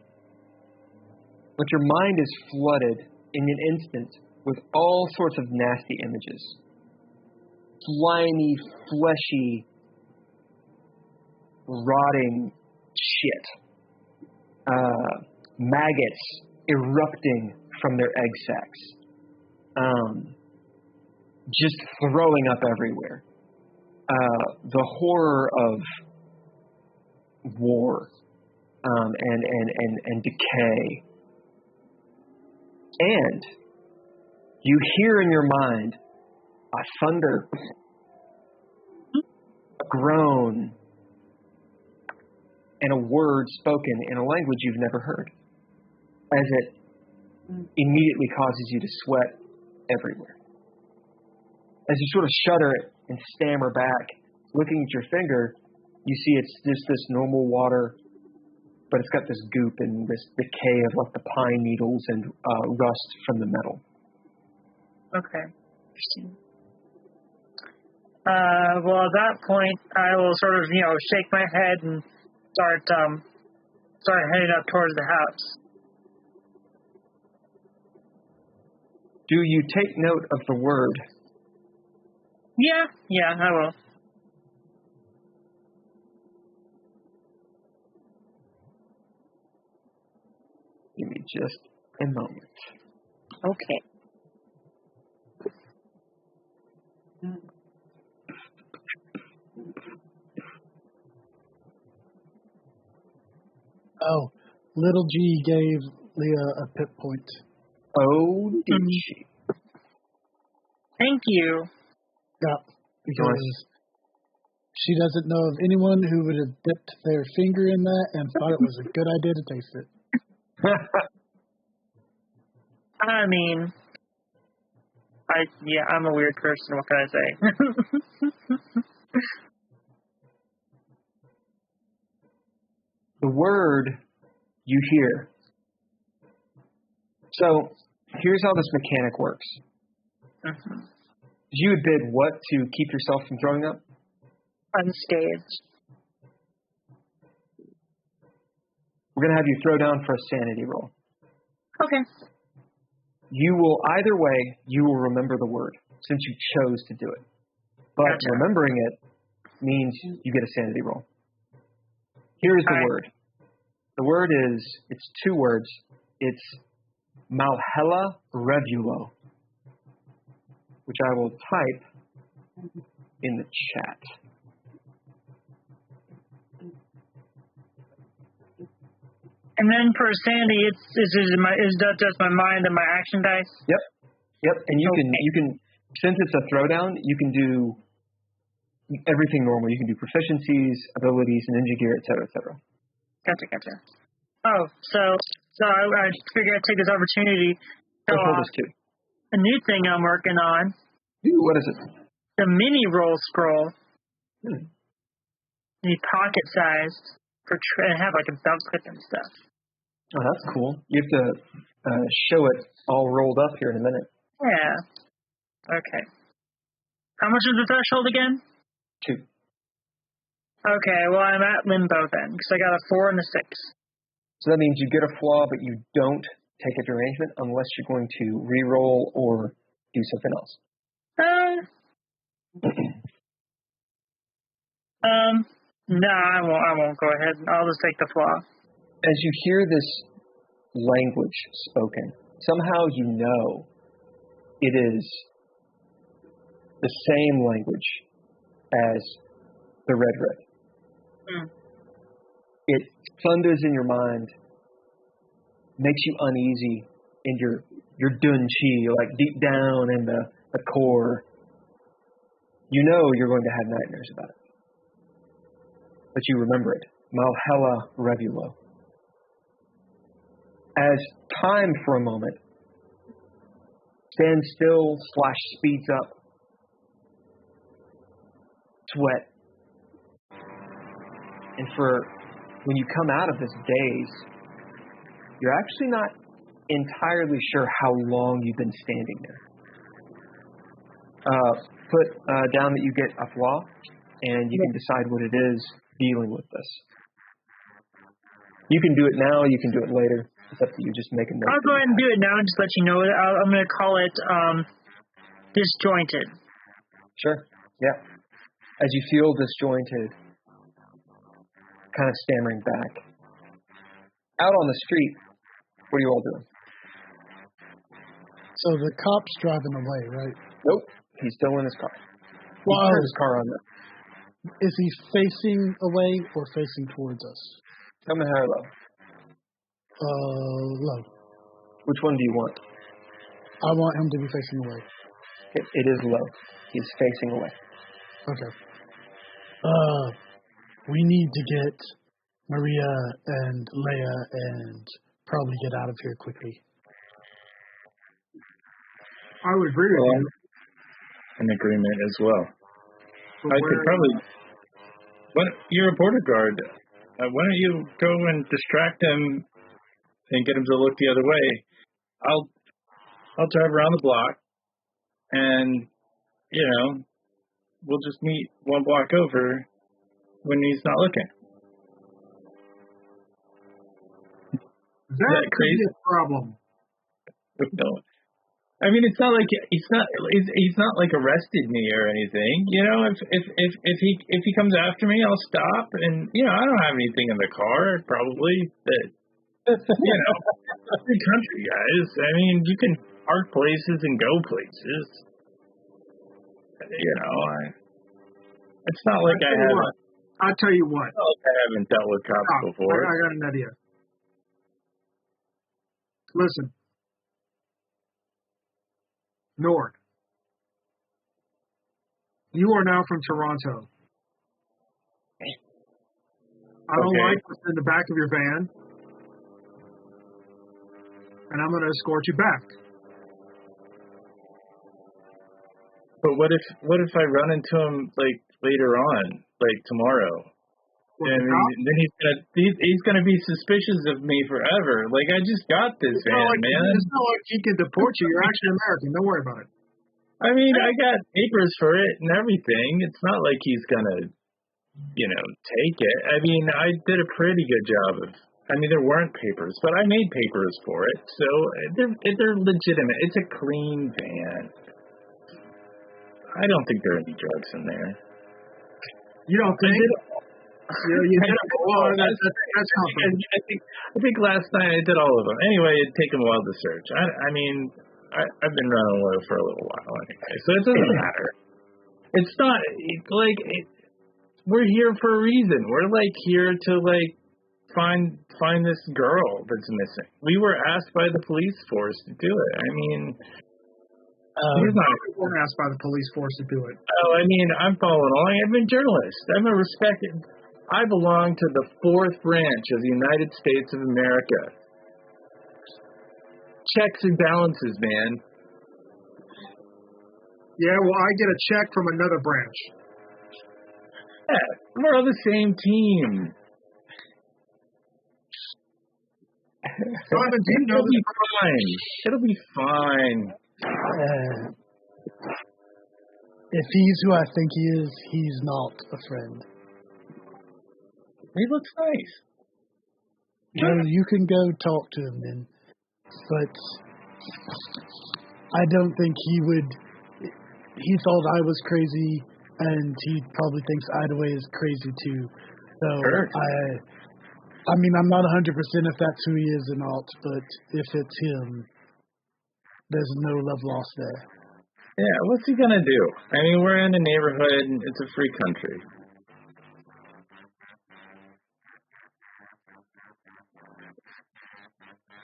Speaker 1: your mind is flooded in an instant with all sorts of nasty images. Slimy, fleshy, rotting shit. Maggots erupting from their egg sacs. Just throwing up everywhere. The horror of war and decay. And you hear in your mind a thunder, a groan, and a word spoken in a language you've never heard, as it immediately causes you to sweat everywhere. As you sort of shudder and stammer back, looking at your finger, you see it's just this normal water, but it's got this goop and this decay of like the pine needles and rust from the metal.
Speaker 3: Okay. Interesting. Well, at that point, I will sort of, shake my head and start heading up towards the house.
Speaker 1: Do you take note of the word?
Speaker 3: Yeah, I will.
Speaker 1: just a moment.
Speaker 3: Okay.
Speaker 4: Oh, little G gave Leah a pip point.
Speaker 1: Oh, did she?
Speaker 3: Thank you.
Speaker 4: Yeah, because she doesn't know of anyone who would have dipped their finger in that and thought it was a good idea to taste it.
Speaker 3: I mean, I'm a weird person. What can I say?
Speaker 1: The word you hear. So here's how this mechanic works.
Speaker 3: Mm-hmm.
Speaker 1: You would bid what to keep yourself from throwing up?
Speaker 3: Unscathed.
Speaker 1: We're going to have you throw down for a sanity roll.
Speaker 3: Okay.
Speaker 1: You will, either way, you will remember the word since you chose to do it. But
Speaker 3: Gotcha.
Speaker 1: remembering it means you get a sanity roll. Here's the word. The word is, it's two words. It's Malhela Revulo, which I will type in the chat.
Speaker 3: And then for sanity, is that just my mind and my action dice?
Speaker 1: Yep. And you can since it's a throwdown, you can do everything normal. You can do proficiencies, abilities, ninja gear, etc., etc.
Speaker 3: Gotcha. Oh, so I figured I'd take this opportunity to
Speaker 1: hold this too.
Speaker 3: A new thing I'm working on.
Speaker 1: Ooh, what is it?
Speaker 3: The mini roll scroll. The pocket sized and have like a belt clip and stuff.
Speaker 1: Oh, that's cool. You have to show it all rolled up here in a minute.
Speaker 3: Yeah. Okay. How much is the threshold again?
Speaker 1: 2.
Speaker 3: Okay, well, I'm at limbo then, because I got a 4 and a 6.
Speaker 1: So that means you get a flaw, but you don't take a derangement unless you're going to re-roll or do something else.
Speaker 3: No, I won't go ahead. I'll just take the flaw.
Speaker 1: As you hear this language spoken, somehow you know it is the same language as the Red Writ. It thunders in your mind, makes you uneasy in your dun chi, like deep down in the core. You know you're going to have nightmares about it. But you remember it. Malhela Revulo. As time for a moment stands still / speeds up, it's wet. And for when you come out of this daze, you're actually not entirely sure how long you've been standing there. Put down that you get a flaw, and you can decide what it is dealing with this. You can do it now, you can do it later. It's up to you. Just make a note.
Speaker 3: I'll go ahead and do it now and just let you know. I'm going to call it disjointed.
Speaker 1: Sure. Yeah. As you feel disjointed, kind of stammering back. Out on the street, what are you all doing?
Speaker 4: So the cop's driving away, right?
Speaker 1: Nope. He's still in his car. He
Speaker 4: Wow.
Speaker 1: turned his car on there.
Speaker 4: Is he facing away or facing towards us?
Speaker 1: Tell me high or low.
Speaker 4: Low.
Speaker 1: Which one do you want?
Speaker 4: I want him to be facing away.
Speaker 1: It is low. He's facing away.
Speaker 4: Okay. We need to get Maria and Leia and probably get out of here quickly.
Speaker 2: I would agree with you.
Speaker 5: In agreement as well.
Speaker 2: But
Speaker 5: I could probably. You're a border guard. Why don't you go and distract him and get him to look the other way? I'll drive around the block, and we'll just meet one block over when he's not looking. Is that crazy?
Speaker 2: A problem.
Speaker 5: No. I mean, it's not like he's not like arrested me or anything. If he comes after me, I'll stop, and I don't have anything in the car probably that free country, guys. I mean, you can park places and go places. You know, it's not like
Speaker 2: I'll tell you what.
Speaker 5: I haven't dealt with cops before.
Speaker 2: I got an idea. Listen. Nord. You are now from Toronto. I don't like what's in the back of your van. And I'm going to escort you back.
Speaker 5: But what if I run into him like later on, like tomorrow? And then he's gonna be suspicious of me forever. Like, I just got this van, man.
Speaker 2: It's not like he can deport you. You're actually American. Don't worry about it.
Speaker 5: I mean, I got papers for it and everything. It's not like he's gonna, take it. I mean, I did a pretty good job of. I mean, there weren't papers, but I made papers for it, so they're legitimate. It's a clean van. I don't think there are any drugs in there.
Speaker 2: You don't think? You did it. Well, that's confident.
Speaker 5: I think last night I did all of them. Anyway, it'd take them a while to search. I mean, I've been running low for a little while anyway, so it doesn't matter. It's not we're here for a reason. We're here to find this girl that's missing. We were asked by the police force to do it. I mean.
Speaker 2: We weren't asked by the police force to do it.
Speaker 5: Oh, I mean, I'm following along. I'm a journalist. I'm a respected. I belong to the 4th branch of the United States of America. Checks and balances, man.
Speaker 2: Yeah, well, I get a check from another branch.
Speaker 5: Yeah, we're on the same team.
Speaker 2: Simon, do you know
Speaker 5: It'll be fine. It'll be fine.
Speaker 4: If he's who I think he is, he's not a friend.
Speaker 5: He looks nice.
Speaker 4: No, you can go talk to him then. But I don't think he would. He thought I was crazy, and he probably thinks Idaway is crazy too. So I mean, I'm not 100% if that's who he is or not, but if it's him, there's no love lost there.
Speaker 5: Yeah, what's he gonna do? I mean, we're in a neighborhood, and it's a free country.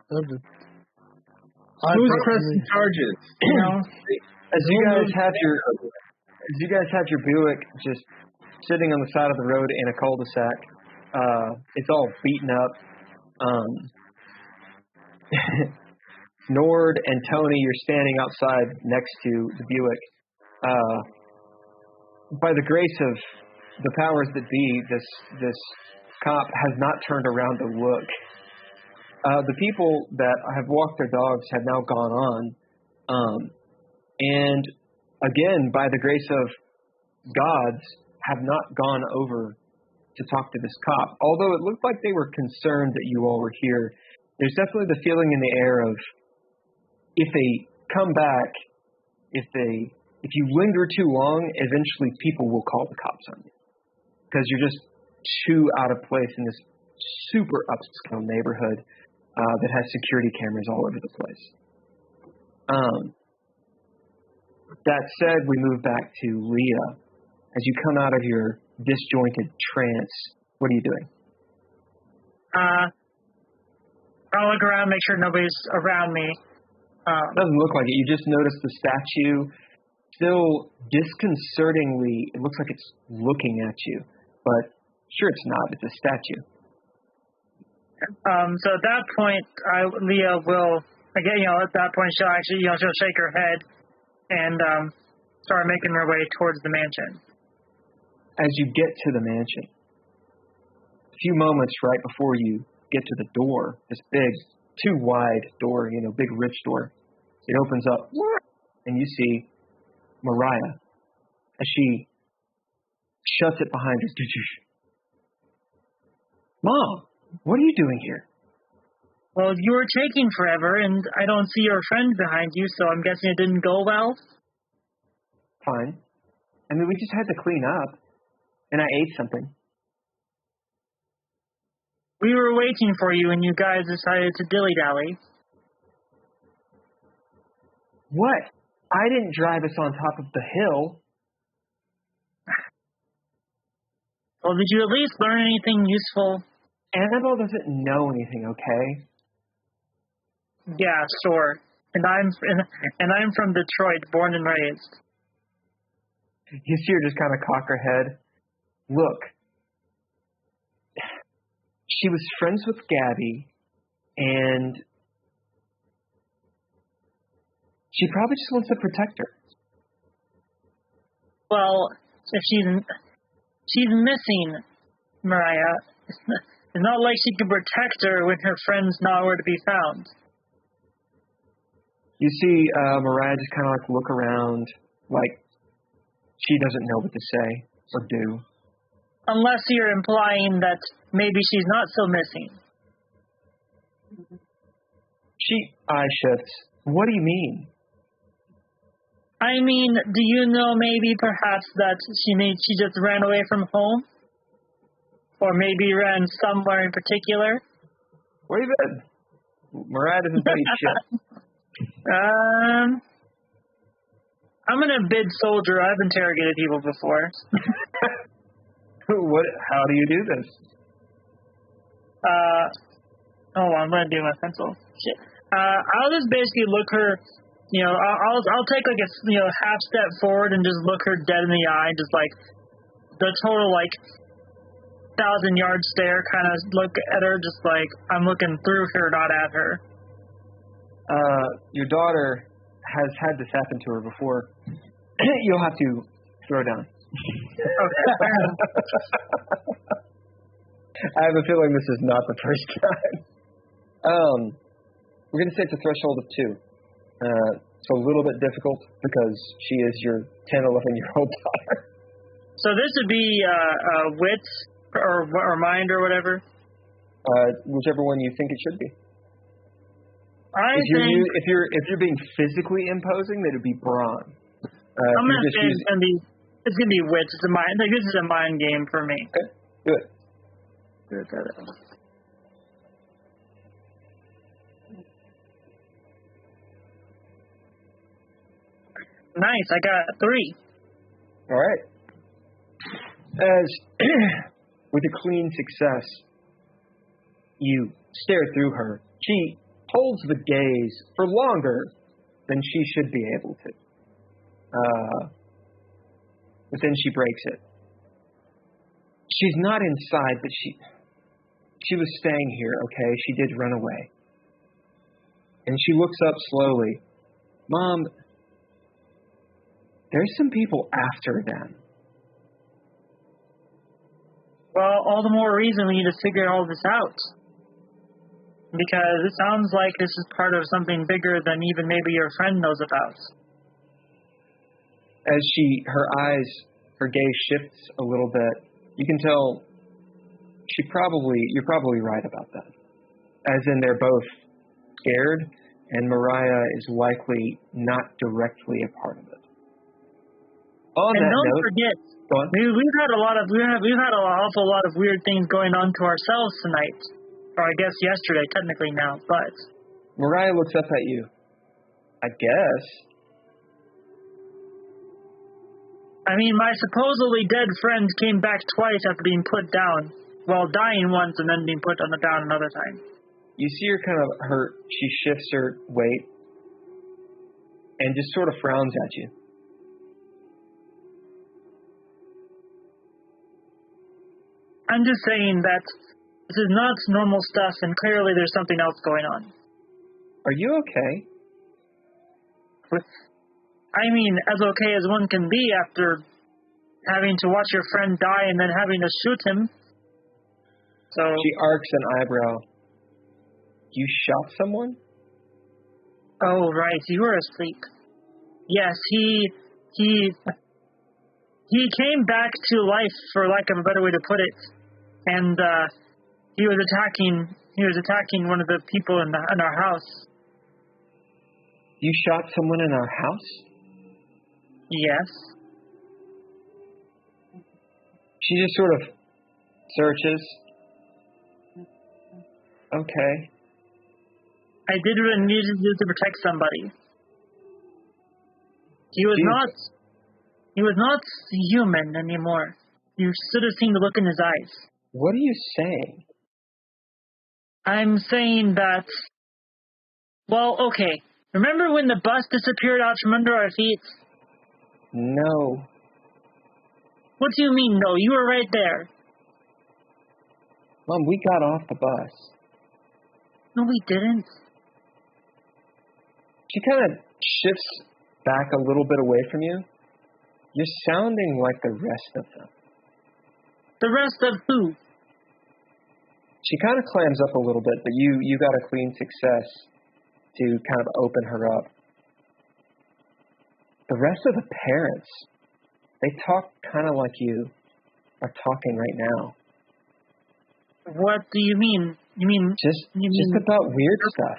Speaker 5: Who's pressing charges?
Speaker 1: As you guys have your Buick just sitting on the side of the road in a cul-de-sac, it's all beaten up. Nord and Tony, you're standing outside next to the Buick. By the grace of the powers that be, this cop has not turned around to look. The people that have walked their dogs have now gone on. And again, by the grace of gods, have not gone over to talk to this cop. Although it looked like they were concerned that you all were here, there's definitely the feeling in the air of, if they come back, if you linger too long, eventually people will call the cops on you. Because you're just too out of place in this super upscale neighborhood that has security cameras all over the place. That said, we move back to Leah. As you come out of your disjointed trance, what are you doing?
Speaker 3: I'll look around, make sure nobody's around me.
Speaker 1: Doesn't look like it. You just noticed the statue still disconcertingly, it looks like it's looking at you, but sure it's not. It's a statue.
Speaker 3: So at that point, Leah will, again, at that point she'll actually, she'll shake her head and start making her way towards the mansion.
Speaker 1: As you get to the mansion, a few moments right before you get to the door, this big, too wide door, big rich door, it opens up, and you see Mariah as she shuts it behind her. Mom, what are you doing here?
Speaker 3: Well, you were taking forever, and I don't see your friend behind you, so I'm guessing it didn't go well?
Speaker 1: Fine. I mean, we just had to clean up, and I ate something.
Speaker 3: We were waiting for you, and you guys decided to dilly-dally.
Speaker 1: What? I didn't drive us on top of the hill.
Speaker 3: Well, did you at least learn anything useful?
Speaker 1: Annabelle doesn't know anything, okay?
Speaker 3: Yeah, sure. And I'm from Detroit, born and raised.
Speaker 1: You see her just kind of cock her head. Look, she was friends with Gabby, and she probably just wants to protect her.
Speaker 3: Well, if she's missing, Mariah. It's not like she can protect her when her friend's nowhere to be found.
Speaker 1: You see Mariah just kind of like look around like she doesn't know what to say or do.
Speaker 3: Unless you're implying that maybe she's not so missing.
Speaker 1: She eye shifts. What do you mean?
Speaker 3: I mean, do you know maybe perhaps that she just ran away from home? Or maybe ran somewhere in particular?
Speaker 1: Where you been? Mariah doesn't tell you shit.
Speaker 3: I'm gonna bid soldier. I've interrogated people before.
Speaker 1: What? How do you do this?
Speaker 3: I'm gonna do my pencil. Shit. I'll just basically look her. I'll take like a half step forward and just look her dead in the eye, just like the total like 1,000-yard stare, kind of look at her, just like I'm looking through her, not at her.
Speaker 1: Your daughter has had this happen to her before. You'll have to throw down.
Speaker 3: Okay.
Speaker 1: I have a feeling this is not the first time. We're going to say it's a threshold of 2. It's a little bit difficult because she is your 10, 11-year-old daughter.
Speaker 3: So this would be wit or mind or whatever?
Speaker 1: Whichever one you think it should be.
Speaker 3: If
Speaker 1: you're being physically imposing, then it would be brawn.
Speaker 3: I'm gonna say it's gonna be wit. It's a mind. Like, this is a mind game for me.
Speaker 1: Okay, do it.
Speaker 3: Nice. I got 3.
Speaker 1: All right. As with a clean success, you stare through her. She holds the gaze for longer than she should be able to. But then she breaks it. She's not inside, but she was staying here, okay? She did run away. And she looks up slowly. Mom, there's some people after them.
Speaker 3: Well, all the more reason we need to figure all this out. Because it sounds like this is part of something bigger than even maybe your friend knows about.
Speaker 1: As her gaze shifts a little bit, you can tell you're probably right about that. As in they're both scared, and Mariah is likely not directly a part of it.
Speaker 3: Don't forget, we've had an awful lot of weird things going on to ourselves tonight. Or I guess yesterday, technically now, but...
Speaker 1: Mariah looks up at you. I guess.
Speaker 3: I mean, my supposedly dead friend came back twice after being put down. Well, dying once and then being put down another time.
Speaker 1: You see her kind of hurt. She shifts her weight and just sort of frowns at you.
Speaker 3: I'm just saying that this is not normal stuff, and clearly there's something else going on.
Speaker 1: Are you okay?
Speaker 3: I mean, as okay as one can be after having to watch your friend die and then having to shoot him. So
Speaker 1: she arcs an eyebrow. You shot someone?
Speaker 3: Oh, right. You were asleep. Yes, he came back to life, for lack of a better way to put it, and he was attacking one of the people in our house.
Speaker 1: You shot someone in our house?
Speaker 3: Yes.
Speaker 1: She just sort of searches. Okay.
Speaker 3: I did what I needed to do to protect somebody. He was not human anymore. You should have seen the look in his eyes.
Speaker 1: What are you saying?
Speaker 3: I'm saying that, well, okay. Remember when the bus disappeared out from under our feet?
Speaker 1: No.
Speaker 3: What do you mean, no? You were right there.
Speaker 1: Mom, we got off the bus.
Speaker 3: No, we didn't.
Speaker 1: She kind of shifts back a little bit away from you. You're sounding like the rest of them.
Speaker 3: The rest of who?
Speaker 1: She kind of clams up a little bit, but you got a clean success to kind of open her up. The rest of the parents, they talk kind of like you are talking right now.
Speaker 3: What do you mean? You mean
Speaker 1: just about weird stuff.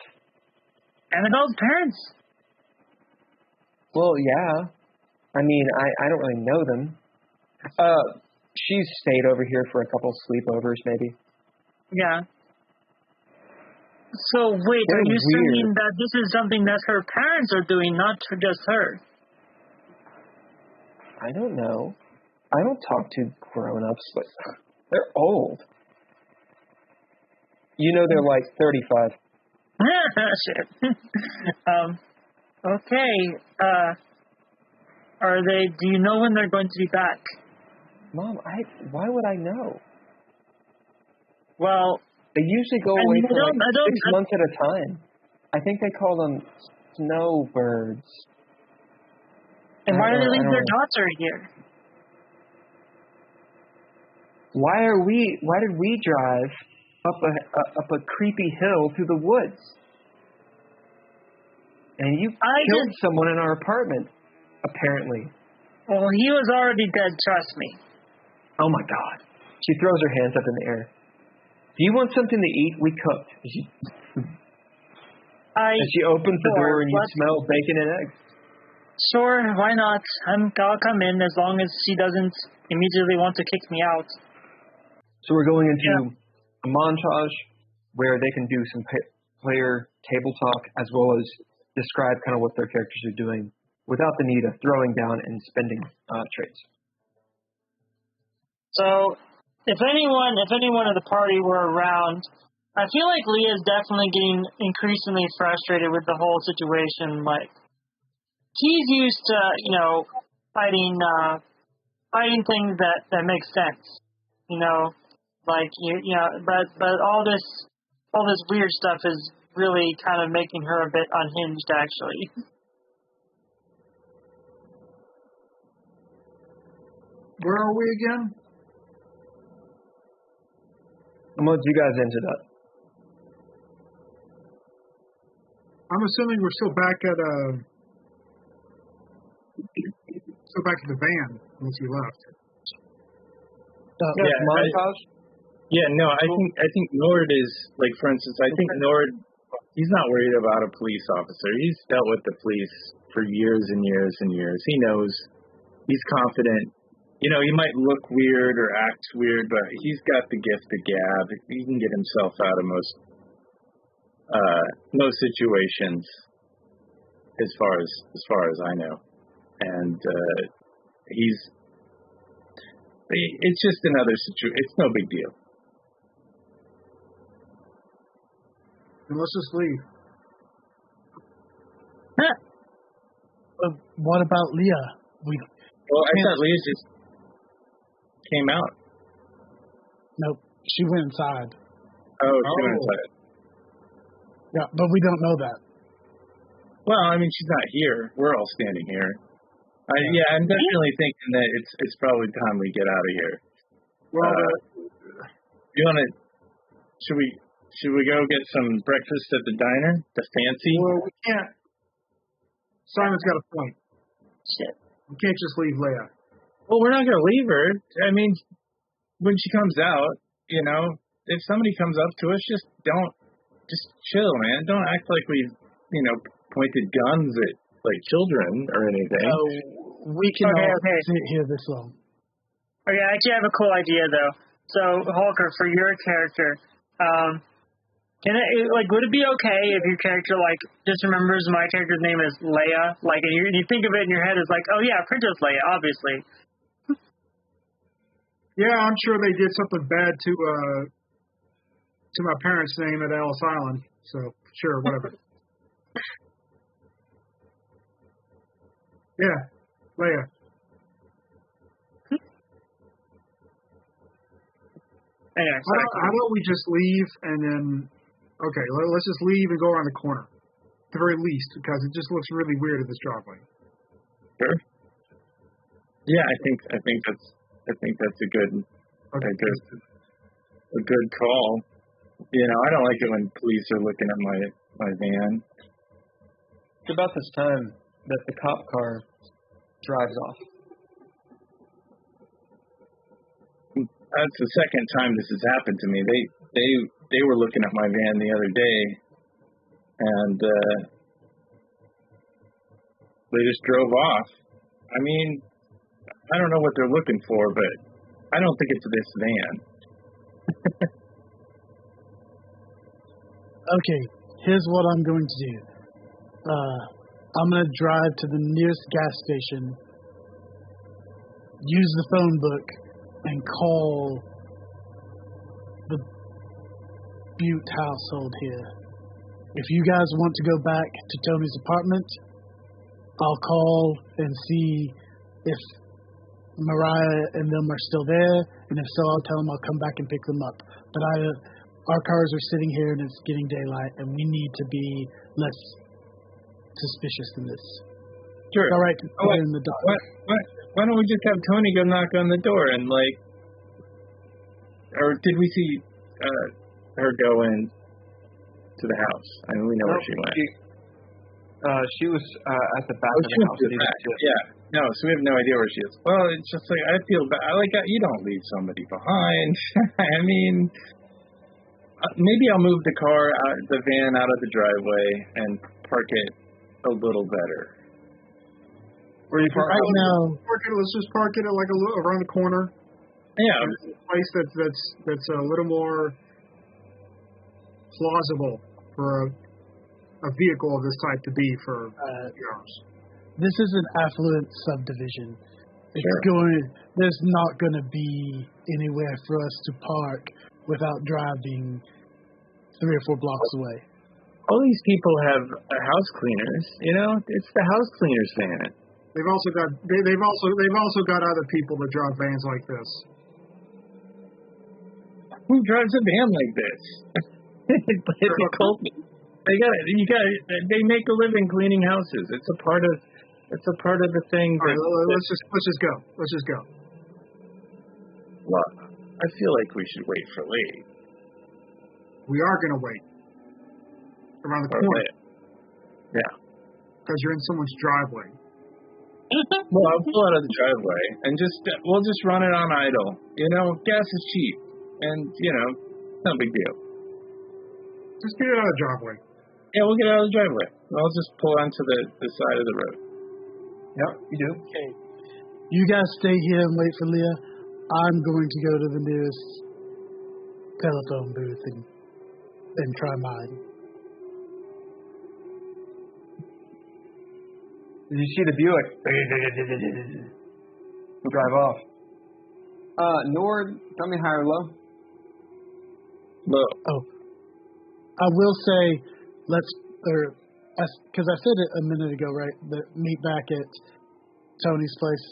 Speaker 3: Annabelle's parents?
Speaker 1: Well, yeah. I mean, I don't really know them. She's stayed over here for a couple sleepovers, maybe.
Speaker 3: Yeah. So, wait,
Speaker 1: They're
Speaker 3: are you
Speaker 1: weird.
Speaker 3: saying that this is something that her parents are doing, not just her?
Speaker 1: I don't know. I don't talk to grown-ups, but they're old. You know they're like 35.
Speaker 3: Shit. Okay. Are they, do you know when they're going to be back?
Speaker 1: Mom, why would I know?
Speaker 3: Well,
Speaker 1: they usually go away for like 6 months at a time. I think they call them snowbirds.
Speaker 3: And why do they leave their daughter here?
Speaker 1: Why did we drive up a creepy hill through the woods? And you killed someone in our apartment, apparently.
Speaker 3: Well, he was already dead, trust me.
Speaker 1: Oh my God. She throws her hands up in the air. Do you want something to eat? We cooked. And she opens the door and you smell bacon and eggs.
Speaker 3: Sure, why not? I'll come in as long as she doesn't immediately want to kick me out.
Speaker 1: So we're going into a montage where they can do some player table talk as well as describe kind of what their characters are doing without the need of throwing down and spending traits.
Speaker 3: So, if anyone of the party were around, I feel like Leah's definitely getting increasingly frustrated with the whole situation. Like, he's used to, fighting things that make sense, but all this weird stuff is really kind of making her a bit unhinged, actually.
Speaker 2: Where are we again?
Speaker 1: Once you guys ended up.
Speaker 2: I'm assuming we're still back at the van once we left.
Speaker 1: Montage?
Speaker 5: I think Nord is, like, for instance, I think Nord, he's not worried about a police officer. He's dealt with the police for years and years and years. He knows. He's confident. He might look weird or act weird, but he's got the gift of gab. He can get himself out of most situations, as far as I know. And it's just another situation. It's no big deal.
Speaker 2: Then let's just leave.
Speaker 4: What about Leah?
Speaker 5: I thought Leah just came out.
Speaker 4: Nope, she went inside.
Speaker 5: Oh, she went inside.
Speaker 4: Yeah, but we don't know that.
Speaker 5: Well, I mean, she's not here. We're all standing here. I'm definitely thinking that it's probably time we get out of here.
Speaker 2: Well,
Speaker 5: you want to? Should we go get some breakfast at the diner? The fancy?
Speaker 2: Well, we can't. Simon's got a point.
Speaker 3: Shit.
Speaker 2: We can't just leave Leia.
Speaker 5: Well, we're not going to leave her. I mean, when she comes out, if somebody comes up to us, just chill, man. Don't act like we've, pointed guns at, like, children or anything.
Speaker 4: We can sit here this long.
Speaker 3: Okay, I actually have a cool idea, though. So, Hulker, for your character, would it be okay if your character, like, just remembers my character's name is Leia? Like, and you think of it in your head as like, oh yeah, Princess Leia, obviously.
Speaker 2: Yeah, I'm sure they did something bad to my parents' name at Ellis Island. So, sure, whatever. Yeah, Leia.
Speaker 3: Anyway,
Speaker 2: how about we just leave and then, okay, let's just leave and go around the corner, at the very least, because it just looks really weird at this driveway.
Speaker 5: Sure. Yeah, I think that's a good call. You know, I don't like it when police are looking at my van.
Speaker 1: It's about this time that the cop car drives off.
Speaker 5: That's the second time this has happened to me. They were looking at my van the other day, and they just drove off. I mean, I don't know what they're looking for, but I don't think it's this van.
Speaker 4: Okay, here's what I'm going to do. I'm going to drive to the nearest gas station, use the phone book, and call the Butte household here. If you guys want to go back to Tony's apartment, I'll call and see if Mariah and them are still there, and if so, I'll tell them I'll come back and pick them up. But our cars are sitting here and it's getting daylight, and we need to be less suspicious than this.
Speaker 5: Sure.
Speaker 4: All right, in the dark.
Speaker 5: Why don't we just have Tony go knock on the door and, like, or did we see her go in to the house? I mean, we know where she went.
Speaker 1: She was at the back of the house.
Speaker 5: Yeah. No, so we have no idea where she is. Well, it's just like, I feel bad. Like, you don't leave somebody behind. I mean, maybe I'll move the van out of the driveway and park it a little better.
Speaker 1: Where you park
Speaker 4: right now?
Speaker 2: Let's just park it like around the corner.
Speaker 5: Yeah,
Speaker 2: a place that's a little more plausible for a vehicle of this type to be for yours.
Speaker 4: This is an affluent subdivision.
Speaker 5: Sure.
Speaker 4: There's not going to be anywhere for us to park without driving 3 or 4 blocks away.
Speaker 5: All these people have house cleaners. You know, it's the house cleaners van.
Speaker 2: They've also got other people that drive vans like this.
Speaker 5: Who drives a van like this? It's a cult. They make a living cleaning houses. It's a part of the thing.
Speaker 2: All right, let's just go. Let's just go.
Speaker 5: Well, I feel like we should wait for Lee.
Speaker 2: We are going to wait around the corner.
Speaker 5: Yeah.
Speaker 2: Because you're in someone's driveway.
Speaker 5: Well, I'll pull out of the driveway and we'll just run it on idle. You know, gas is cheap, and you know, no big deal.
Speaker 2: Just get it out of the driveway.
Speaker 5: Yeah, we'll get out of the driveway. I'll just pull onto the side of the road.
Speaker 1: Yep, you do.
Speaker 4: Okay. You guys stay here and wait for Leah. I'm going to go to the nearest telephone booth and try mine.
Speaker 1: Did you see the Buick? We'll drive off. Nord, tell me high or low?
Speaker 5: Low.
Speaker 4: Oh. I will say, because I said it a minute ago, right? Meet back at Tony's place.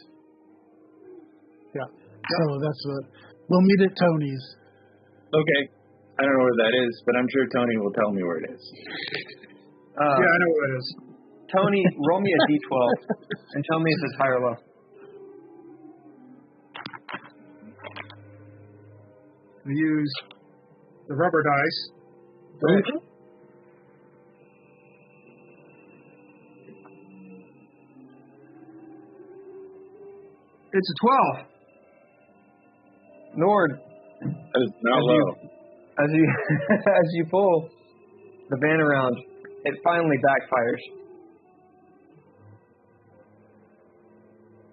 Speaker 4: Yeah. So that's we'll meet at Tony's.
Speaker 5: Okay. I don't know where that is, but I'm sure Tony will tell me where it is.
Speaker 2: Yeah, I know where it is.
Speaker 1: Tony, roll me a d12 and tell me if it's high or low.
Speaker 2: We use the rubber dice.
Speaker 5: Okay.
Speaker 2: It's a 12.
Speaker 1: Nord,
Speaker 5: That is not low.
Speaker 1: as you pull the van around, it finally backfires.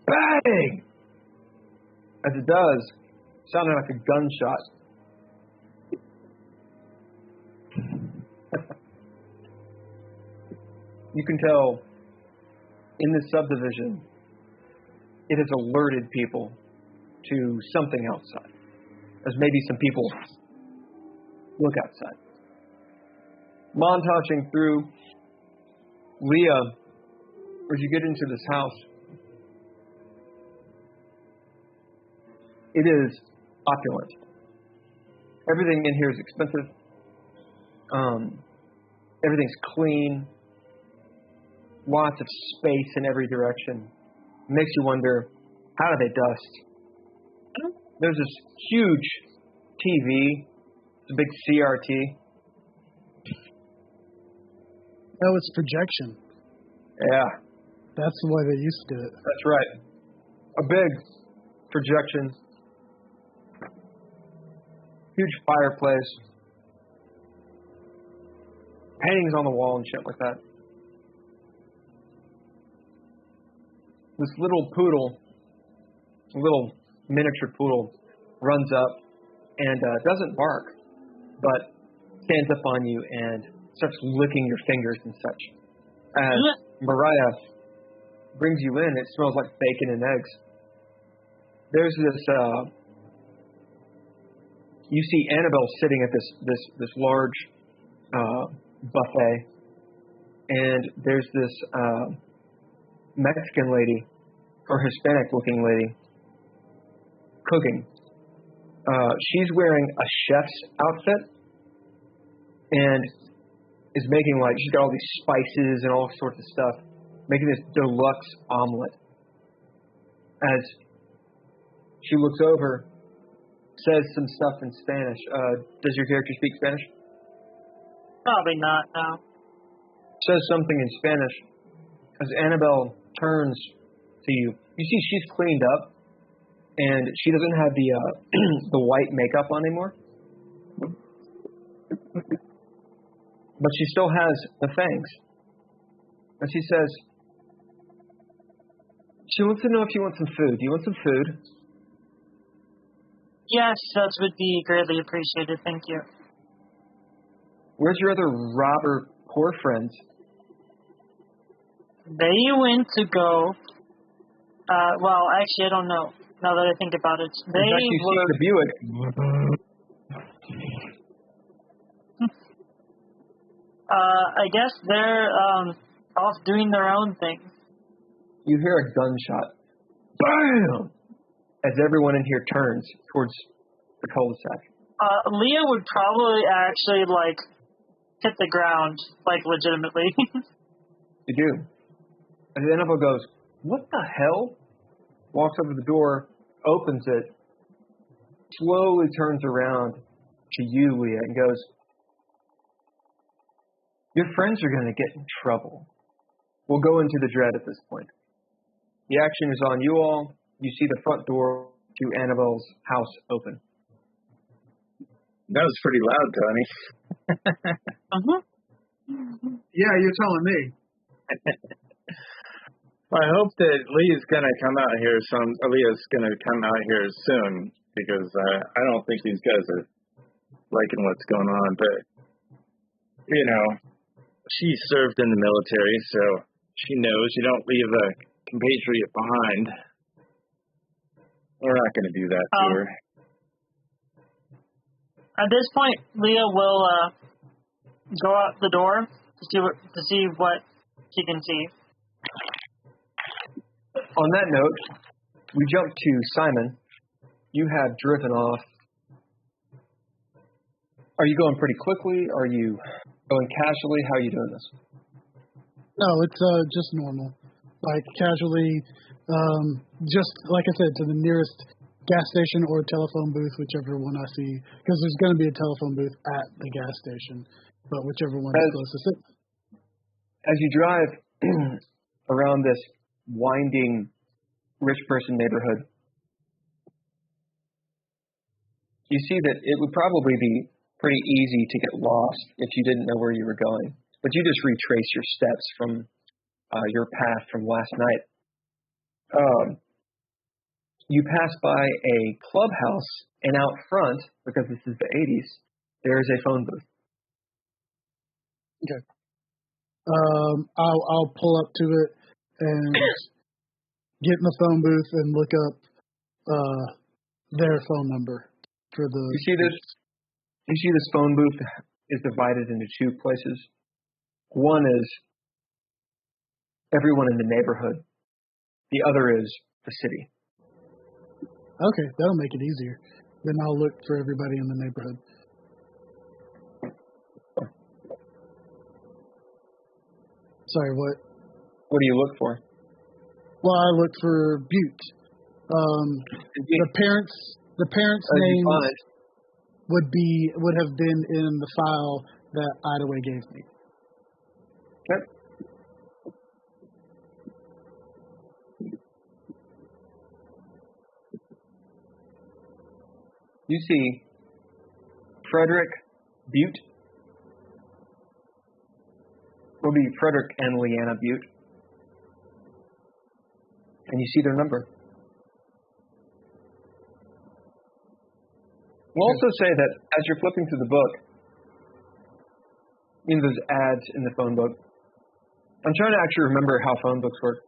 Speaker 1: Bang! As it does, sounding like a gunshot. You can tell in this subdivision, it has alerted people to something outside. As maybe some people look outside. Montaging through, Leah, as you get into this house, it is opulent. Everything in here is expensive. Everything's clean. Lots of space in every direction. It makes you wonder, how do they dust? There's this huge TV. It's a big CRT.
Speaker 4: Oh, it's projection.
Speaker 1: Yeah.
Speaker 4: That's the way they used to do it.
Speaker 1: That's right. A big projection. Huge fireplace. Paintings on the wall and shit like that. This little poodle, a little miniature poodle, runs up and doesn't bark, but stands up on you and starts licking your fingers and such. As Mariah brings you in, it smells like bacon and eggs. There's this, you see Annabelle sitting at this large buffet, and there's this Mexican lady, or Hispanic-looking lady, cooking. She's wearing a chef's outfit, and is making she's got all these spices and all sorts of stuff, making this deluxe omelet. As she looks over, says some stuff in Spanish. Does your character speak Spanish?
Speaker 3: Probably not, no.
Speaker 1: Says something in Spanish. As Annabelle turns to you, you see she's cleaned up, and she doesn't have the the white makeup on anymore. But she still has the fangs. And she says, she wants to know if you want some food. Do you want some food?
Speaker 3: Yes, that would be greatly appreciated. Thank you.
Speaker 1: Where's your other robber poor friends?
Speaker 3: They went to go. Well, actually, I don't know. Now that I think about it, they
Speaker 1: in fact, you see the Buick.
Speaker 3: I guess they're off doing their own thing.
Speaker 1: You hear a gunshot. Bam! As everyone in here turns towards the cul-de-sac.
Speaker 3: Leah would probably actually hit the ground, legitimately.
Speaker 1: You do. And the Annabelle goes, "What the hell?" Walks over to the door, opens it, slowly turns around to you, Leah, and goes, "Your friends are going to get in trouble. We'll go into the dread at this point. The action is on you all. You see the front door to Annabelle's house open."
Speaker 5: That was pretty loud, Tony.
Speaker 2: Yeah, you're telling me.
Speaker 5: Well, I hope that Leah's going to come out here soon, because I don't think these guys are liking what's going on. But, she served in the military, so she knows you don't leave a compatriot behind. We're not going to do that to her.
Speaker 3: At this point, Leah will go out the door to see what she can see.
Speaker 1: On that note, we jump to Simon. You have driven off. Are you going pretty quickly? Are you going casually? How are you doing this?
Speaker 4: No, it's just normal. Casually, just like I said, to the nearest gas station or telephone booth, whichever one I see, because there's going to be a telephone booth at the gas station, but whichever one is closest.
Speaker 1: As you drive around this winding rich person neighborhood, you see that it would probably be pretty easy to get lost if you didn't know where you were going. But you just retrace your steps from your path from last night. You pass by a clubhouse, and out front, because this is the 80s, there is a phone booth.
Speaker 4: Okay. I'll pull up to it and get in the phone booth and look up their phone number for the.
Speaker 1: You see this? You see this phone booth is divided into two places. One is everyone in the neighborhood. The other is the city.
Speaker 4: Okay, that'll make it easier. Then I'll look for everybody in the neighborhood. Sorry, what?
Speaker 1: What do you look for?
Speaker 4: Well, I look for Butte. The parents' names would have been in the file that Idaway gave me.
Speaker 1: Okay. You see Frederick Butte. Will be Frederick and Leanna Butte. And you see their number. We'll also say that as you're flipping through the book, you know, there's ads in the phone book. I'm trying to actually remember how phone books work.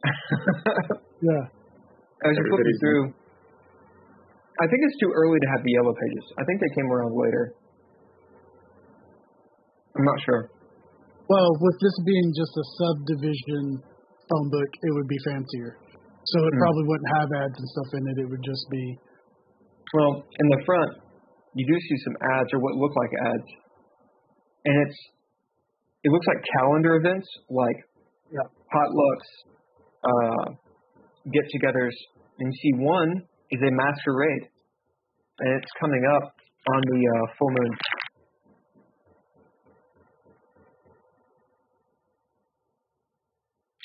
Speaker 4: Yeah.
Speaker 1: As you're flipping through, I think it's too early to have the yellow pages. I think they came around later. I'm not sure.
Speaker 4: Well, with this being just a subdivision phone book, it would be fancier. So it probably wouldn't have ads and stuff in it. It would just be...
Speaker 1: Well, in the front, you do see some ads, or what look like ads. And it looks like calendar events, like potlucks, get-togethers. And you see one is a masquerade. And it's coming up on the full moon.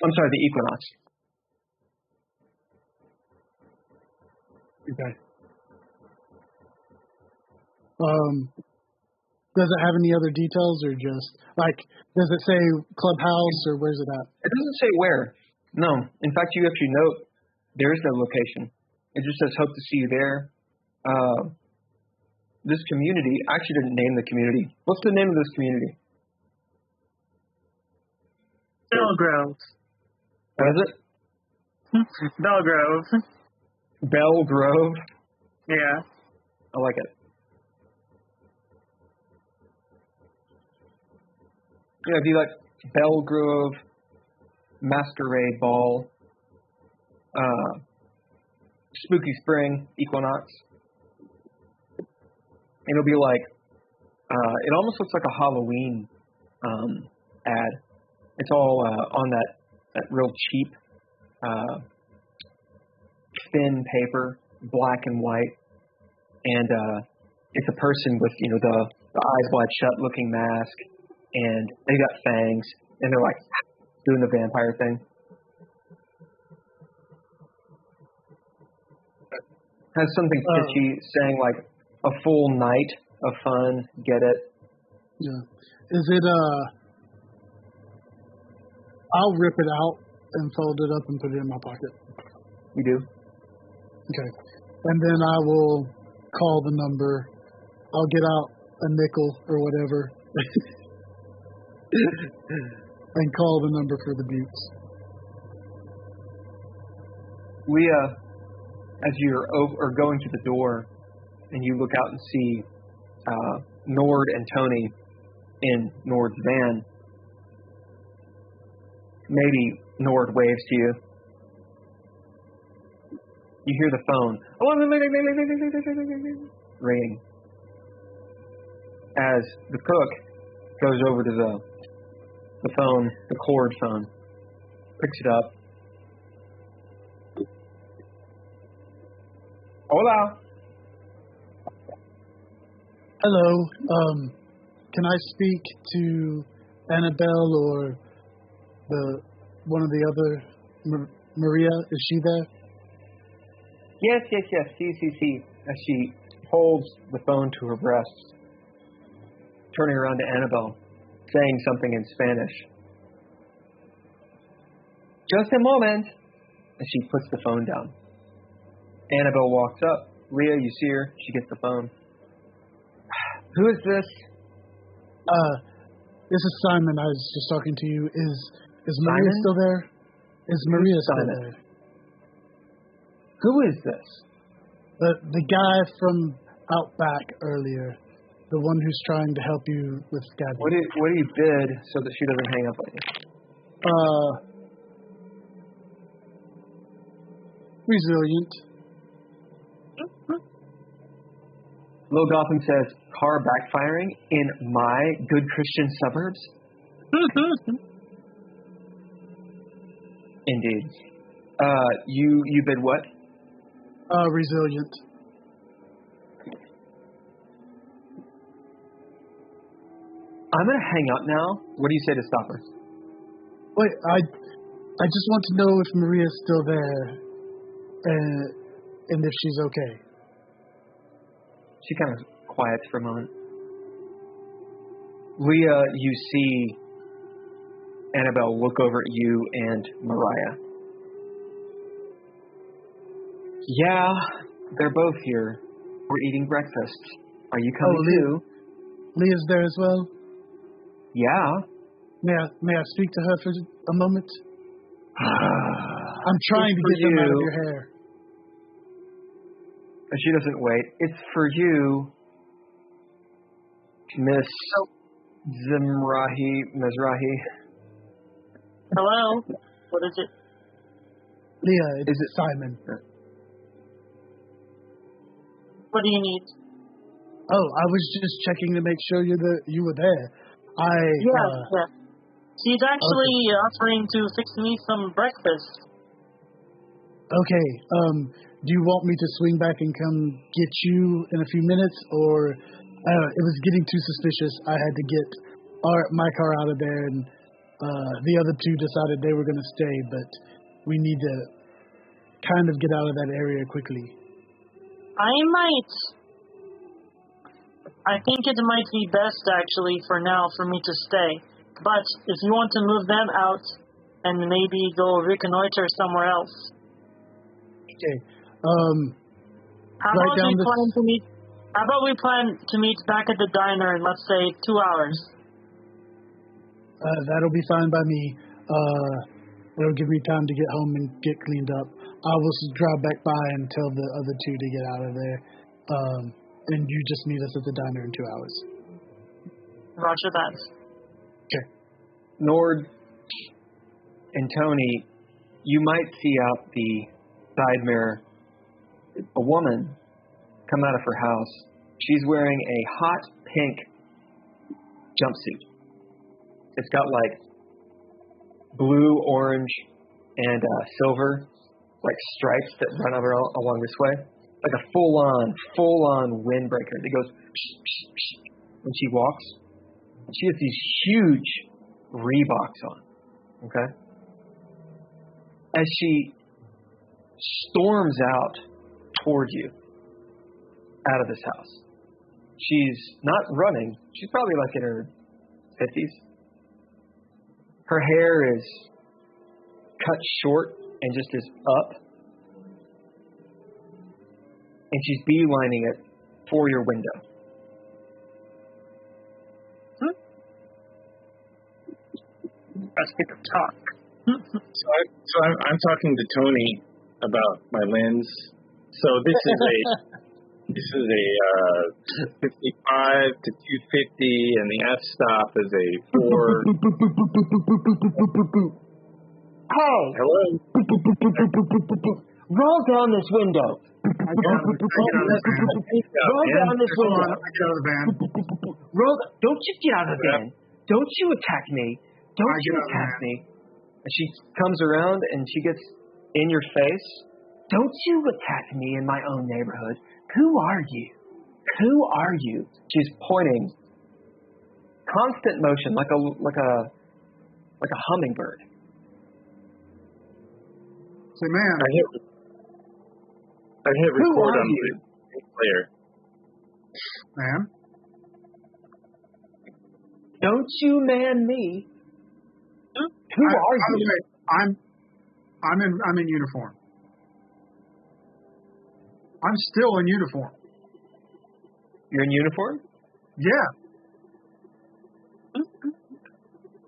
Speaker 1: I'm sorry, the equinox.
Speaker 4: Okay. Does it have any other details, or just, like, does it say clubhouse, or where's it at?
Speaker 1: It doesn't say where. No. In fact, you actually note there is no location. It just says, hope to see you there. This community, I actually didn't name the community. What's the name of this community?
Speaker 3: Belgrove.
Speaker 1: What is it?
Speaker 3: Belgrove.
Speaker 1: Belgrove?
Speaker 3: Yeah.
Speaker 1: I like it. Yeah, it'd be like Belgrove Masquerade Ball, Spooky Spring Equinox. And it'll be like, it almost looks like a Halloween ad. It's all on that real cheap, thin paper, black and white. And it's a person with, you know, the eyes wide shut looking mask. And they got fangs, and they're like doing the vampire thing. Has something pitchy saying like a full night of fun. Get it?
Speaker 4: Yeah. Is it I'll rip it out and fold it up and put it in my pocket.
Speaker 1: You do?
Speaker 4: Okay. And then I will call the number. I'll get out a nickel or whatever. And call the number for the Buttes.
Speaker 1: Leah, as you're going to the door, and you look out and see Nord and Tony in Nord's van, maybe Nord waves to you. You hear the phone ringing as the cook goes over to the phone, the cord phone, picks it up. Hola.
Speaker 4: Hello. Can I speak to Annabelle or one of the other Maria? Is she there?
Speaker 1: Yes. See. As she holds the phone to her breast, turning around to Annabelle, saying something in Spanish. Just a moment. And she puts the phone down. Annabelle walks up. Leah, you see her. She gets the phone. Who is this?
Speaker 4: This is Simon. I was just talking to you. Is Maria
Speaker 1: Simon?
Speaker 4: still there? Is Maria still
Speaker 1: Simon?
Speaker 4: there?
Speaker 1: Who is this?
Speaker 4: The guy from out back earlier, the one who's trying to help you with Gabby.
Speaker 1: What do you bid so that she doesn't hang up on you?
Speaker 4: Resilient.
Speaker 1: Lil Gotham says, car backfiring in my good Christian suburbs? Indeed. You bid what?
Speaker 4: Resilient.
Speaker 1: I'm going to hang up now. What do you say to stop her?
Speaker 4: Wait, I just want to know if Maria's still there, and if she's okay.
Speaker 1: She kind of quiets for a moment. Leah, you see Annabelle look over at you and Mariah. Yeah, they're both here. We're eating breakfast. Are you coming too?
Speaker 4: Leah's there as well?
Speaker 1: Yeah.
Speaker 4: May I speak to her for a moment? I'm trying to get them out of your hair.
Speaker 1: She doesn't wait. It's for you, Miss Mizrahi.
Speaker 3: Hello? What is it?
Speaker 4: Leah, it's Simon.
Speaker 3: What do you need?
Speaker 4: Oh, I was just checking to make sure you were there.
Speaker 3: Yeah. She's actually offering to fix me some breakfast.
Speaker 4: Okay. Do you want me to swing back and come get you in a few minutes, or it was getting too suspicious? I had to get my car out of there, and the other two decided they were going to stay, but we need to kind of get out of that area quickly.
Speaker 3: I think it might be best, actually, for now, for me to stay. But if you want to move them out and maybe go reconnoiter somewhere else.
Speaker 4: Okay.
Speaker 3: How about we plan to meet back at the diner in, let's say, 2 hours?
Speaker 4: That'll be fine by me. It'll give me time to get home and get cleaned up. I will drive back by and tell the other two to get out of there. And you just meet us at the diner in 2 hours.
Speaker 3: Roger that.
Speaker 4: Okay.
Speaker 1: Nord and Tony, you might see out the side mirror a woman come out of her house. She's wearing a hot pink jumpsuit. It's got like blue, orange, and silver like stripes that run over along this way. Like a full-on windbreaker that goes when she walks. She has these huge Reeboks on. Okay? As she storms out toward you out of this house. She's not running. She's probably like in her 50s. Her hair is cut short and just is up. And she's beelining it for your window.
Speaker 3: Let's get to talk.
Speaker 5: So I'm talking to Tony about my lens. So this is a 55 to 250, and the f stop is a 4.
Speaker 1: Hey!
Speaker 5: Hello.
Speaker 1: Roll down this window.
Speaker 2: I get out of the van.
Speaker 1: Don't you get out of the van. Don't you attack me. Don't you attack me. And she comes around and she gets in your face. Don't you attack me in my own neighborhood. Who are you? Who are you? She's pointing. Constant motion, like a hummingbird.
Speaker 2: Say, man.
Speaker 5: I hit record on the player.
Speaker 2: Ma'am?
Speaker 1: Don't you man me. Who are you?
Speaker 2: I'm in uniform. I'm still in uniform.
Speaker 1: You're in uniform?
Speaker 2: Yeah.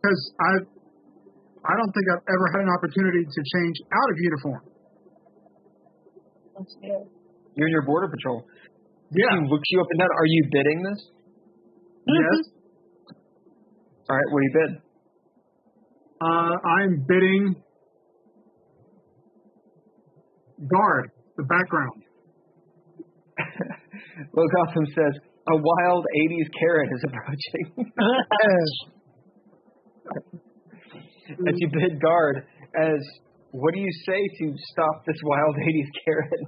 Speaker 2: Because I don't think I've ever had an opportunity to change out of uniform.
Speaker 1: You're in your border patrol.
Speaker 2: Yeah.
Speaker 1: He looks you up and down. Are you bidding this?
Speaker 2: Yes.
Speaker 1: All right. What do you bid?
Speaker 2: I'm bidding guard, the background.
Speaker 1: Well, Gotham says, a wild 80s carrot is approaching. As you bid guard, what do you say to stop this wild 80s carrot?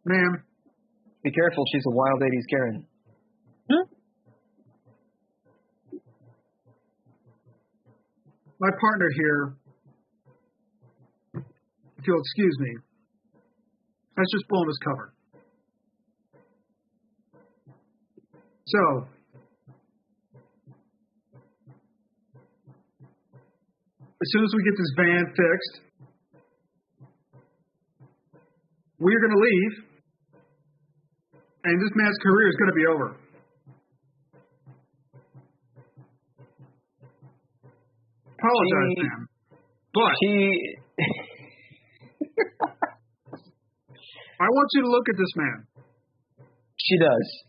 Speaker 2: Ma'am.
Speaker 1: Be careful, she's a wild 80s Karen.
Speaker 2: My partner here, if you'll excuse me, has just blown his cover. So, as soon as we get this van fixed, we're going to leave, and this man's career is going to be over. Apologize, ma'am. But I want you to look at this man.
Speaker 1: She does.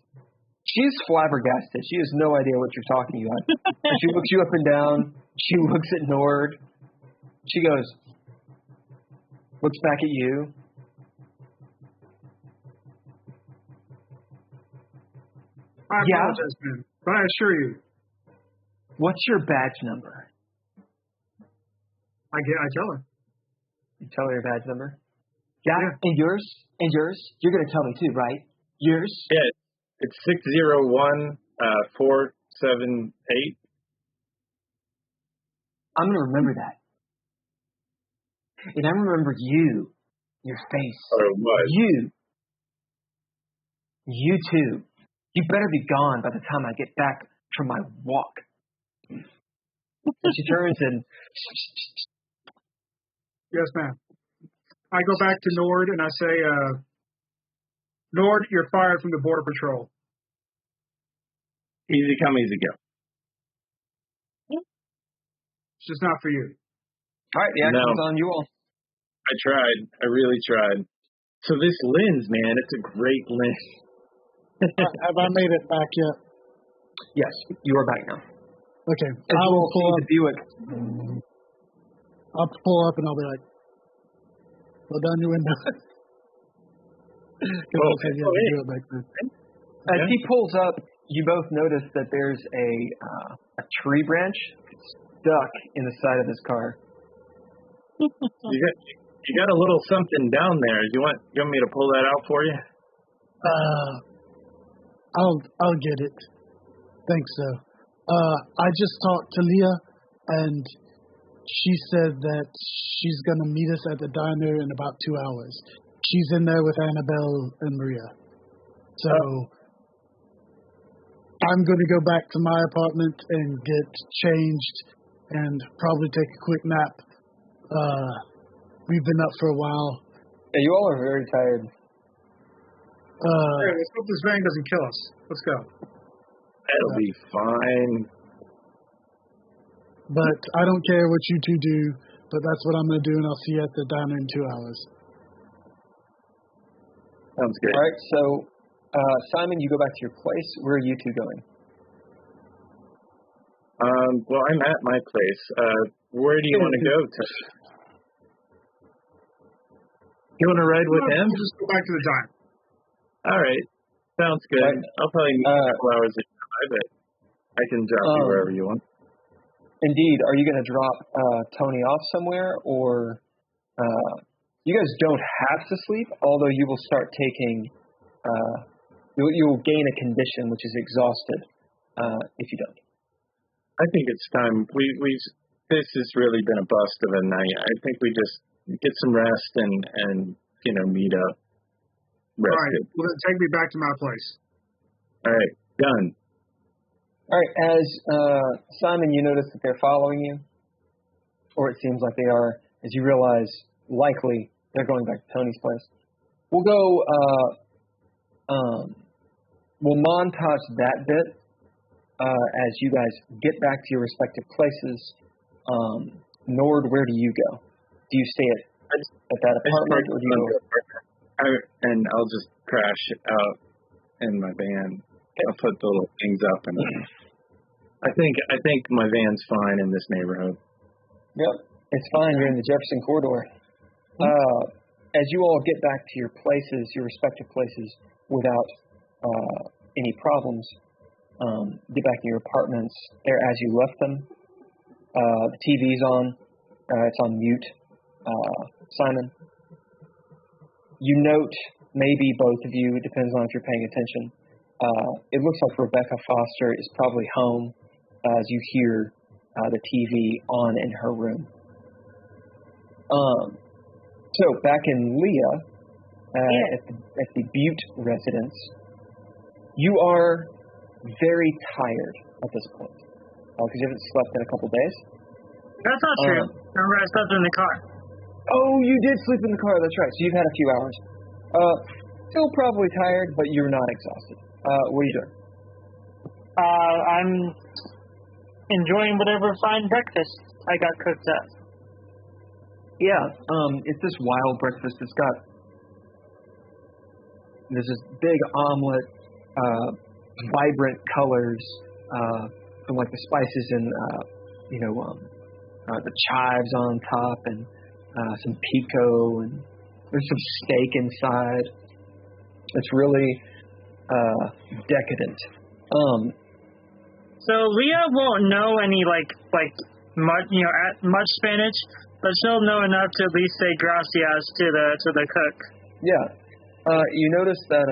Speaker 1: She's flabbergasted. She has no idea what you're talking about. And she looks you up and down. She looks at Nord. She goes, looks back at you.
Speaker 2: I apologize, ma'am, but I assure you.
Speaker 1: What's your badge number?
Speaker 2: I tell her.
Speaker 1: You tell her your badge number? Yeah. And yours? And yours? You're going to tell me too, right? Yours?
Speaker 5: Yeah. It's 601478.
Speaker 1: I'm going to remember that. And I remember you. Your face.
Speaker 5: Or what?
Speaker 1: You too. You better be gone by the time I get back from my walk. And she turns and...
Speaker 2: Yes, ma'am. I go back to Nord and I say, Nord, you're fired from the Border Patrol.
Speaker 5: Easy come, easy go.
Speaker 2: It's just not for you.
Speaker 1: All right, the action's on you all.
Speaker 5: I tried. I really tried. So this lens, man, it's a great lens.
Speaker 4: Have I made it back yet?
Speaker 1: Yes, you are back now.
Speaker 4: Okay.
Speaker 1: I will pull up the Buick.
Speaker 4: I'll pull up and I'll be like, roll down your window.
Speaker 1: As he pulls up, you both notice that there's a tree branch stuck in the side of his car.
Speaker 5: You got a little something down there. You want me to pull that out for you?
Speaker 4: I'll get it. Thanks, though. I just talked to Leah, and she said that she's going to meet us at the diner in about 2 hours. She's in there with Annabelle and Maria. So I'm going to go back to my apartment and get changed and probably take a quick nap. We've been up for a while.
Speaker 1: Yeah, you all are very tired.
Speaker 2: Let's hope this van doesn't kill us. Let's go.
Speaker 5: It'll be fine.
Speaker 4: But I don't care what you two do, but that's what I'm going to do, and I'll see you at the diner in 2 hours.
Speaker 5: Sounds good.
Speaker 1: All right, so Simon, you go back to your place. Where are you two going?
Speaker 5: Well, I'm at my place. Where do you want to go to? You want to ride with him?
Speaker 2: We'll just go back to the diner.
Speaker 5: All right. Sounds good.
Speaker 1: Right.
Speaker 5: I'll probably need a couple hours to drive it. I can drop you wherever you want.
Speaker 1: Indeed. Are you going to drop Tony off somewhere, or you guys don't have to sleep, although you will start taking, you will gain a condition which is exhausted if you don't.
Speaker 5: I think it's time. This has really been a bust of a night. I think we just get some rest and meet up. Rested.
Speaker 2: All right. Well, then take me back to my place.
Speaker 5: All right. Done.
Speaker 1: All right. As Simon, you notice that they're following you, or it seems like they are, as you realize likely they're going back to Tony's place. We'll go we'll montage that bit as you guys get back to your respective places. Nord, where do you go? Do you stay at that apartment, or do you go?
Speaker 5: And I'll just crash out in my van. I'll put the little things up, and I think my van's fine in this neighborhood.
Speaker 1: Yep, it's fine. You're in the Jefferson corridor. As you all get back to your places, your respective places, without any problems, get back to your apartments. There, as you left them, the TV's on. It's on mute. Simon, you note, maybe both of you, it depends on if you're paying attention. It looks like Rebecca Foster is probably home as you hear the TV on in her room. So back in Leah, at the Butte residence, you are very tired at this point because you haven't slept in a couple days.
Speaker 3: That's not true. Remember, I slept in the car.
Speaker 1: Oh, you did sleep in the car. That's right. So you've had a few hours. Still probably tired, but you're not exhausted. What are you doing?
Speaker 3: I'm enjoying whatever fine breakfast I got cooked up.
Speaker 1: Yeah, it's this wild breakfast. It's got there's this big omelet, vibrant colors from like the spices and the chives on top, and some pico, and there's some steak inside. It's really decadent.
Speaker 3: So Leah won't know any much Spanish, but she'll know enough to at least say gracias to the cook.
Speaker 1: Yeah. You notice that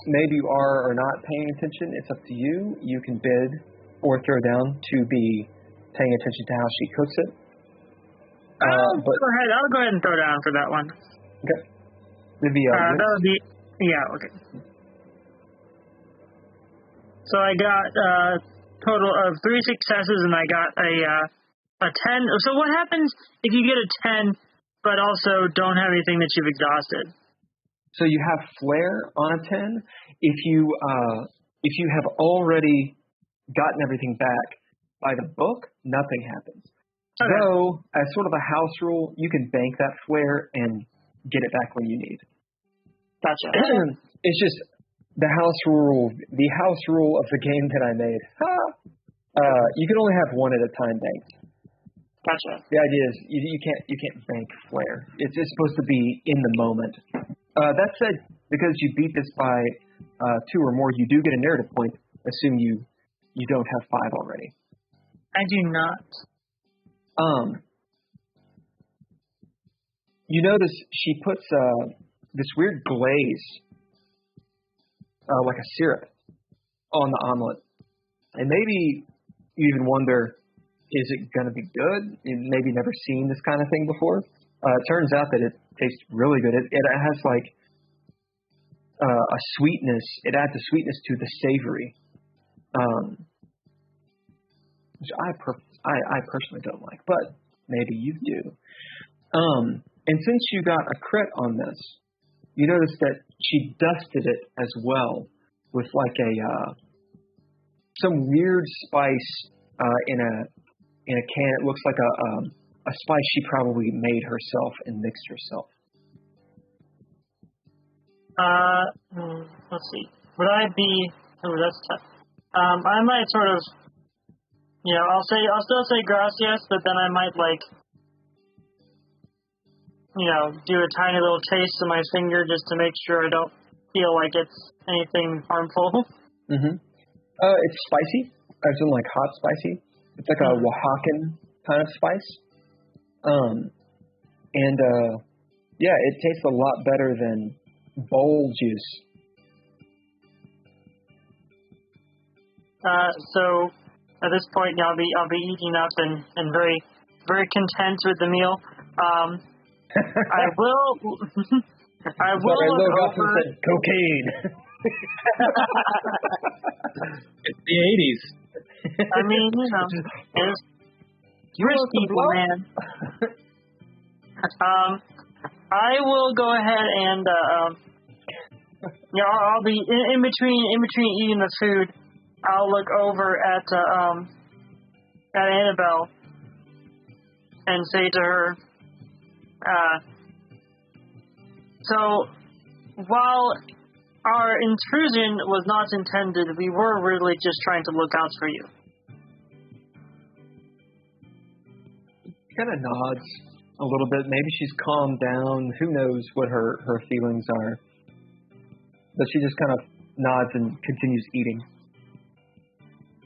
Speaker 1: maybe you are or not paying attention. It's up to you. You can bid or throw down to be paying attention to how she cooks it.
Speaker 3: I'll go ahead and throw down for that one.
Speaker 1: Okay. That
Speaker 3: would be, yeah, okay. So I got a total of 3 successes, and I got a 10. So what happens if you get a 10, but also don't have anything that you've exhausted?
Speaker 1: So you have flair on a 10. If you have already gotten everything back by the book, nothing happens. Okay. Though, as sort of a house rule, you can bank that flair and get it back when you need.
Speaker 3: Gotcha.
Speaker 1: It's just the house rule of the game that I made. You can only have one at a time banked.
Speaker 3: Gotcha.
Speaker 1: The idea is you can't bank flair. It's supposed to be in the moment. That said, because you beat this by 2 or more, you do get a narrative point. Assume you don't have 5 already.
Speaker 3: I do not.
Speaker 1: You notice she puts this weird glaze, like a syrup, on the omelet. And maybe you even wonder, is it going to be good? You've maybe never seen this kind of thing before. It turns out that it tastes really good. It has like a sweetness. It adds a sweetness to the savory, which I personally don't like, but maybe you do. And since you got a crit on this, you notice that she dusted it as well with like some weird spice in a can. It looks like a spice she probably made herself and mixed herself.
Speaker 3: Let's see. Would I be? Oh, that's tough. I might sort of. I'll still say gracias, but then I might do a tiny little taste of my finger just to make sure I don't feel like it's anything harmful. Mm-hmm.
Speaker 1: It's spicy. As in like hot spicy. It's like a Oaxacan kind of spice. It tastes a lot better than bowl juice.
Speaker 3: So at this point, I'll be eating up and very, very content with the meal. I will. I will look over.
Speaker 1: Said cocaine.
Speaker 5: It's the 80s.
Speaker 3: I mean, it's risky, man. I will go ahead and Yeah, I'll be in between eating the food. I'll look over at Annabelle and say to her, so while our intrusion was not intended, we were really just trying to look out for you.
Speaker 1: She kind of nods a little bit. Maybe she's calmed down. Who knows what her feelings are. But she just kind of nods and continues eating.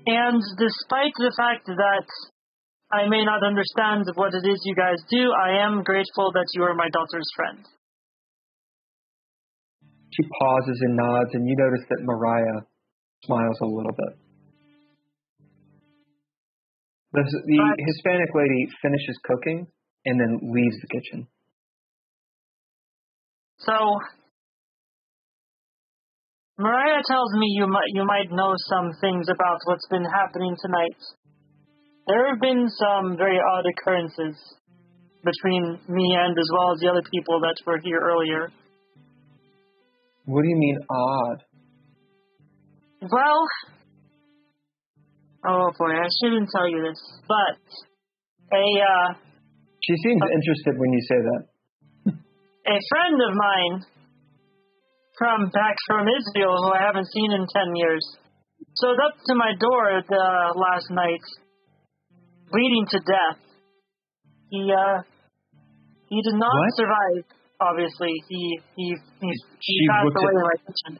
Speaker 3: And despite the fact that I may not understand what it is you guys do, I am grateful that you are my daughter's friend.
Speaker 1: She pauses and nods, and you notice that Mariah smiles a little bit. The Hispanic lady finishes cooking and then leaves the kitchen.
Speaker 3: So, Mariah tells me you might know some things about what's been happening tonight. There have been some very odd occurrences between me and as well as the other people that were here earlier.
Speaker 1: What do you mean odd?
Speaker 3: Well, oh boy, I shouldn't tell you this, but
Speaker 1: She seems interested when you say that.
Speaker 3: A friend of mine back from Israel, who I haven't seen in 10 years, showed up to my door last night, bleeding to death. He did not survive. Obviously, he passed away in my kitchen.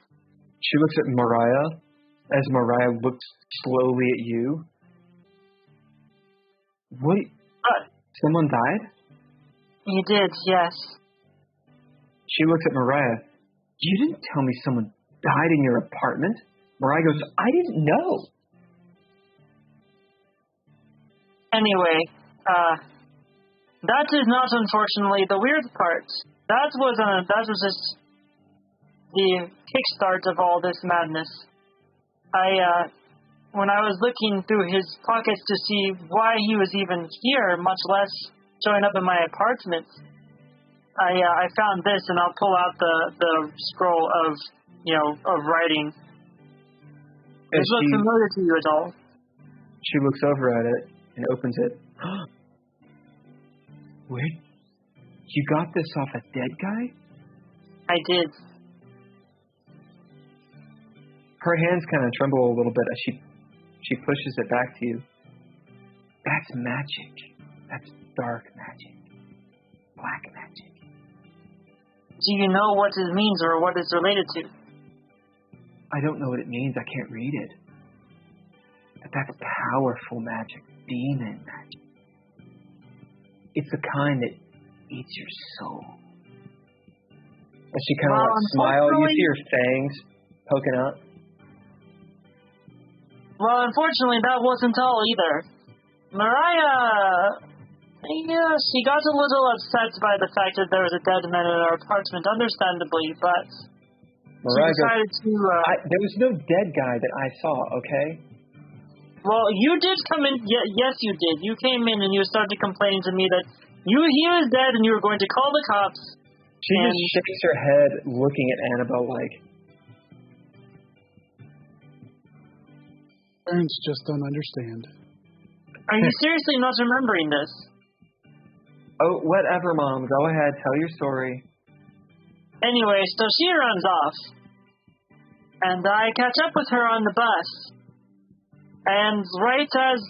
Speaker 1: She looks at Mariah as Mariah looks slowly at you. What? Someone died?
Speaker 3: He did, yes.
Speaker 1: She looks at Mariah. You didn't tell me someone died in your apartment. Mariah goes, I didn't know. Anyway,
Speaker 3: that is not, unfortunately, the weird part. That was just the kickstart of all this madness. When I was looking through his pockets to see why he was even here, much less showing up in my apartment, I found this, and I'll pull out the scroll of writing. Does it look familiar to you at all?
Speaker 1: She looks over at it and opens it. Wait, you got this off a dead guy?
Speaker 3: I did.
Speaker 1: Her hands kind of tremble a little bit as she pushes it back to you. That's magic. That's dark magic. Black magic.
Speaker 3: Do you know what it means or what it's related to?
Speaker 1: I don't know what it means. I can't read it. But that's powerful magic. Demon magic. It's the kind that eats your soul. As she kind of smiles, you see her fangs poking out.
Speaker 3: Well, unfortunately, that wasn't all either. Mariah, she got a little upset by the fact that there was a dead man in our apartment, understandably, but
Speaker 1: Mariah
Speaker 3: she decided to...
Speaker 1: there was no dead guy that I saw, okay?
Speaker 3: Well, you did come in. Yes, you did. You came in and you started complaining to me that he was dead and you were going to call the cops.
Speaker 1: She just shakes her head looking at Annabelle like...
Speaker 4: Parents just don't understand.
Speaker 3: Are you seriously not remembering this?
Speaker 1: Oh, whatever, Mom. Go ahead. Tell your story.
Speaker 3: Anyway, so she runs off. And I catch up with her on the bus. And right as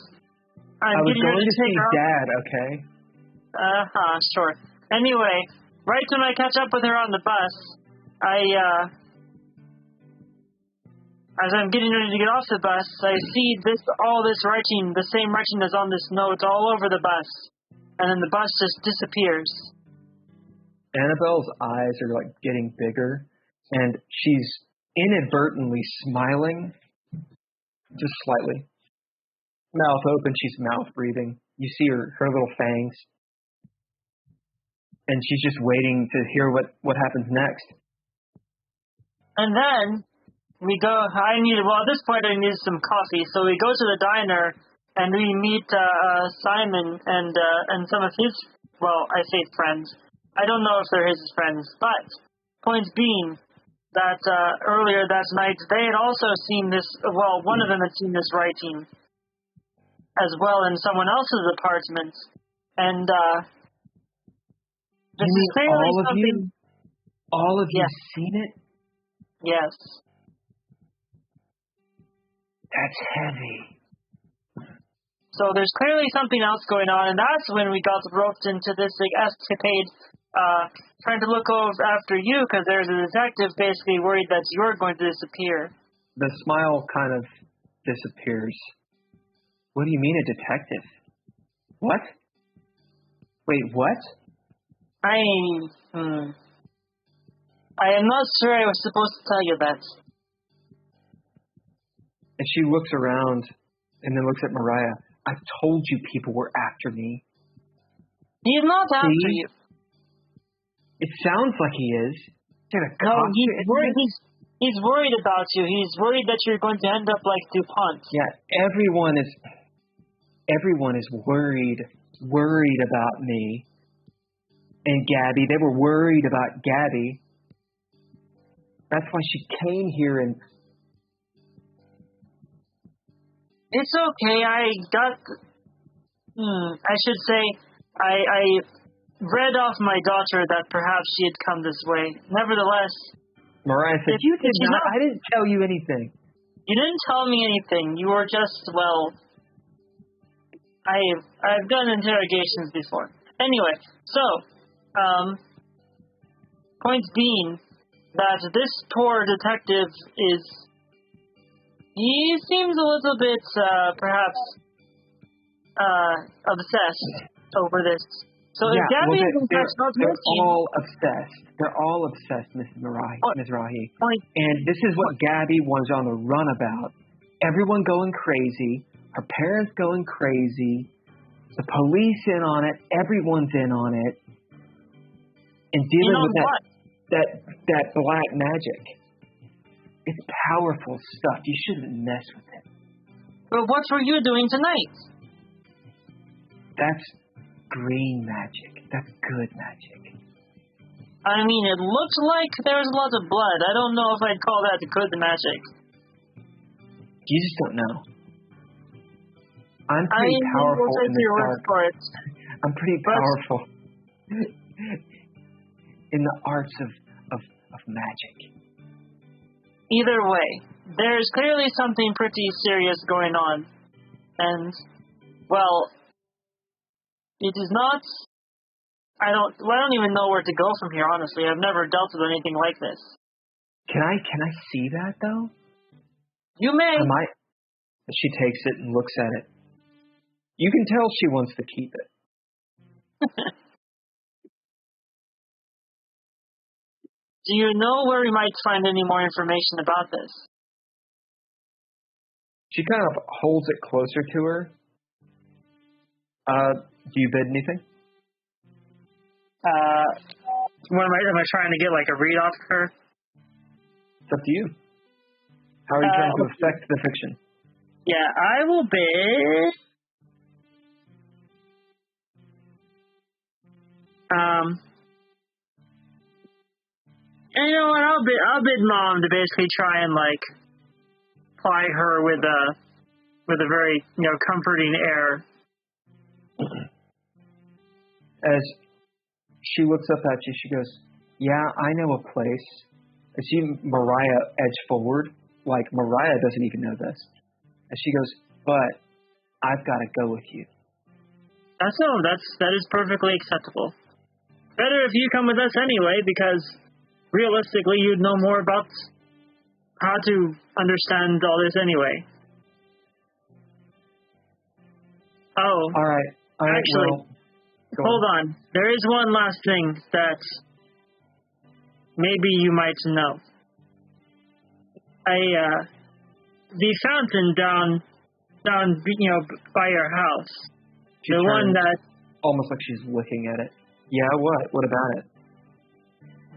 Speaker 3: I'm getting ready to take her
Speaker 1: Dad, okay?
Speaker 3: Sure. Anyway, right when I catch up with her on the bus, as I'm getting ready to get off the bus, I see all this writing, the same writing as on this note, all over the bus. And then the bus just disappears.
Speaker 1: Annabelle's eyes are like getting bigger, and she's inadvertently smiling, just slightly. Mouth open, she's mouth breathing. You see her little fangs. And she's just waiting to hear what happens next.
Speaker 3: And then we go, at this point I needed some coffee, so we go to the diner and we meet Simon and some of his, I say friends. I don't know if they're his friends, but point being, that earlier that night they had also seen this. Well, one of them had seen this writing as well in someone else's apartment, and this is clearly something.
Speaker 1: All of you have seen it?
Speaker 3: Yes.
Speaker 1: That's heavy.
Speaker 3: So there's clearly something else going on, and that's when we got roped into this escapade, trying to look after you, because there's a detective basically worried that you're going to disappear.
Speaker 1: The smile kind of disappears. What do you mean, a detective? What? Wait, what?
Speaker 3: I am not sure I was supposed to tell you that.
Speaker 1: And she looks around and then looks at Mariah. I told you people were after me.
Speaker 3: He's not after you.
Speaker 1: It sounds like he is.
Speaker 3: No, he's worried about you. He's worried that you're going to end up like DuPont.
Speaker 1: Yeah, everyone is worried about me. And Gabby, they were worried about Gabby. That's why she came here and...
Speaker 3: It's okay. I should say, I read off my daughter that perhaps she had come this way. Nevertheless...
Speaker 1: Mariah said, you did not... I didn't tell you anything.
Speaker 3: You didn't tell me anything. You were just, well... I've done interrogations before. Anyway, so... point being that this poor detective he seems a little bit, perhaps, obsessed over this. So if Gabby is in fact not
Speaker 1: they're all obsessed. They're all obsessed, Mrs. Mizrahi. And this is what Gabby was on the run about. Everyone going crazy. Her parents going crazy. The police in on it. Everyone's in on it. And dealing with that black magic. It's powerful stuff. You shouldn't mess with it.
Speaker 3: But what were you doing tonight?
Speaker 1: That's green magic. That's good magic.
Speaker 3: I mean, it looked like there was a lot of blood. I don't know if I'd call that good magic.
Speaker 1: You just don't know. I'm pretty powerful in the dark. I'm pretty powerful in the arts of magic.
Speaker 3: Either way, there's clearly something pretty serious going on. And, well, it is not... I don't even know where to go from here, honestly. I've never dealt with anything like this.
Speaker 1: Can I see that, though?
Speaker 3: You may.
Speaker 1: She takes it and looks at it. You can tell she wants to keep it.
Speaker 3: Do you know where we might find any more information about this?
Speaker 1: She kind of holds it closer to her. Do you bid anything?
Speaker 3: Am I trying to get like a read off of her?
Speaker 1: It's up to you. How are you trying to affect the fiction?
Speaker 3: Yeah, I will bid. And you know what? I'll bid Mom to basically try and like ply her with a very comforting air.
Speaker 1: As she looks up at you, she goes, "Yeah, I know a place." I see Mariah edge forward, like Mariah doesn't even know this. And she goes, "But I've got to go with you." That
Speaker 3: is perfectly acceptable. Better if you come with us anyway, because realistically, you'd know more about how to understand all this anyway. Oh.
Speaker 1: All right.
Speaker 3: Actually, hold on. There is one last thing that maybe you might know. The fountain down by your house.
Speaker 1: She
Speaker 3: the
Speaker 1: turns,
Speaker 3: one that...
Speaker 1: almost like she's looking at it. Yeah, what? What about it?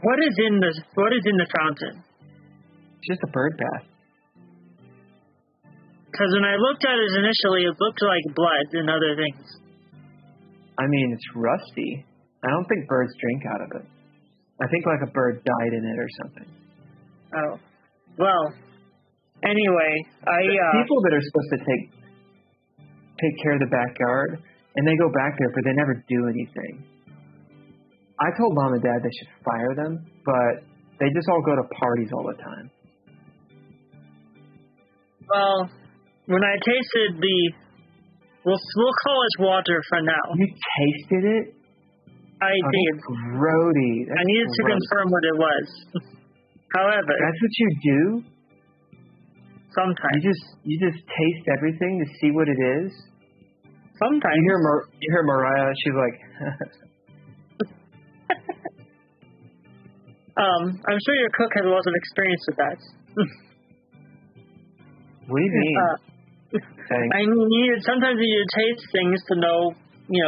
Speaker 3: What is in the fountain?
Speaker 1: It's just a bird bath.
Speaker 3: Because when I looked at it initially, it looked like blood and other things.
Speaker 1: I mean, it's rusty. I don't think birds drink out of it. I think like a bird died in it or something.
Speaker 3: Oh. Well, anyway,
Speaker 1: people that are supposed to take care of the backyard, and they go back there, but they never do anything. I told Mom and Dad they should fire them, but they just all go to parties all the time.
Speaker 3: Well, when I tasted we'll call it water for now.
Speaker 1: You tasted it?
Speaker 3: I did.
Speaker 1: That's grody.
Speaker 3: I needed to confirm what it was. However,
Speaker 1: that's what you do?
Speaker 3: Sometimes.
Speaker 1: You just taste everything to see what it is?
Speaker 3: Sometimes.
Speaker 1: You hear Mariah, she's like...
Speaker 3: I'm sure your cook has a lot of experience with that.
Speaker 1: What do you mean?
Speaker 3: I mean, sometimes you need to taste things to know,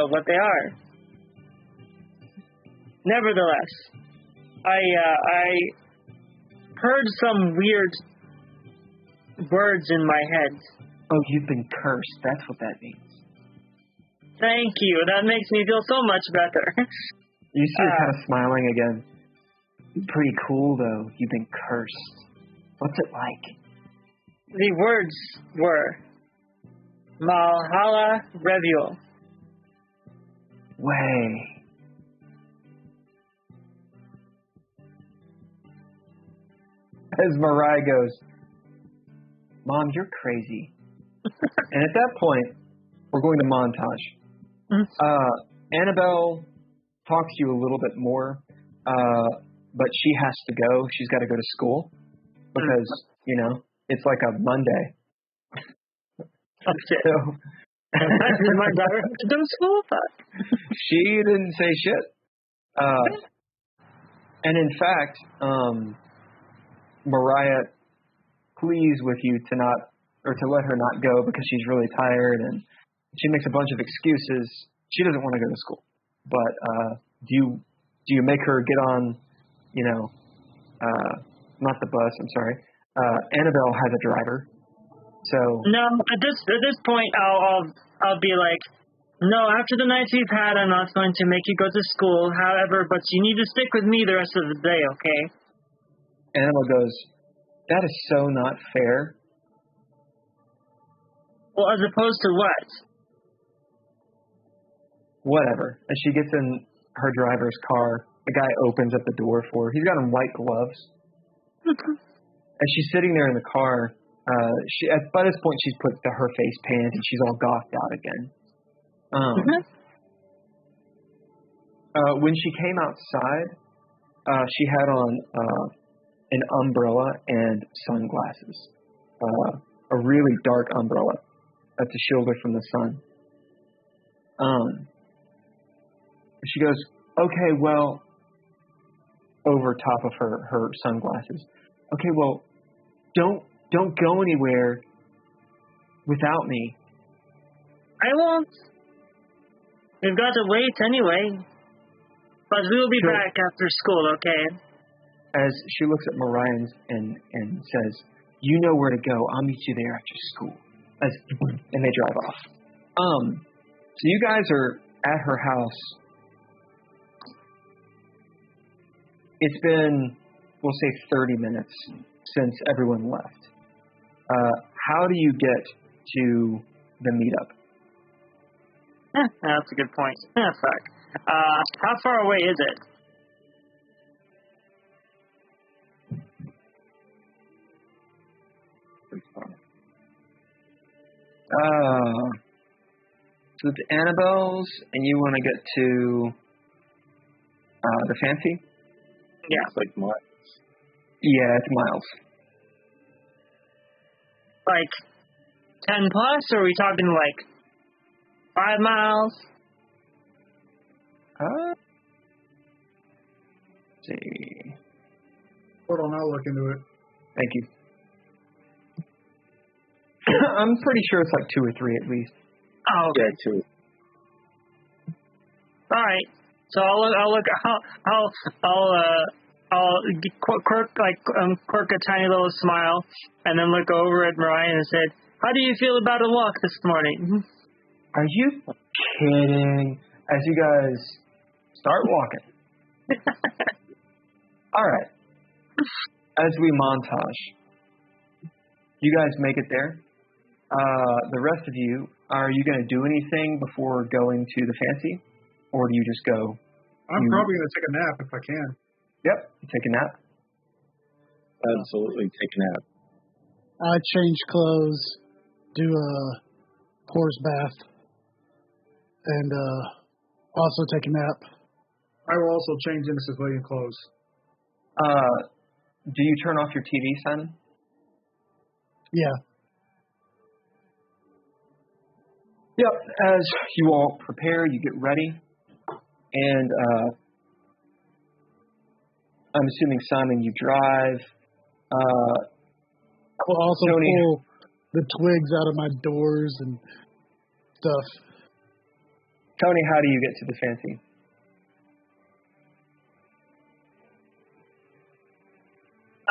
Speaker 3: what they are. Nevertheless, I heard some weird words in my head.
Speaker 1: Oh, you've been cursed. That's what that means.
Speaker 3: Thank you. That makes me feel so much better.
Speaker 1: You see her kind of smiling again. Pretty cool, though. You've been cursed. What's it like?
Speaker 3: The words were Malhala Reviol.
Speaker 1: Way. As Mariah goes, Mom, you're crazy. And at that point, we're going to montage. Annabelle talks to you a little bit more, but she has to go. She's got to go to school because, it's like a Monday.
Speaker 3: Okay. So, my daughter has to go to school, but
Speaker 1: she didn't say shit. And in fact, Mariah pleads with you to let her not go because she's really tired, and she makes a bunch of excuses. She doesn't want to go to school, but do you make her get on? Not the bus. I'm sorry. Annabelle has a driver, so
Speaker 3: no. At this point, I'll be like, no. After the nights we've had, I'm not going to make you go to school. However, but you need to stick with me the rest of the day, okay?
Speaker 1: Annabelle goes, that is so not fair.
Speaker 3: Well, as opposed to what?
Speaker 1: Whatever. And she gets in her driver's car. The guy opens up the door for her. He's got on white gloves. And she's sitting there in the car. By this point, she's put her face paint and she's all goffed out again. When she came outside, she had on an umbrella and sunglasses. A really dark umbrella to shield her from the sun. She goes, okay, well, over top of her sunglasses. Okay, well, don't go anywhere without me.
Speaker 3: I won't. We've got to wait anyway. But we will be back after school, okay?
Speaker 1: As she looks at Mariah and says, you know where to go. I'll meet you there after school. And they drive off. So you guys are at her house. It's been, we'll say, 30 minutes since everyone left. How do you get to the meetup?
Speaker 3: That's a good point. Fuck. How far away is it?
Speaker 1: So it's Annabelle's, and you want to get to the fancy?
Speaker 3: Yeah.
Speaker 5: It's like miles.
Speaker 1: Yeah, it's miles.
Speaker 3: Like 10 plus, or are we talking like 5 miles?
Speaker 1: Let's see.
Speaker 2: Hold on, I'll look into it.
Speaker 1: Thank you. I'm pretty sure it's like 2 or 3 at least.
Speaker 3: Oh, okay.
Speaker 5: Yeah, 2.
Speaker 3: All right. So I'll quirk a tiny little smile, and then look over at Mariah and said, "How do you feel about a walk this morning?"
Speaker 1: Are you kidding? As you guys start walking. All right. as we montage, you guys make it there. The rest of you, are you going to do anything before going to the fancy? Or do you just go?
Speaker 2: I'm probably going to take a nap if I can.
Speaker 1: Yep, take a nap.
Speaker 6: Absolutely, take a nap.
Speaker 4: I change clothes, do a horse bath, and also take a nap.
Speaker 2: I will also change into civilian clothes.
Speaker 1: Do you turn off your TV, Simon?
Speaker 4: Yeah.
Speaker 1: Yep, as you all prepare, you get ready, and I'm assuming, Simon, you drive.
Speaker 4: I'll also
Speaker 1: Tony,
Speaker 4: pull the twigs out of my doors and stuff.
Speaker 1: Tony, how do you get to the fancy?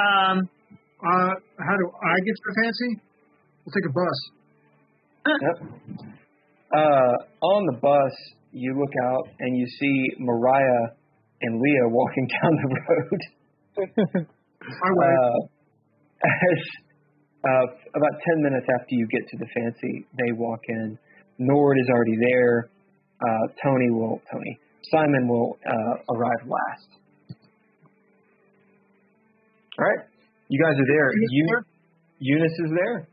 Speaker 2: How do I get to the fancy? We'll take a bus.
Speaker 1: Yep. On the bus, you look out and you see Mariah and Leah walking down the road. As about 10 minutes after you get to the fancy, they walk in. Nord is already there. Simon will arrive last. All right, you guys are there. Eunice is there.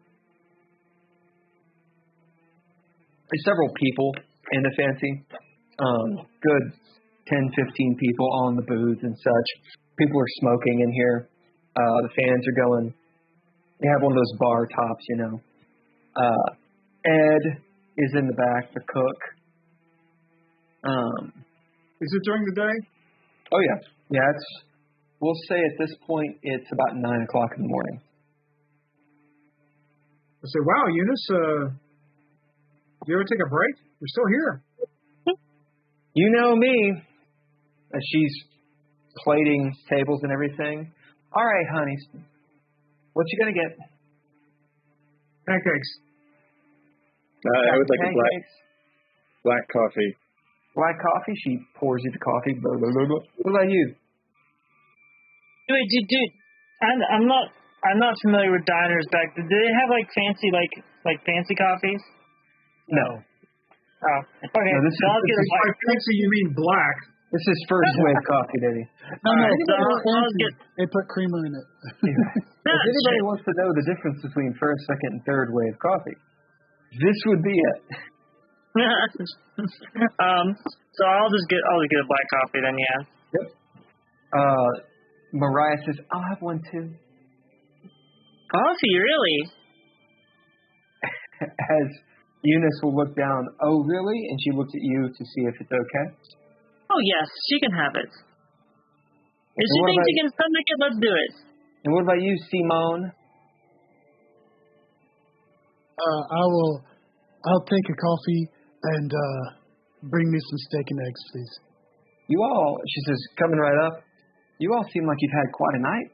Speaker 1: There's several people in the fancy. Good 10, 15 people all in the booths and such. People are smoking in here. The fans are going. They have one of those bar tops, you know. Ed is in the back, the cook.
Speaker 2: Is it during the day?
Speaker 1: Oh, yeah. Yeah, we'll say at this point it's about 9 o'clock in the morning.
Speaker 2: I say, wow, Eunice, you ever take a break? You're still here.
Speaker 1: You know me. As she's plating tables and everything. All right, honey. What you gonna get?
Speaker 2: Pancakes.
Speaker 6: I would like a black coffee.
Speaker 1: Black coffee? She pours you the coffee. Blah, blah, blah, blah. What about you?
Speaker 3: Wait, dude. I'm not familiar with diners back. Do they have like fancy coffees?
Speaker 1: No.
Speaker 3: Oh, okay.
Speaker 1: No,
Speaker 3: I'll get a
Speaker 2: By fancy, you mean black.
Speaker 1: This is first wave coffee, baby.
Speaker 4: No,
Speaker 3: I'll get.
Speaker 4: They put creamer in it.
Speaker 1: If anybody wants to know the difference between first, second, and third wave coffee, this would be it.
Speaker 3: So I'll just get a black coffee then, yeah.
Speaker 1: Yep. Mariah says, I'll have one too.
Speaker 3: Coffee, really?
Speaker 1: As Eunice will look down, oh really? And she looks at you to see if it's okay.
Speaker 3: Oh yes, she can have it. If she thinks she can stomach it, let's do it.
Speaker 1: And what about you, Simone?
Speaker 4: I'll take a coffee and bring me some steak and eggs, please.
Speaker 1: You all, she says, coming right up, you all seem like you've had quite a night.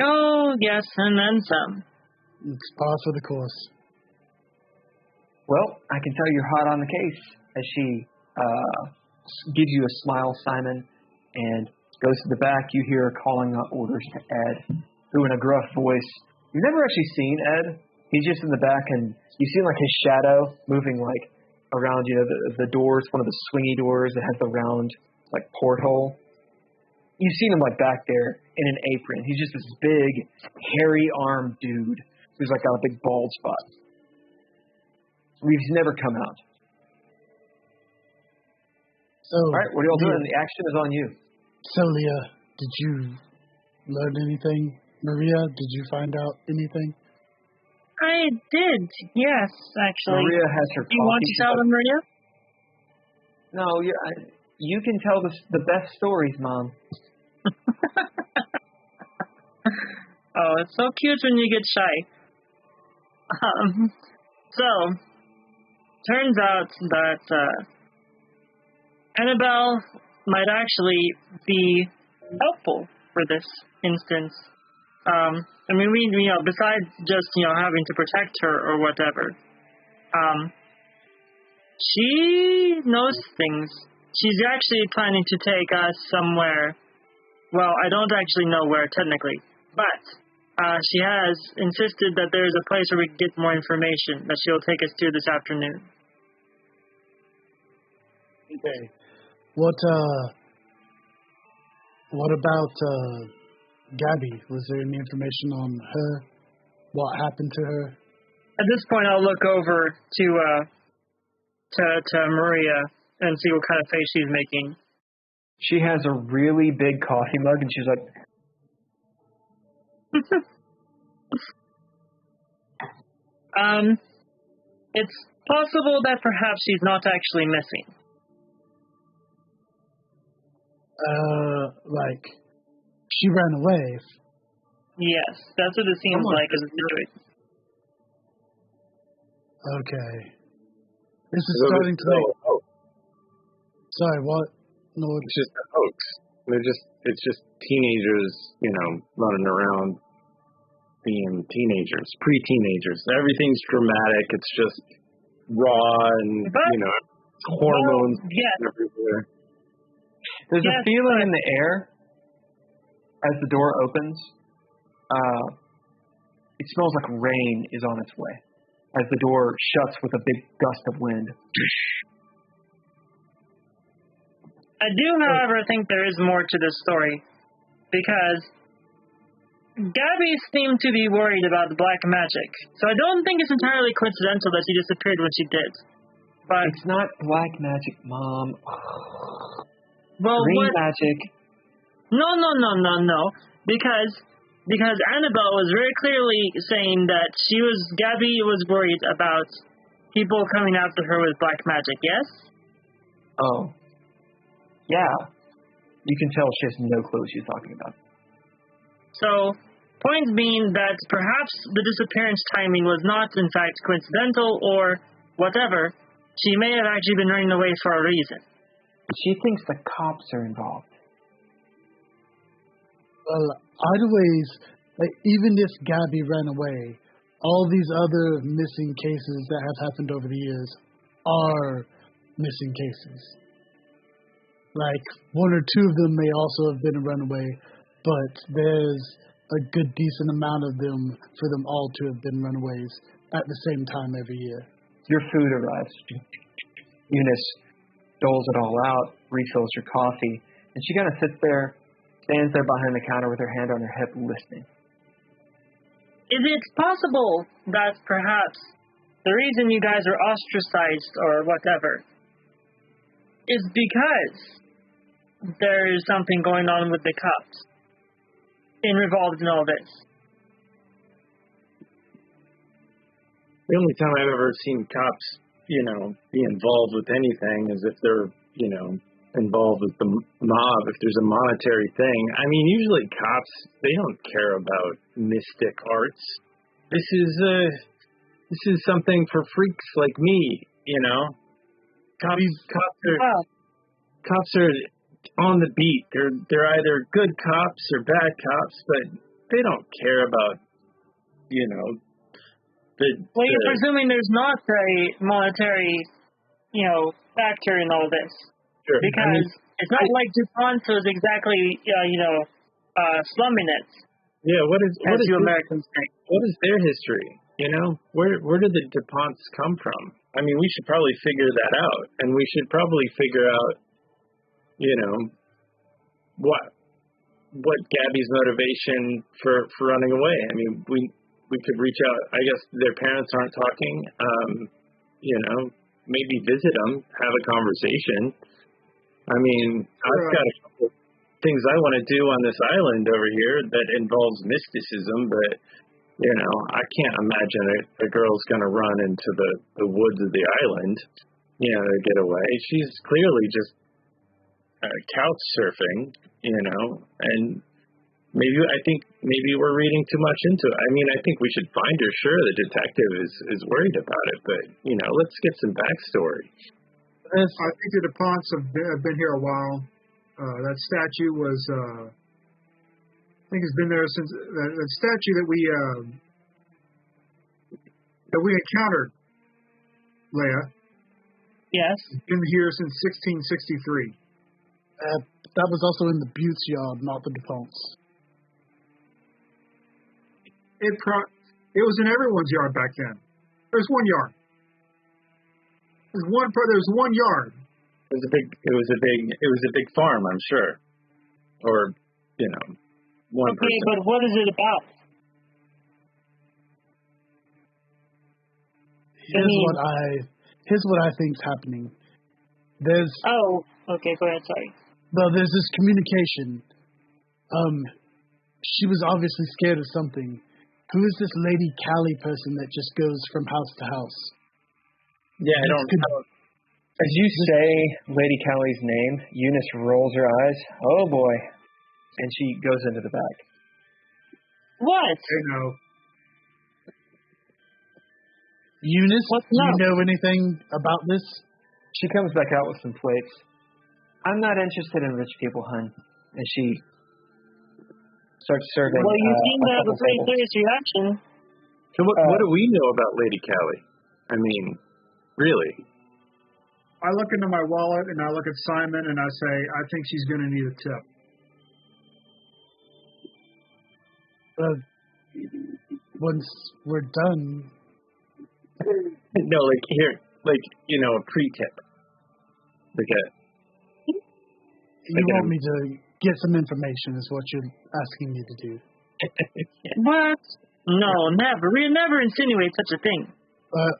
Speaker 3: Oh, yes, and then some.
Speaker 4: It's par for the course.
Speaker 1: Well, I can tell you're hot on the case, as she gives you a smile, Simon, and goes to the back. You hear her calling out orders to Ed, who in a gruff voice, you've never actually seen Ed. He's just in the back, and you see like his shadow moving like around, you know, the doors, one of the swingy doors that has the round like porthole. You've seen him like back there in an apron. He's just this big, hairy-armed dude who's like got a big bald spot. He's never come out.
Speaker 4: So,
Speaker 1: all right, what are y'all doing? The action is on you.
Speaker 4: So, Leah, did you learn anything? Maria, did you find out anything?
Speaker 3: I did, yes, actually.
Speaker 1: Maria has her coffee.
Speaker 3: You want to tell them, Maria?
Speaker 1: No, you can tell the best stories, Mom.
Speaker 3: Oh, it's so cute when you get shy. So, turns out that Annabelle might actually be helpful for this instance. I mean, we besides just, having to protect her or whatever, she knows things. She's actually planning to take us somewhere well, I don't actually know where technically, but she has insisted that there is a place where we can get more information that she'll take us to this afternoon.
Speaker 4: Okay. What about Gabby? Was there any information on her? What happened to her?
Speaker 3: At this point, I'll look over to Maria and see what kind of face she's making.
Speaker 1: She has a really big coffee mug, and she's like,
Speaker 3: it's possible that perhaps she's not actually missing.
Speaker 4: Like, she ran away.
Speaker 3: Yes, that's what it seems like as a situation.
Speaker 4: Okay. This is starting to make... Sorry, what? No,
Speaker 6: it's just a hoax. It's just teenagers, running around being teenagers, pre-teenagers. Everything's dramatic. It's just raw and, hormones everywhere.
Speaker 1: There's a feeling in the air as the door opens. It smells like rain is on its way as the door shuts with a big gust of wind.
Speaker 3: I do, however, think there is more to this story, because Gabby seemed to be worried about the black magic, so I don't think it's entirely coincidental that she disappeared when she did. But
Speaker 1: it's not black magic, Mom.
Speaker 3: Well,
Speaker 1: green magic.
Speaker 3: No. Because Annabelle was very clearly saying that Gabby was worried about people coming after her with black magic, yes?
Speaker 1: Oh. Yeah. You can tell she has no clue what she's talking about.
Speaker 3: So, point being that perhaps the disappearance timing was not, in fact, coincidental or whatever. She may have actually been running away for a reason.
Speaker 1: She thinks the cops are involved.
Speaker 4: Well, either ways, like, even if Gabby ran away, all these other missing cases that have happened over the years are missing cases. Like, one or two of them may also have been a runaway, but there's a good decent amount of them for them all to have been runaways at the same time every year.
Speaker 1: Your food arrives. Eunice doles it all out, refills your coffee, and she kind of sits there, stands there behind the counter with her hand on her hip, listening.
Speaker 3: Is it possible that perhaps the reason you guys are ostracized or whatever is because there is something going on with the cops involved in all this?
Speaker 6: The only time I've ever seen cops, be involved with anything is if they're, involved with the mob, if there's a monetary thing. I mean, usually cops, they don't care about mystic arts. This is something for freaks like me, Cops are on the beat. They're either good cops or bad cops, but they don't care about,
Speaker 3: Well, you're presuming there's not a monetary, factor in all this.
Speaker 6: Sure.
Speaker 3: Because it's not like DuPont was exactly, slumming it.
Speaker 6: Yeah, what is
Speaker 3: Americans think?
Speaker 6: What is their history? Where did the DuPonts come from? I mean, we should probably figure that out, and we should probably figure out, what Gabby's motivation for running away. I mean, we could reach out. I guess their parents aren't talking. Maybe visit them, have a conversation. I mean, I've got a couple things I want to do on this island over here that involves mysticism, but, I can't imagine a girl's going to run into the woods of the island, to get away. She's clearly just couch surfing, and I think maybe we're reading too much into it. I mean, I think we should find her. Sure, the detective is worried about it, but, let's get some backstory.
Speaker 2: I think the DuPonts have been here a while. That statue was, I think it's been there since, that statue that we encountered, Leia.
Speaker 3: Yes.
Speaker 2: It's been here since 1663.
Speaker 4: That was also in the Butte's yard, not the DuPont's.
Speaker 2: It was in everyone's yard back then. There's one yard. There's one yard.
Speaker 6: It was a big farm, I'm sure. Or, one person.
Speaker 3: Okay, but what is it about?
Speaker 4: Here's what I think's happening.
Speaker 3: Oh, okay, go ahead, sorry.
Speaker 4: Well, there's this communication. She was obviously scared of something. Who is this Lady Callie person that just goes from house to house?
Speaker 6: Yeah, I don't know.
Speaker 1: As you say Lady Callie's name, Eunice rolls her eyes. Oh, boy. And she goes into the back.
Speaker 3: What?
Speaker 2: I know.
Speaker 4: Eunice, do you know anything about this?
Speaker 1: She comes back out with some plates. I'm not interested in rich people, hun. And she starts serving.
Speaker 3: Well, you seem to have a pretty serious reaction.
Speaker 6: So what do we know about Lady Callie? I mean, really?
Speaker 2: I look into my wallet and I look at Simon and I say, I think she's going to need a tip.
Speaker 4: Once we're done.
Speaker 6: No, a pre-tip.
Speaker 4: You want me to get some information is what you're asking me to do.
Speaker 3: What? No, never. We never insinuate such a thing.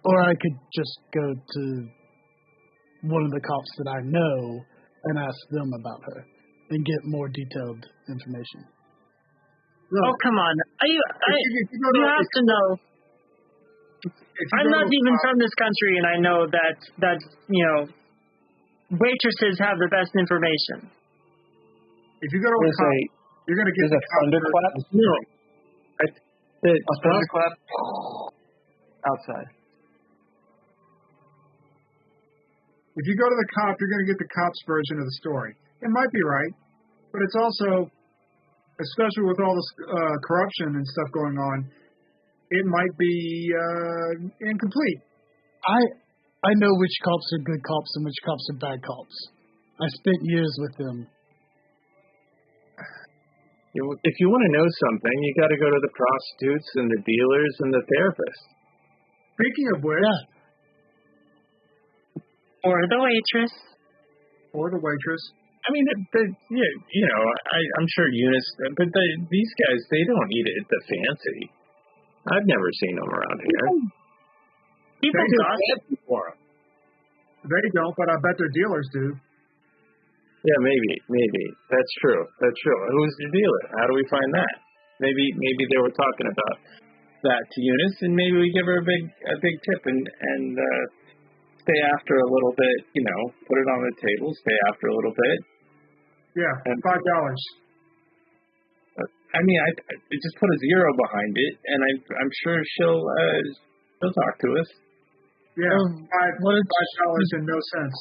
Speaker 4: Or I could just go to one of the cops that I know and ask them about her and get more detailed information.
Speaker 2: Look,
Speaker 3: oh, come on. You have to know. I'm not even from this country, and I know that waitresses have the best information.
Speaker 2: If you go to a cop, you're going to get
Speaker 1: a thunderclap.
Speaker 6: No.
Speaker 1: A thunderclap outside.
Speaker 2: If you go to the cop, you're going to get the cop's version of the story. It might be right, but it's also, especially with all this corruption and stuff going on, it might be incomplete.
Speaker 4: I know which cops are good cops and which cops are bad cops. I spent years with them.
Speaker 6: If you want to know something, you got to go to the prostitutes and the dealers and the therapists.
Speaker 2: Speaking of which,
Speaker 3: or the waitress.
Speaker 6: I mean, I'm sure Eunice, but these guys, they don't eat it the fancy. I've never seen them around here.
Speaker 3: People gossip
Speaker 6: for them.
Speaker 2: They don't, but I bet their dealers do.
Speaker 6: Yeah, maybe. That's true. Who's the dealer? How do we find that? Maybe they were talking about that to Eunice, and maybe we give her a big tip and stay after a little bit. Put it on the table. Stay after a little bit.
Speaker 2: Yeah, $5.
Speaker 6: I mean, I just put a zero behind it, and I'm sure she'll talk to us.
Speaker 2: Yeah, $5 and no cents.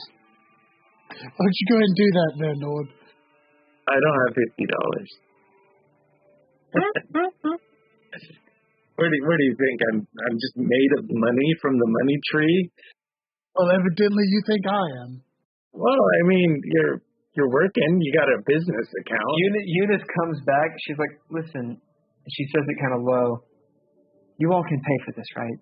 Speaker 4: Why don't you go ahead and do that then, Lord?
Speaker 6: I don't have $50. Where do you think I'm just made of money from the money tree?
Speaker 4: Well, evidently you think I am.
Speaker 6: Well, I mean, you're working. You got a business account.
Speaker 1: Eunice comes back. She's like, listen. She says it kind of low. You all can pay for this, right?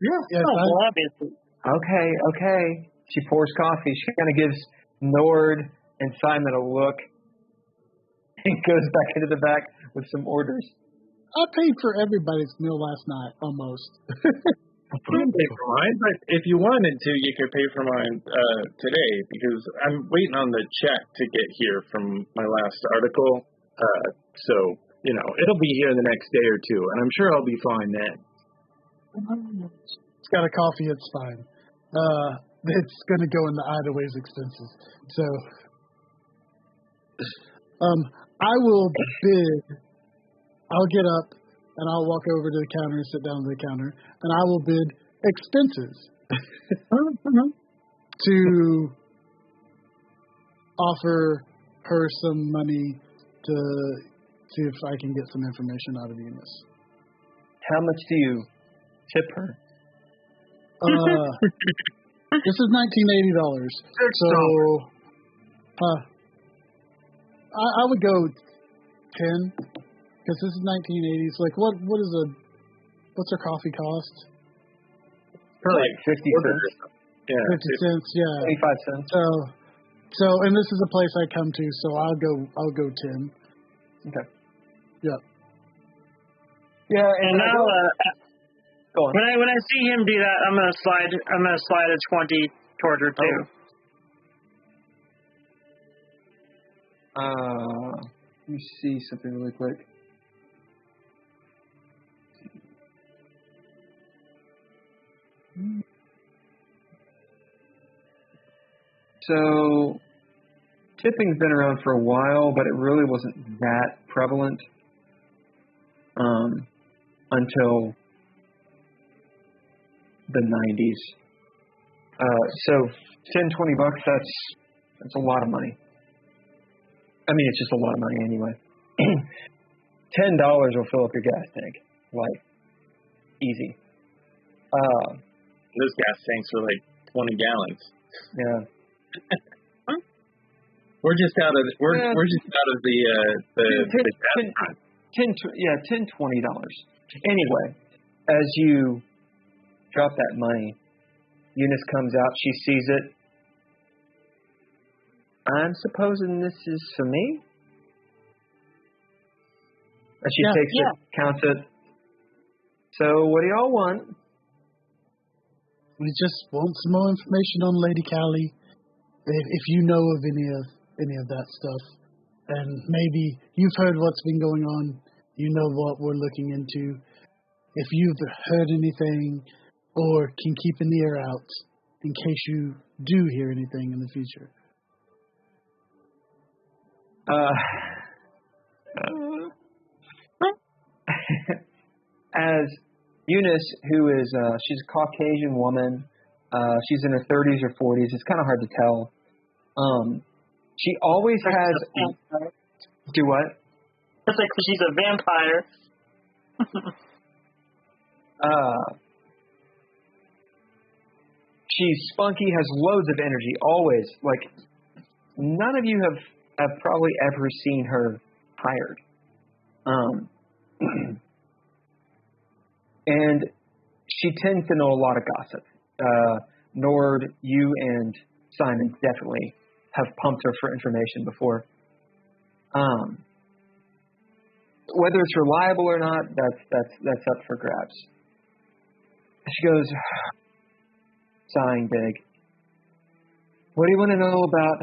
Speaker 2: Yeah.
Speaker 3: Obviously.
Speaker 1: Okay. She pours coffee. She kind of gives Nord and Simon a look and goes back into the back with some orders.
Speaker 4: I paid for everybody's meal last night, almost.
Speaker 6: I couldn't pay for mine, but if you wanted to, you could pay for mine today, because I'm waiting on the check to get here from my last article. So, it'll be here in the next day or two, and I'm sure I'll be fine then.
Speaker 4: It's got a coffee, it's fine. It's going to go in the Idaway's expenses. So, I will bid. I'll get up and I'll walk over to the counter and sit down at the counter, and I will bid expenses to offer her some money to see if I can get some information out of Eunice.
Speaker 1: How much do you tip her?
Speaker 4: This is $1980. So, I would go 10 because this is 1980s. Like, what's a coffee cost?
Speaker 1: Probably like 50 cents.
Speaker 6: Yeah,
Speaker 4: 50 cents. Yeah,
Speaker 1: 25 cents.
Speaker 4: So, and this is a place I come to, so I'll go 10.
Speaker 1: Okay.
Speaker 4: Yeah.
Speaker 1: Yeah,
Speaker 3: And now,
Speaker 1: go on.
Speaker 3: when I see him do that, I'm gonna slide a 20 toward her too.
Speaker 1: Let me see something really quick. So, tipping's been around for a while, but it really wasn't that prevalent until the 90s. So, $10, $20, that's a lot of money. I mean, it's just a lot of money anyway. $10 will fill up your gas tank, like, easy.
Speaker 6: Those gas tanks are like 20 gallons.
Speaker 1: Yeah.
Speaker 5: We're just out of the
Speaker 1: $10, $20. Anyway, as you drop that money, Eunice comes out. She sees it. I'm supposing this is for me. As she takes it, counts it. So, what do y'all want?
Speaker 4: We just want some more information on Lady Callie. If you know of any of that stuff, and maybe you've heard what's been going on, you know what we're looking into. If you've heard anything, or can keep an ear out in case you do hear anything in the future.
Speaker 1: As Eunice, who is she's a Caucasian woman, she's in her 30s or 40s. It's kind of hard to tell. She always has. Do what?
Speaker 3: It's like she's a vampire.
Speaker 1: She's spunky, has loads of energy, always. Like, none of you have probably ever seen her tired. And she tends to know a lot of gossip. Nord, you and Simon definitely have pumped her for information before. Whether it's reliable or not, that's up for grabs. She goes, sighing big. What do you want to know about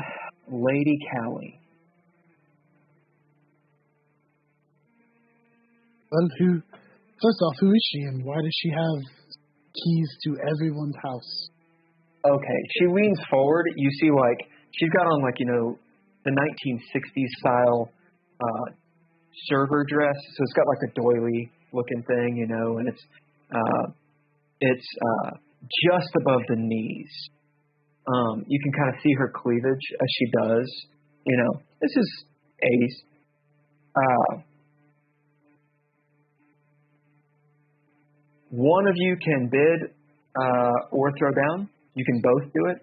Speaker 1: Lady Callie?
Speaker 4: Well, first off, who is she and why does she have keys to everyone's house?
Speaker 1: Okay, she leans forward. You see, like, she's got on, like, you know, the 1960s style server dress. So it's got, like, a doily looking thing, you know, and it's just above the knees. You can kind of see her cleavage as she does. You know, this is 80s. One of you can bid or throw down. You can both do it.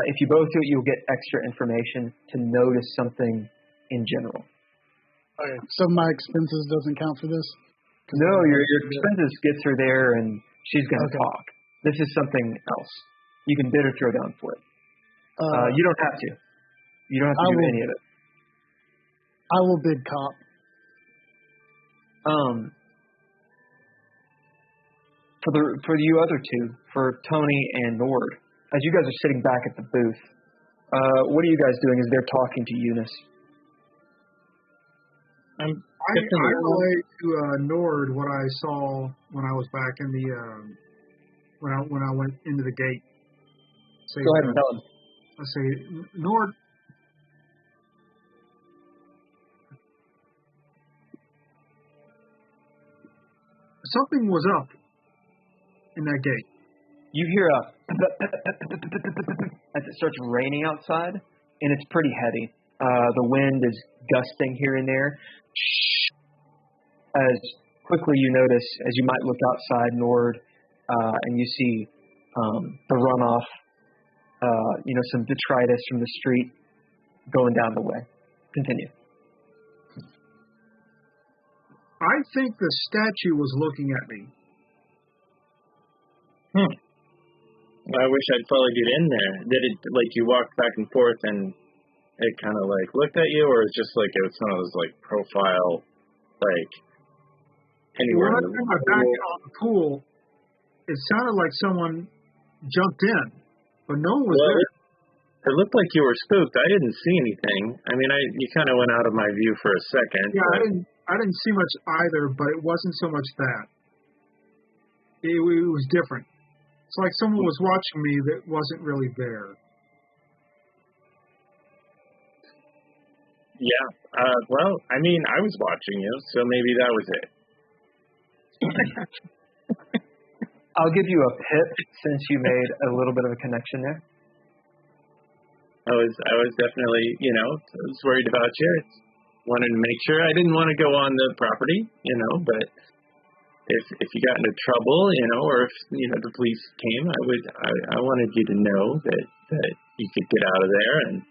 Speaker 1: If you both do it, you'll get extra information to notice something in general.
Speaker 4: Okay. So my expenses doesn't count for this?
Speaker 1: No, your expenses gets her there, and she's going to talk. This is something else. You can bid or throw down for it. You don't have to. You don't have to do any of it.
Speaker 4: I will bid cop.
Speaker 1: For you other two, for Tony and Nord, as you guys are sitting back at the booth, what are you guys doing as they're talking to Eunice?
Speaker 2: I relate to Nord what I saw when I was back in the when I went into the gate.
Speaker 1: Go ahead and tell him.
Speaker 2: I say, Nord. Something was up in that gate.
Speaker 1: You hear as it starts raining outside, and it's pretty heavy. The wind is gusting here and there. As quickly you notice, as you might look outside, Nord, and you see the runoff some detritus from the street going down the way. Continue.
Speaker 2: I think the statue was looking at me.
Speaker 6: I wish I'd followed you in there. Did it, like, you walked back and forth and it kind of, like, looked at you, or it's just, like, it was one of those, like, profile, like, anywhere
Speaker 2: When I
Speaker 6: in the
Speaker 2: turned my back on the pool, it sounded like someone jumped in, but no one was there.
Speaker 6: It looked like you were spooked. I didn't see anything. I mean, you kind of went out of my view for a second.
Speaker 2: Yeah, I didn't see much either, but it wasn't so much that. It was different. It's like someone was watching me that wasn't really there.
Speaker 6: Yeah. Well, I mean, I was watching you, so maybe that was it.
Speaker 1: I'll give you a pip since you made a little bit of a connection there.
Speaker 6: I was definitely, I was worried about you. Wanted to make sure. I didn't want to go on the property, but if you got into trouble, or if the police came, I wanted you to know that you could get out of there and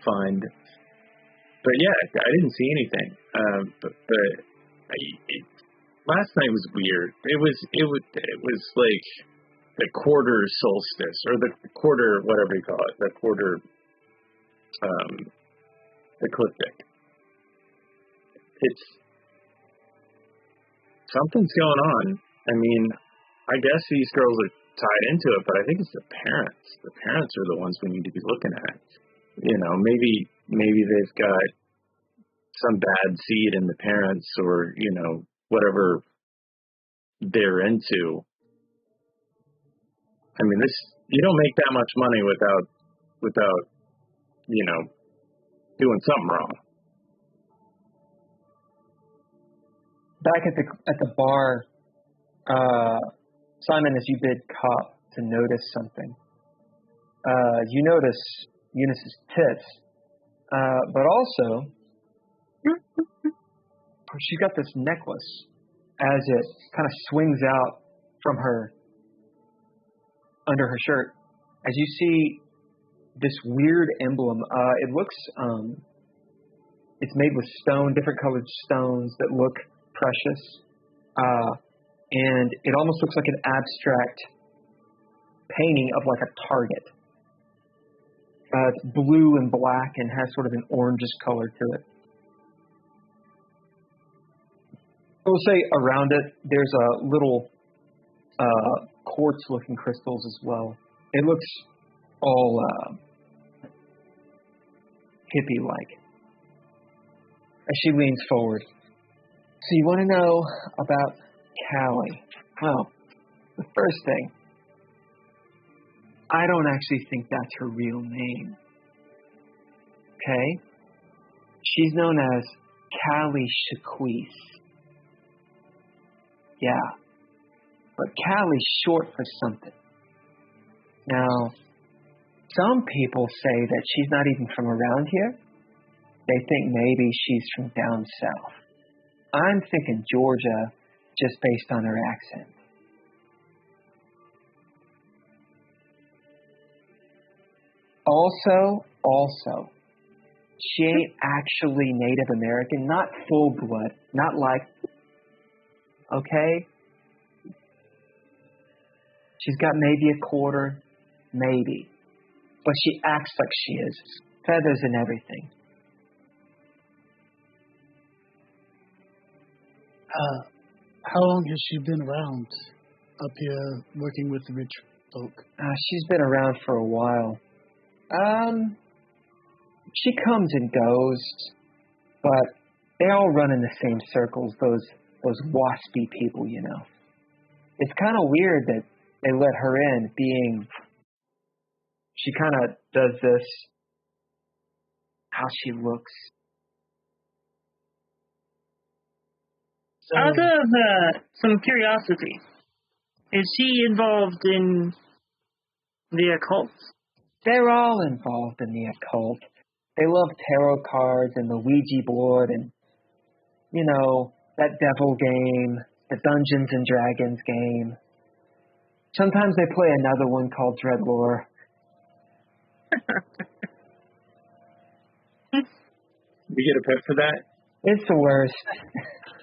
Speaker 6: find. But yeah, I didn't see anything. But last night was weird. It was like the quarter solstice, or the quarter, whatever you call it, the quarter ecliptic. It's something's going on. I mean, I guess these girls are tied into it, but I think it's the parents. The parents are the ones we need to be looking at. Maybe they've got some bad seed in the parents, or whatever they're into. I mean, you don't make that much money without doing something wrong.
Speaker 1: Back at the bar, Simon, as you bid cop to notice something, you notice Eunice's tits, but also she's got this necklace as it kind of swings out from her under her shirt. As you see this weird emblem, it looks it's made with stone, different colored stones that look precious, and it almost looks like an abstract painting of like a target. It's blue and black and has sort of an orangish color to it. I will say around it, there's a little quartz-looking crystals as well. It looks all hippie-like. As she leans forward. So you want to know about Callie? Well, the first thing, I don't actually think that's her real name. Okay? She's known as Callie Shaquise. Yeah. But Callie's short for something. Now, some people say that she's not even from around here. They think maybe she's from down south. I'm thinking Georgia just based on her accent. Also, she ain't actually Native American, not full blood, not like, okay? She's got maybe a quarter, maybe. But she acts like she is. Feathers and everything.
Speaker 4: How long has she been around up here working with the rich folk?
Speaker 1: She's been around for a while. She comes and goes, but they all run in the same circles, those waspy people, It's kind of weird that they let her in, being she kind of does this, how she looks.
Speaker 3: So, out of some curiosity, is she involved in the occult?
Speaker 1: They're all involved in the occult. They love tarot cards and the Ouija board and, that devil game, the Dungeons and Dragons game. Sometimes they play another one called DreadLore.
Speaker 6: You get a pet for that?
Speaker 1: It's the worst.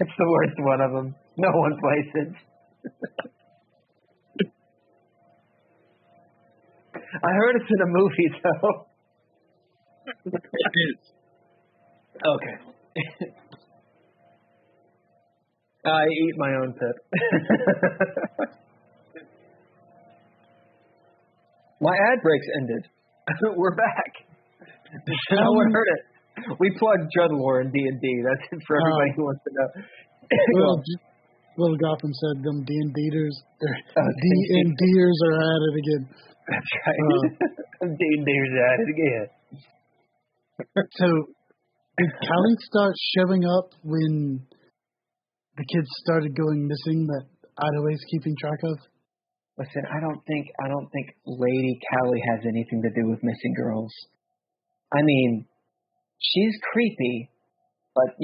Speaker 1: It's the worst one of them. No one plays it. I heard it's in a movie, though.
Speaker 6: It is.
Speaker 1: Okay. I eat my own pip. My ad breaks ended. We're back. No one heard it. We plugged DreadLore and D&D. That's it for everybody who wants to know.
Speaker 4: Little Gotham said them D&Ders are at it again.
Speaker 1: That's right. D&Ders are at it again.
Speaker 4: So, did Callie start showing up when the kids started going missing that Idaho's keeping track of?
Speaker 1: Listen, I don't think Lady Callie has anything to do with missing girls. I mean, she's creepy, but,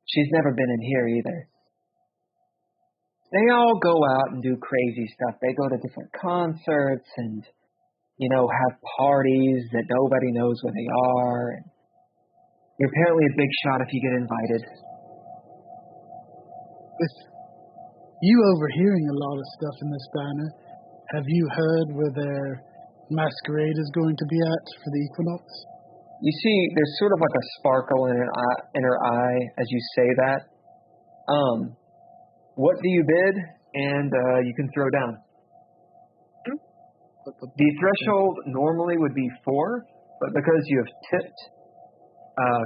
Speaker 1: she's never been in here either. They all go out and do crazy stuff. They go to different concerts and, have parties that nobody knows where they are. And you're apparently a big shot if you get invited.
Speaker 4: With you overhearing a lot of stuff in this banner, have you heard where their masquerade is going to be at for the equinox?
Speaker 1: You see, there's sort of like a sparkle in her eye as you say that. What do you bid? And you can throw down. The threshold normally would be 4, but because you have tipped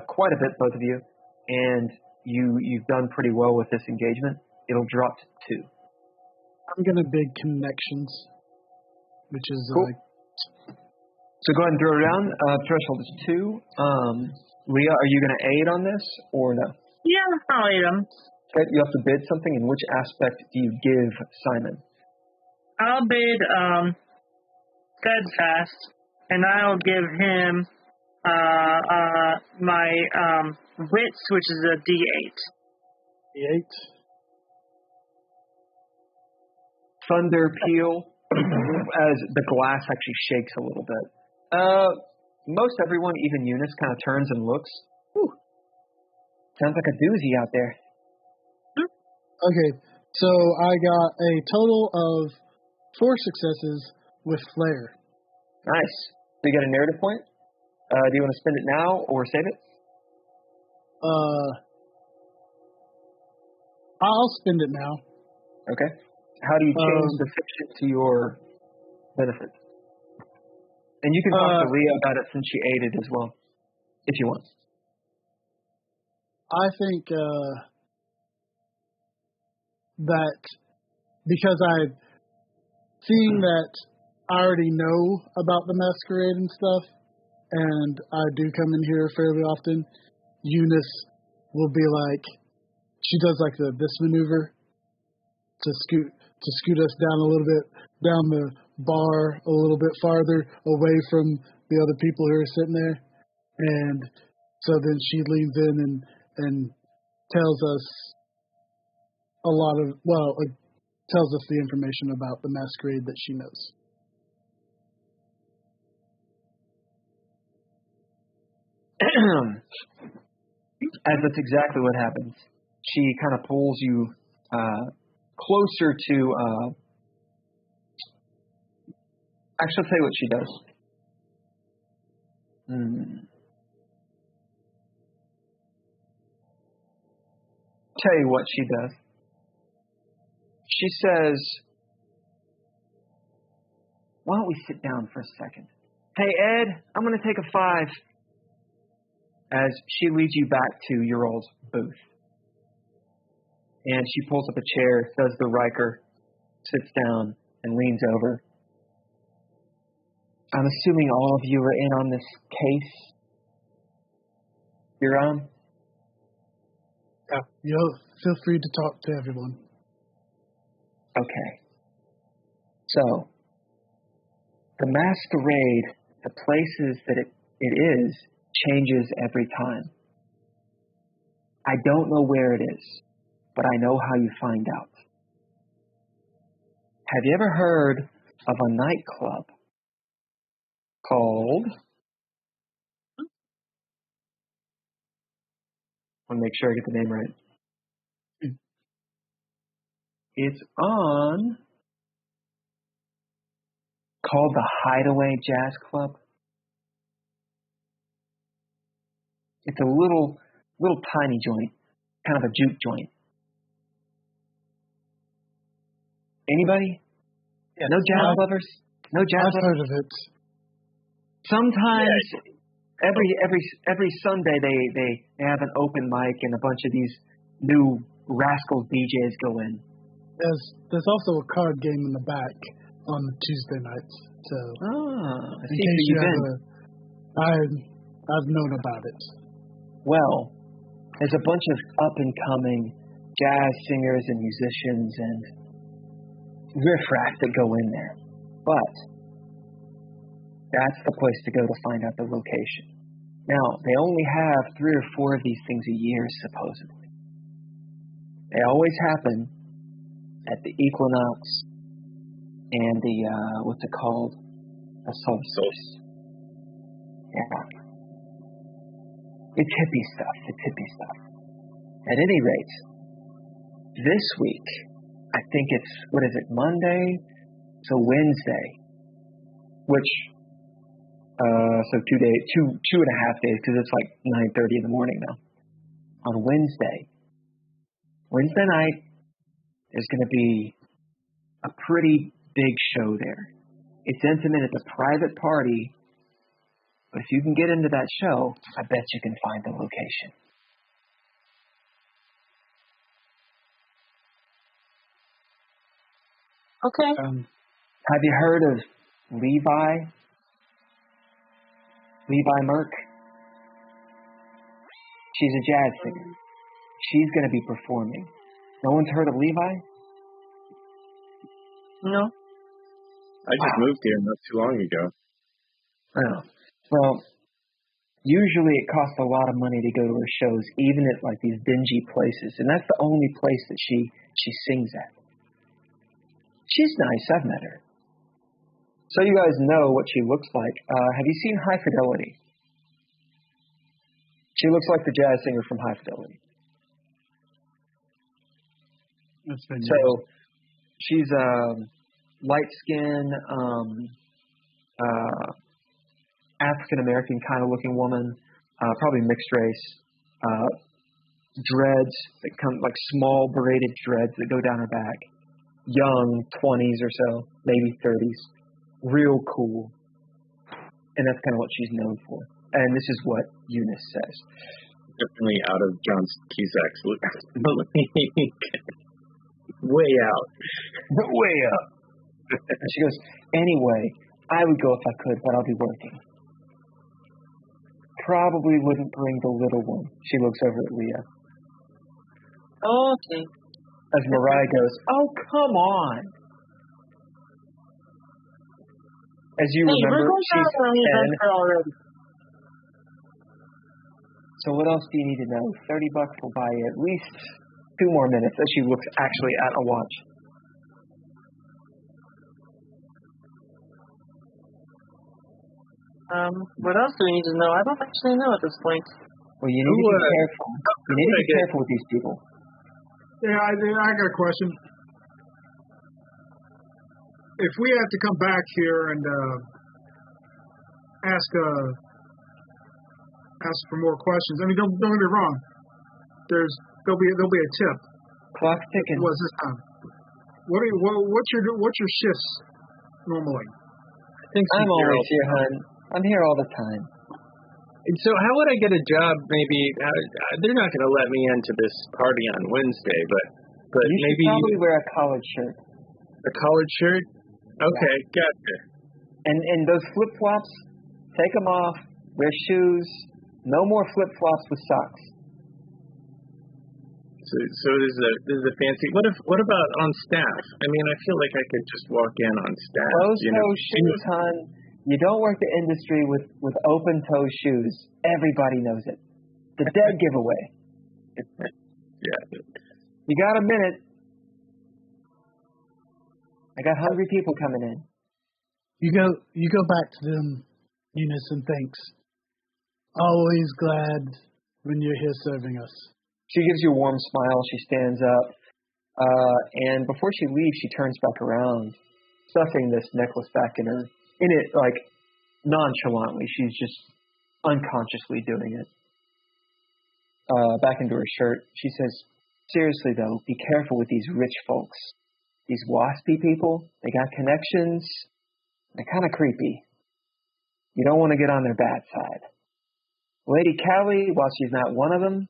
Speaker 1: quite a bit, both of you, and you've done pretty well with this engagement, it'll drop to 2.
Speaker 4: I'm going to bid connections, which is
Speaker 1: cool. So go ahead and throw it down. Threshold is 2. Leah, are you going to aid on this or no?
Speaker 3: Yeah, I'll aid him.
Speaker 1: Okay, you have to bid something. In which aspect do you give Simon?
Speaker 3: I'll bid steadfast, and I'll give him my wits, which is a D8.
Speaker 4: D8.
Speaker 1: Thunder peal as the glass actually shakes a little bit. Most everyone, even Eunice, kind of turns and looks. Whew. Sounds like a doozy out there.
Speaker 4: Okay, so I got a total of 4 successes with flair.
Speaker 1: Nice. So you got a narrative point? Do you want to spend it now or save it?
Speaker 4: I'll spend it now.
Speaker 1: Okay. How do you change the fiction to your benefit? And you can talk to Leah about it since she aided as well, if you want.
Speaker 4: I think that because seeing that I already know about the masquerade and stuff, and I do come in here fairly often, Eunice will be like, she does like this maneuver to scoot us down a little bit, down the bar a little bit farther away from the other people who are sitting there. And so then she leans in and tells us tells us the information about the masquerade that she knows.
Speaker 1: As that's exactly what happens. She kind of pulls you closer to... Actually, I'll tell you what she does. Tell you what she does. She says, why don't we sit down for a second? Hey, Ed, I'm going to take a 5. As she leads you back to your old booth. And she pulls up a chair, does the Riker, sits down, and leans over. I'm assuming all of you are in on this case. You're on?
Speaker 4: Yeah. Feel free to talk to everyone.
Speaker 1: Okay. So, the masquerade, the places that it is, changes every time. I don't know where it is, but I know how you find out. Have you ever heard of a nightclub called. I want to make sure I get the name right. It's called the Hideaway Jazz Club. It's a little tiny joint, kind of a juke joint. Anybody?
Speaker 6: Yeah.
Speaker 1: No jazz lovers? No jazz
Speaker 4: I've
Speaker 1: lovers?
Speaker 4: heard of it.
Speaker 1: Sometimes every Sunday they have an open mic and a bunch of these new rascal DJs go in.
Speaker 4: There's also a card game in the back on Tuesday nights. So
Speaker 1: in
Speaker 4: case you I've known about it.
Speaker 1: Well, there's a bunch of up and coming jazz singers and musicians and riffraff that go in there. But that's the place to go to find out the location. Now, they only have 3 or 4 of these things a year, supposedly. They always happen at the equinox and the, what's it called? The solstice. Yeah. It's hippie stuff. At any rate, this week, I think it's, Monday? So Wednesday, which, so 2 and a half days, because it's like 9:30 in the morning now. On Wednesday night, there's going to be a pretty big show there. It's intimate, it's a private party, but if you can get into that show, I bet you can find the location.
Speaker 3: Okay.
Speaker 1: Have you heard of Levi Merck? She's a jazz singer. She's going to be performing. No one's heard of Levi?
Speaker 3: No.
Speaker 6: I just moved here not too long ago.
Speaker 1: Oh. Well, usually it costs a lot of money to go to her shows, even at like these dingy places, and that's the only place that she sings at. She's nice. I've met her. So you guys know what she looks like. Have you seen High Fidelity? She looks like the jazz singer from High Fidelity. So she's light skin, African American kind of looking woman, probably mixed race. Dreads that come like small braided dreads that go down her back. Young, 20s or so, maybe 30s. Real cool. And that's kind of what she's known for. And this is what Eunice says.
Speaker 6: Definitely out of John Cusack's league. Way out.
Speaker 1: Way up. And she goes, anyway, I would go if I could, but I'll be working. Probably wouldn't bring the little one. She looks over at Leah.
Speaker 3: Oh, okay.
Speaker 1: As Mariah goes, oh, come on. As you remember, she's 10.
Speaker 3: Already.
Speaker 1: So what else do you need to know? $30 will buy you at least 2 more minutes as she looks actually at a watch.
Speaker 3: What else do we need to know? I don't actually know at this point.
Speaker 1: Well, you need to be careful. You need to be careful with these people.
Speaker 2: Yeah, I got a question. If we have to come back here and ask for more questions, I mean, don't get me wrong. There'll be a tip.
Speaker 1: Clock's ticking.
Speaker 2: What's this time? What's your shifts normally?
Speaker 1: I'm always here, hon. I'm here all the time.
Speaker 6: And so how would I get a job? Maybe they're not going to let me into this party on Wednesday, but
Speaker 1: you
Speaker 6: maybe
Speaker 1: should probably wear a collared shirt.
Speaker 6: A collared shirt? Okay, gotcha.
Speaker 1: And those flip flops, take them off. Wear shoes. No more flip flops with socks.
Speaker 6: So this is a fancy. What about on staff? I mean, I feel like I could just walk in on staff.
Speaker 1: Closed-toe shoes, hon. You don't work the industry with open-toe shoes. Everybody knows it. The dead giveaway.
Speaker 6: Yeah.
Speaker 1: You got a minute. I got hungry people coming in.
Speaker 4: You go back to them Eunice, and thanks. Always glad when you're here serving us.
Speaker 1: She gives you a warm smile. She stands up. And before she leaves, she turns back around, stuffing this necklace back in it, like, nonchalantly. She's just unconsciously doing it. Back into her shirt. She says, seriously, though, be careful with these rich folks. These waspy people, they got connections. They're kind of creepy. You don't want to get on their bad side. Lady Callie, while she's not one of them,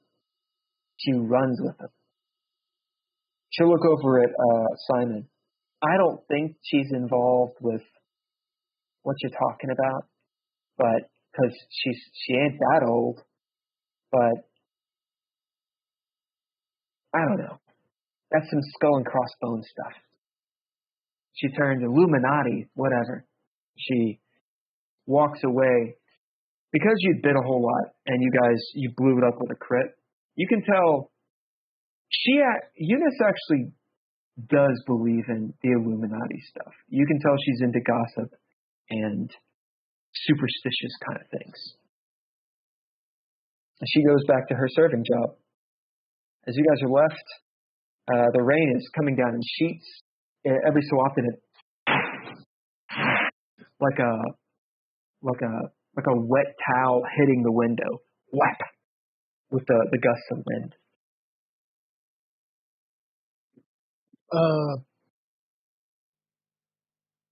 Speaker 1: she runs with them. She'll look over at Simon. I don't think she's involved with what you're talking about, but because she ain't that old. But I don't know. That's some skull and crossbones stuff. She turns Illuminati, whatever. She walks away. Because you bid a whole lot and you blew it up with a crit, you can tell Eunice actually does believe in the Illuminati stuff. You can tell she's into gossip and superstitious kind of things. And she goes back to her serving job. As you guys are left, the rain is coming down in sheets. Every so often, it like a wet towel hitting the window, whap, with the gusts of wind.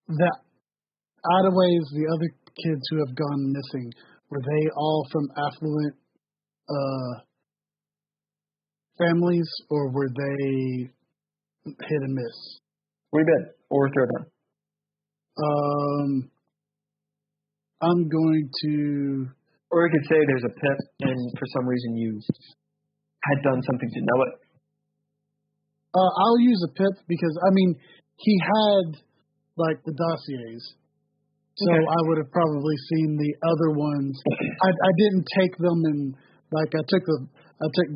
Speaker 4: The Ottaways, the other kids who have gone missing, were they all from affluent families, or were they hit and miss?
Speaker 1: We bid, or throw down.
Speaker 4: I'm going to...
Speaker 1: Or we could say there's a pip, and for some reason you had done something to know it.
Speaker 4: I'll use a pip because, I mean, he had, like, the dossiers. So okay. I would have probably seen the other ones. I didn't take them and, like, I took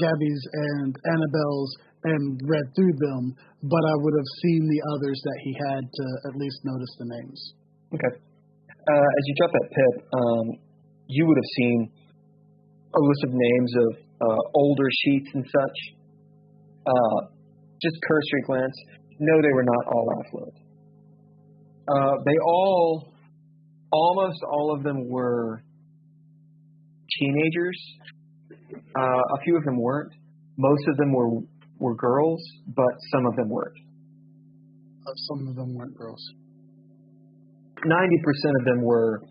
Speaker 4: Gabby's and Annabelle's and read through them, but I would have seen the others that he had to at least notice the names.
Speaker 1: Okay. As you drop that pip, you would have seen a list of names of older sheets and such. Just cursory glance. No, they were not all affluent. Almost all of them were teenagers. A few of them weren't. Most of them were girls, but some of them weren't.
Speaker 4: Some of them weren't girls.
Speaker 1: 90% of them were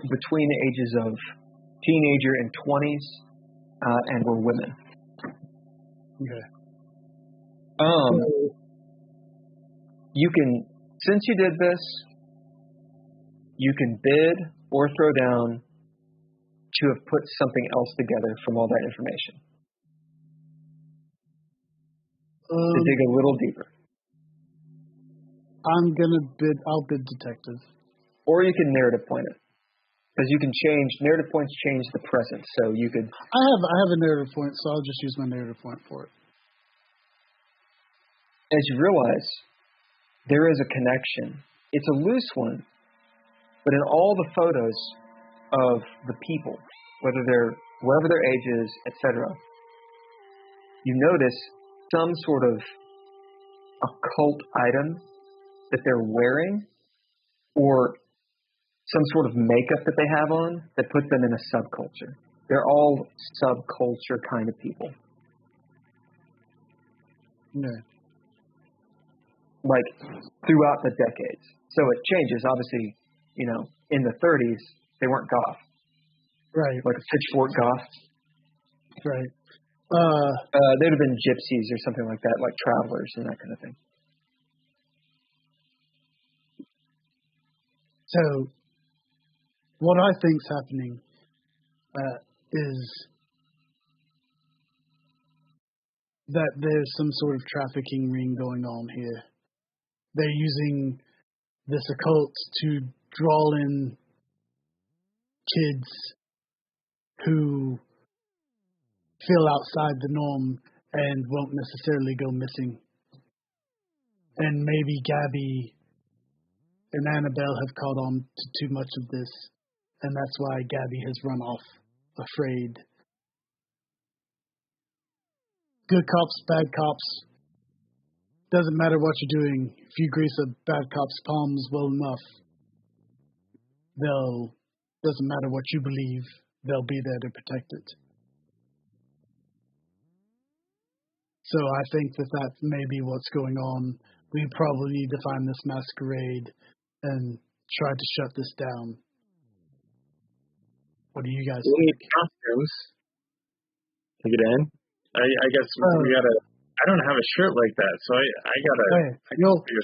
Speaker 1: between the ages of teenager and 20s, and were women.
Speaker 4: Okay.
Speaker 1: You can, since you did this, you can bid or throw down to have put something else together from all that information. To dig a little deeper.
Speaker 4: I'll bid detective.
Speaker 1: Or you can narrative point it. Because you can narrative points change the present, so you could...
Speaker 4: I have a narrative point, so I'll just use my narrative point for it.
Speaker 1: As you realize, there is a connection. It's a loose one, but in all the photos of the people, wherever their age is, etc., you notice some sort of occult item that they're wearing, or some sort of makeup that they have on that puts them in a subculture. They're all subculture kind of people.
Speaker 4: Yeah.
Speaker 1: Like, throughout the decades. So it changes, obviously, in the 30s, they weren't goth.
Speaker 4: Right.
Speaker 1: Like a pitchfork goth.
Speaker 4: Right.
Speaker 1: They'd have been gypsies or something like that, like travelers and that kind of thing.
Speaker 4: So, what I think's happening is that there's some sort of trafficking ring going on here. They're using this occult to draw in kids who feel outside the norm and won't necessarily go missing. And maybe Gabby and Annabelle have caught on to too much of this and that's why Gabby has run off, afraid. Good cops, bad cops. Doesn't matter what you're doing. If you grease a bad cop's palms well enough, doesn't matter what you believe, they'll be there to protect it. So I think that may be what's going on. We probably need to find this masquerade and try to shut this down. What do you guys think?
Speaker 6: We need costumes to get in. I guess we gotta. I don't have a shirt like that, so I gotta.
Speaker 4: Hey,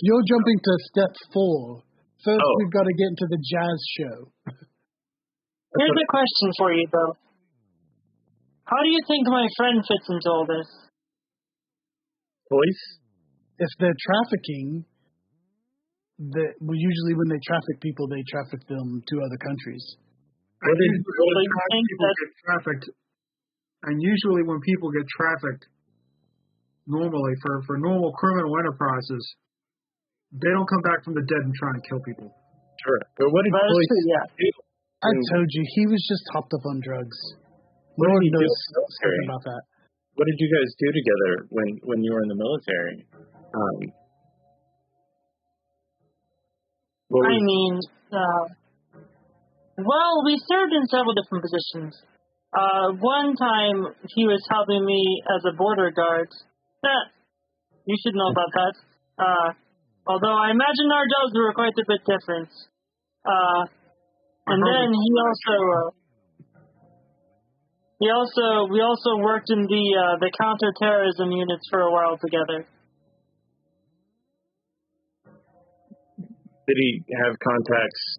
Speaker 4: you're jumping to step 4. First, we've got to get into the jazz show.
Speaker 3: Here's a question for you, though. How do you think my friend fits into all this?
Speaker 6: Police?
Speaker 4: If they're trafficking, usually when they traffic people, they traffic them to other countries.
Speaker 2: And usually when people get trafficked, normally for normal criminal enterprises, they don't come back from the dead and try and kill people.
Speaker 6: Sure. But what did police do?
Speaker 4: I told you, he was just hopped up on drugs. Lord knows something about that.
Speaker 6: What did you guys do together when you were in the military?
Speaker 3: Well, we served in several different positions. One time, he was helping me as a border guard. You should know about that. Although I imagine our jobs were quite a bit different. And then we also worked in the counterterrorism units for a while together.
Speaker 6: Did he have contacts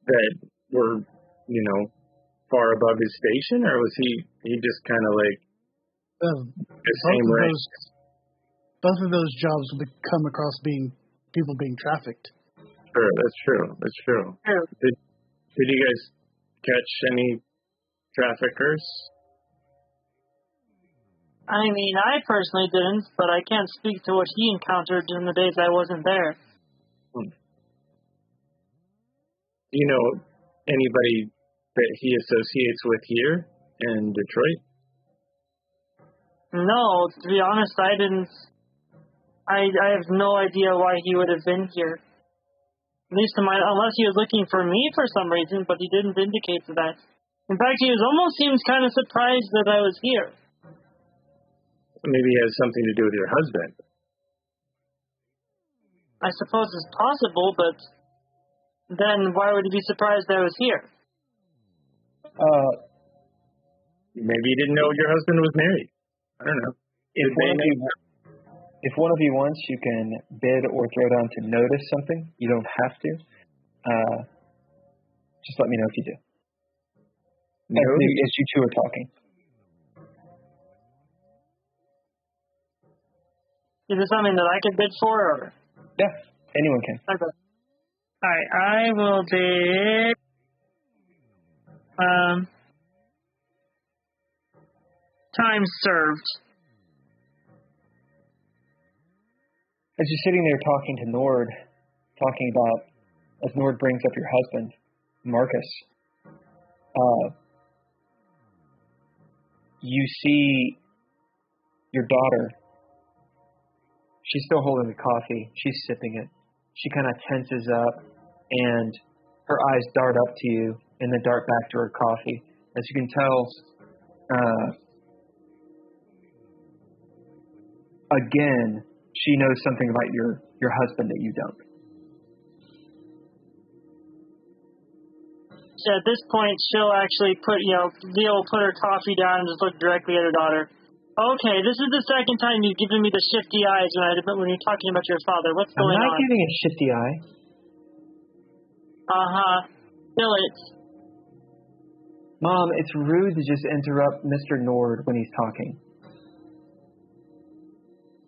Speaker 6: that were, far above his station, or was he just kind of like the same rank?
Speaker 4: Both of those jobs would come across people being trafficked.
Speaker 6: Sure, that's true.
Speaker 3: Sure.
Speaker 6: Did you guys catch any traffickers?
Speaker 3: I personally didn't, but I can't speak to what he encountered in the days I wasn't there.
Speaker 6: Do you know anybody that he associates with here in Detroit?
Speaker 3: No, to be honest, I didn't. I have no idea why he would have been here. At least unless he was looking for me for some reason, but he didn't indicate that. In fact, he almost seems kind of surprised that I was here.
Speaker 6: Maybe it has something to do with your husband.
Speaker 3: I suppose it's possible, but then why would he be surprised that I was here?
Speaker 6: Maybe he didn't know your husband was married. I don't know.
Speaker 1: If one of you wants, you can bid or throw down to notice something. You don't have to. Just let me know if you do. As you two are talking.
Speaker 3: Is it something that I could bid for? Or?
Speaker 1: Yeah, anyone can.
Speaker 3: Okay. All right, I will bid. Time served.
Speaker 1: As you're sitting there talking to Nord, as Nord brings up your husband, Marcus, you see your daughter. She's still holding the coffee. She's sipping it. She kind of tenses up, and her eyes dart up to you and then dart back to her coffee. As you can tell, again, she knows something about your husband that you don't.
Speaker 3: So at this point, she'll actually Leah will put her coffee down and just look directly at her daughter. Okay, this is the second time you've given me the shifty eyes when you're talking about your father. What's going on?
Speaker 1: I'm not giving a shifty eye.
Speaker 3: Fill it.
Speaker 1: Mom, it's rude to just interrupt Mr. Nord when he's talking.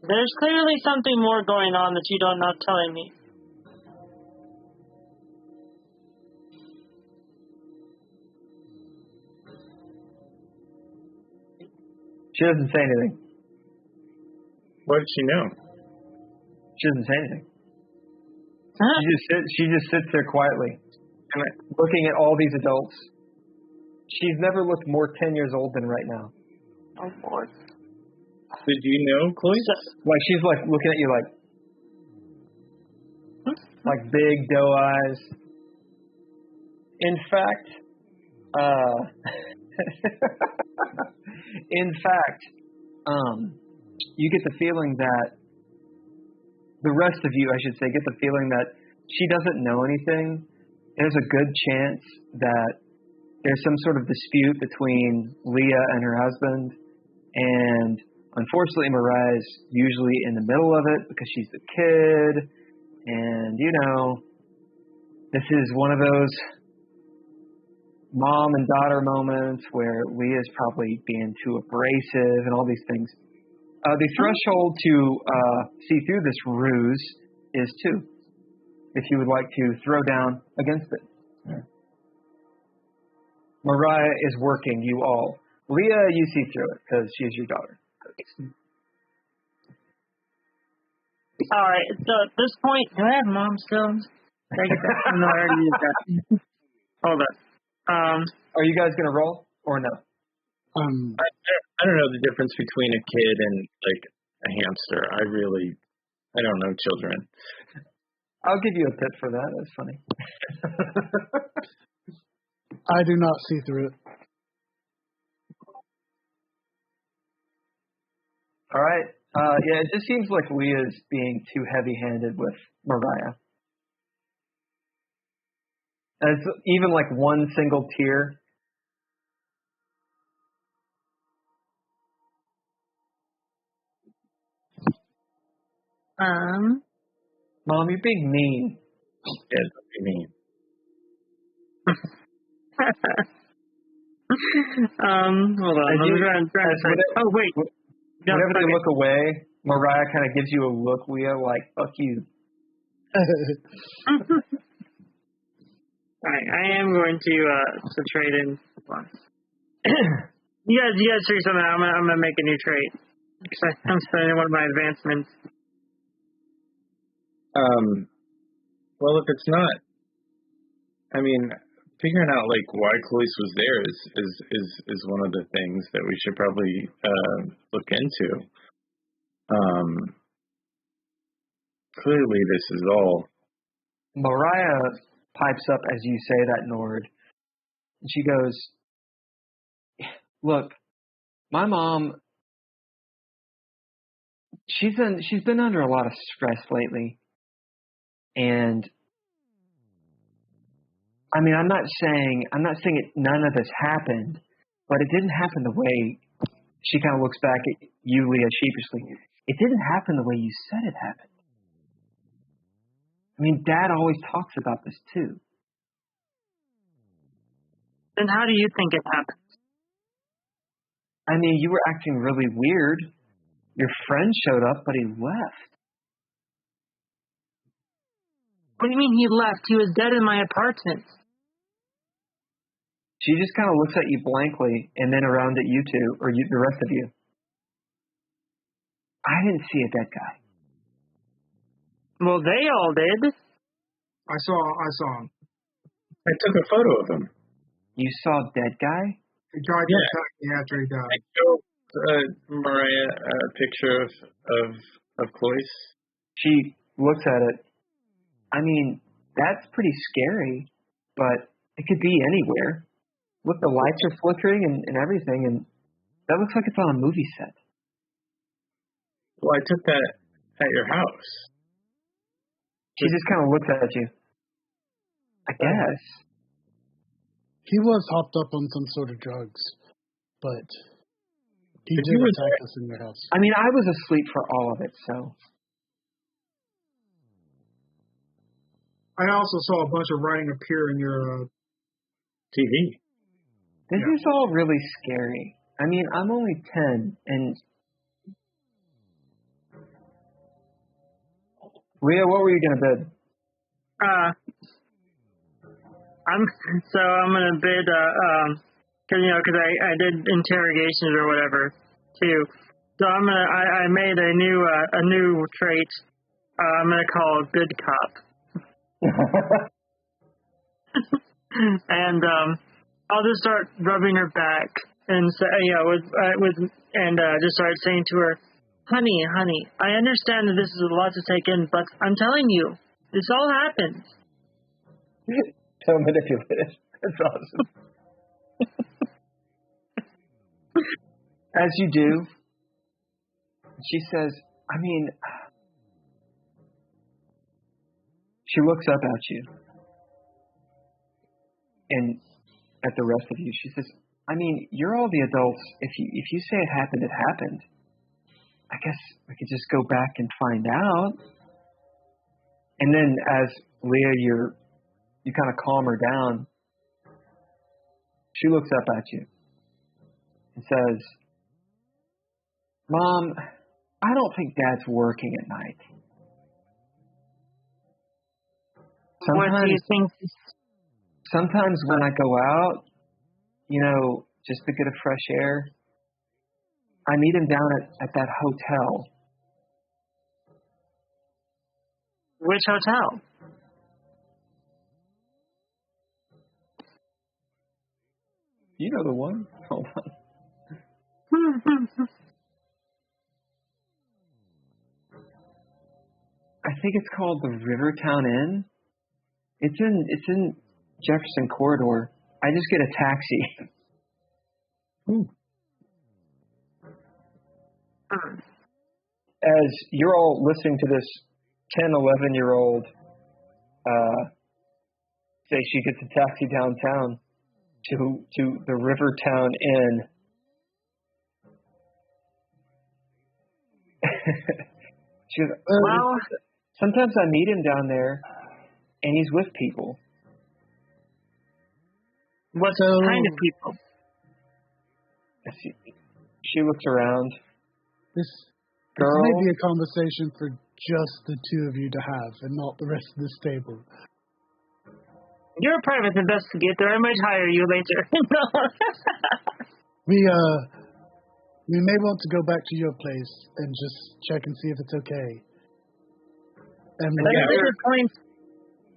Speaker 3: There's clearly something more going on that you're not telling me.
Speaker 1: She doesn't say anything.
Speaker 6: What did she know?
Speaker 1: She doesn't say anything.
Speaker 3: Huh?
Speaker 1: She just sits there quietly. looking at all these adults. She's never looked more 10 years old than right now.
Speaker 3: Oh, boy.
Speaker 6: Did you know, Chloe?
Speaker 1: Like, she's like looking at you like big doe eyes. In fact, you get the feeling that the rest of you, I should say, get the feeling that she doesn't know anything. There's a good chance that there's some sort of dispute between Leah and her husband, and unfortunately Mariah's usually in the middle of it because she's the kid, and, you know, this is one of those mom and daughter moments where Leah's probably being too abrasive and all these things. The threshold to see through this ruse is 2, if you would like to throw down against it. Yeah. Mariah is working you all. Leah, you see through it because she's your daughter.
Speaker 3: All right, so at this point, do I have mom still? Did I get that? No, I already used that. Hold on.
Speaker 1: Are you guys going to roll or no?
Speaker 6: I don't know the difference between a kid and, like, a hamster. I don't know children.
Speaker 1: I'll give you a tip for that. That's funny.
Speaker 4: I do not see through it.
Speaker 1: All right. Yeah, it just seems like Leah's being too heavy-handed with Mariah. As even like one single tear. Mom, you're being mean.
Speaker 6: Yeah, don't be mean.
Speaker 3: Hold on. Oh, wait.
Speaker 1: Whenever they look away, Mariah kind of gives you a look, Leah, like, fuck you.
Speaker 3: Alright, I am going to trade in. You guys figure something out. I'm gonna make a new trait. I'm spending one of my advancements.
Speaker 6: Well, if it's not, I mean, figuring out like why Cloyce was there is one of the things that we should probably look into. Clearly, this is all.
Speaker 1: Mariah pipes up as you say that, Nord, and she goes, "Look, my mom. She's been under a lot of stress lately, and I mean, I'm not saying none of this happened, but it didn't happen the way." She kind of looks back at you, Leah, sheepishly. It didn't happen the way you said it happened. I mean, Dad always talks about this too.
Speaker 3: Then how do you think it happened?
Speaker 1: I mean, you were acting really weird. Your friend showed up, but he left.
Speaker 3: What do you mean he left? He was dead in my apartment.
Speaker 1: She just kind of looks at you blankly and then around at you two, or the rest of you. I didn't see a dead guy.
Speaker 3: Well, they all did.
Speaker 2: I saw him.
Speaker 6: I took a photo of him.
Speaker 1: You saw a dead guy?
Speaker 2: He tried to attack me after he died.
Speaker 6: I showed Mariah a picture of Cloyce.
Speaker 1: She looks at it. I mean, that's pretty scary, but it could be anywhere. Look, the lights are flickering and everything, and that looks like it's on a movie set.
Speaker 6: Well, I took that at your house.
Speaker 1: She just kind of looks at you. I guess.
Speaker 4: He was hopped up on some sort of drugs, but he did attack us in your house.
Speaker 1: I mean, I was asleep for all of it, so.
Speaker 2: I also saw a bunch of writing appear in your
Speaker 6: TV.
Speaker 1: This is all really scary. I mean, I'm only 10, and Leah, what were you gonna bid?
Speaker 3: I'm gonna bid because I did interrogations or whatever too. So I made a new trait. I'm gonna call it good cop. And I'll just start rubbing her back and say, just start saying to her, honey, I understand that this is a lot to take in, but I'm telling you, this all happened.
Speaker 1: So manipulative. That's awesome. As you do, she says, she looks up at you and at the rest of you. She says, you're all the adults. If you say it happened, it happened. I guess we could just go back and find out. And then as Leah, you kind of calm her down, she looks up at you and says, Mom, I don't think Dad's working at night.
Speaker 3: What do you think?
Speaker 1: Sometimes when I go out, just to get a fresh air, I meet him down at that hotel.
Speaker 3: Which hotel?
Speaker 1: You know the one. Hold on. I think it's called the Rivertown Inn. It's in Jefferson Corridor. I just get a taxi. Ooh. As you're all listening to this 10, 11-year-old say she gets a taxi downtown to the Rivertown Inn. She goes, well, sometimes I meet him down there, and he's with people.
Speaker 3: What kind of people?
Speaker 1: She looks around.
Speaker 4: This
Speaker 1: Girl,
Speaker 4: may be a conversation for just the two of you to have, and not the rest of this table.
Speaker 3: You're a private investigator. I might hire you later.
Speaker 4: We may want to go back to your place and just check and see if it's okay. And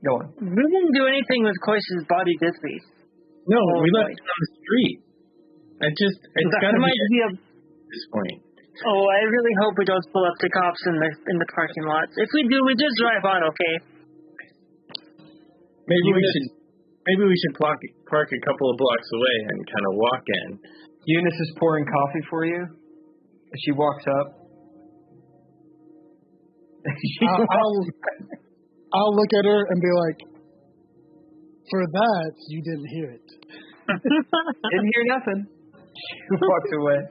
Speaker 1: go on.
Speaker 3: We didn't do anything with Koish's body, did we?
Speaker 6: No, we left it on the street. It's got to be at this point.
Speaker 3: Oh, I really hope we don't pull up the cops in the parking lot. If we do, we just drive on, okay?
Speaker 6: Maybe we should park a couple of blocks away and kind of walk in.
Speaker 1: Eunice is pouring coffee for you. She walks up.
Speaker 4: I'll look at her and be like, for that, you didn't hear it.
Speaker 1: Didn't hear nothing. She walks away.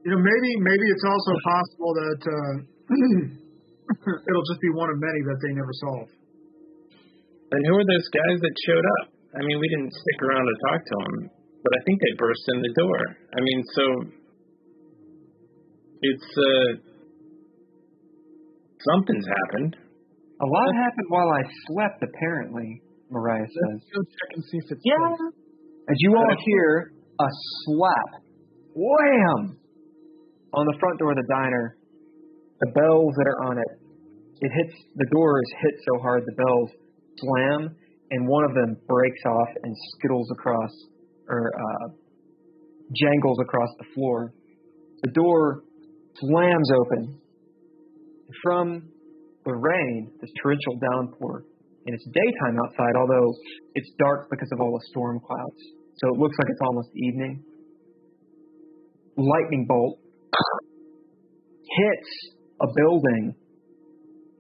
Speaker 2: Maybe it's also possible that it'll just be one of many that they never solve.
Speaker 6: And who are those guys that showed up? We didn't stick around to talk to them, but I think they burst in the door. So it's something's happened.
Speaker 1: A lot happened while I slept, apparently, Mariah says.
Speaker 4: Let's go check and see if it's
Speaker 3: safe.
Speaker 1: As you all hear a slap, wham, on the front door of the diner, the bells that are on it, the door is hit so hard the bells slam, and one of them breaks off and skittles across, or jangles across the floor. The door slams open. From the rain, this torrential downpour, and it's daytime outside, although it's dark because of all the storm clouds. So it looks like it's almost evening. Lightning bolt hits a building,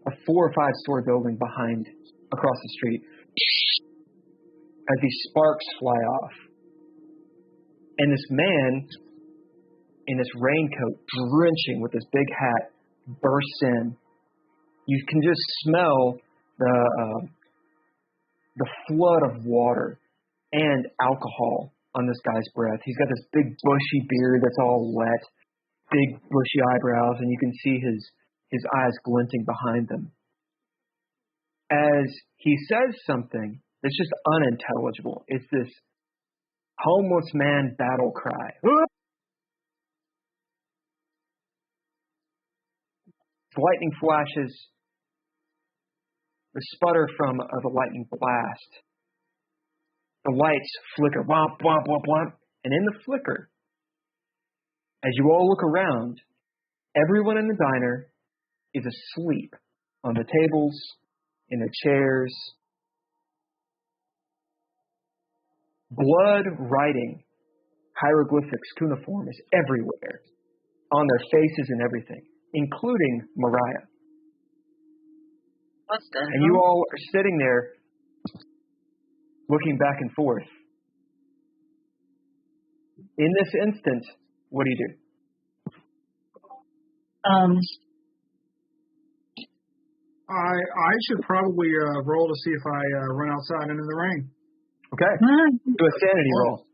Speaker 1: a 4 or 5 story building across the street, as these sparks fly off. And this man in this raincoat, drenching with this big hat, bursts in. You can just smell the flood of water and alcohol on this guy's breath. He's got this big bushy beard that's all wet, big bushy eyebrows, and you can see his eyes glinting behind them. As he says something that's just unintelligible, it's this homeless man battle cry. Lightning flashes, the sputter from the lightning blast, The lights flicker, womp, womp, womp, womp. And in the flicker, as you all look around, everyone in the diner is asleep on the tables, in their chairs. Blood writing, hieroglyphics, cuneiform is everywhere, on their faces and everything, including Mariah.
Speaker 3: What's that?
Speaker 1: And you all are sitting there looking back and forth. In this instant, what do you do?
Speaker 2: I should probably roll to see if I run outside and in the rain.
Speaker 1: Okay. Do a sanity roll.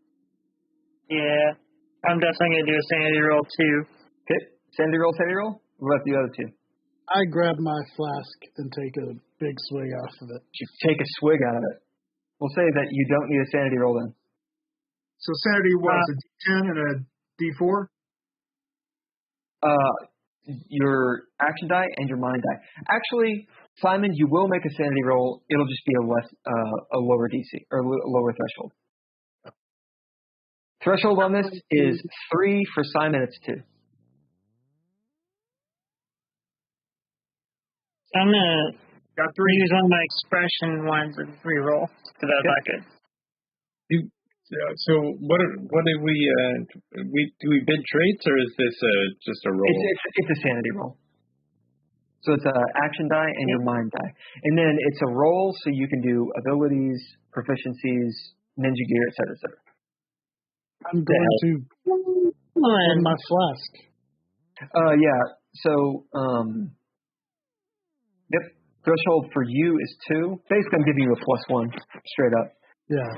Speaker 3: Yeah. I'm definitely going to do a sanity roll, too.
Speaker 1: Okay. Sanity roll, sanity roll? What about the other two?
Speaker 4: I grab my flask and take a big swig off of it.
Speaker 1: You take a swig out of it. We'll say that you don't need a sanity roll then.
Speaker 2: So sanity was a D10 and a D4?
Speaker 1: Your action die and your mind die. Actually, Simon, you will make a sanity roll. It'll just be a lower DC or lower threshold. Threshold on this is 3 for Simon. It's 2.
Speaker 3: I'm going
Speaker 2: Got
Speaker 3: to use one of my expression ones and reroll, because that's not good.
Speaker 5: So what do we bid traits, or is this just a roll?
Speaker 1: It's a sanity roll. So it's an action die and your mind die. And then it's a roll so you can do abilities, proficiencies, ninja gear, etc., etc.
Speaker 4: I'm going to in my flask.
Speaker 1: Yeah. So, yep. Threshold for you is 2. Basically, I'm giving you a +1 straight up.
Speaker 4: Yeah.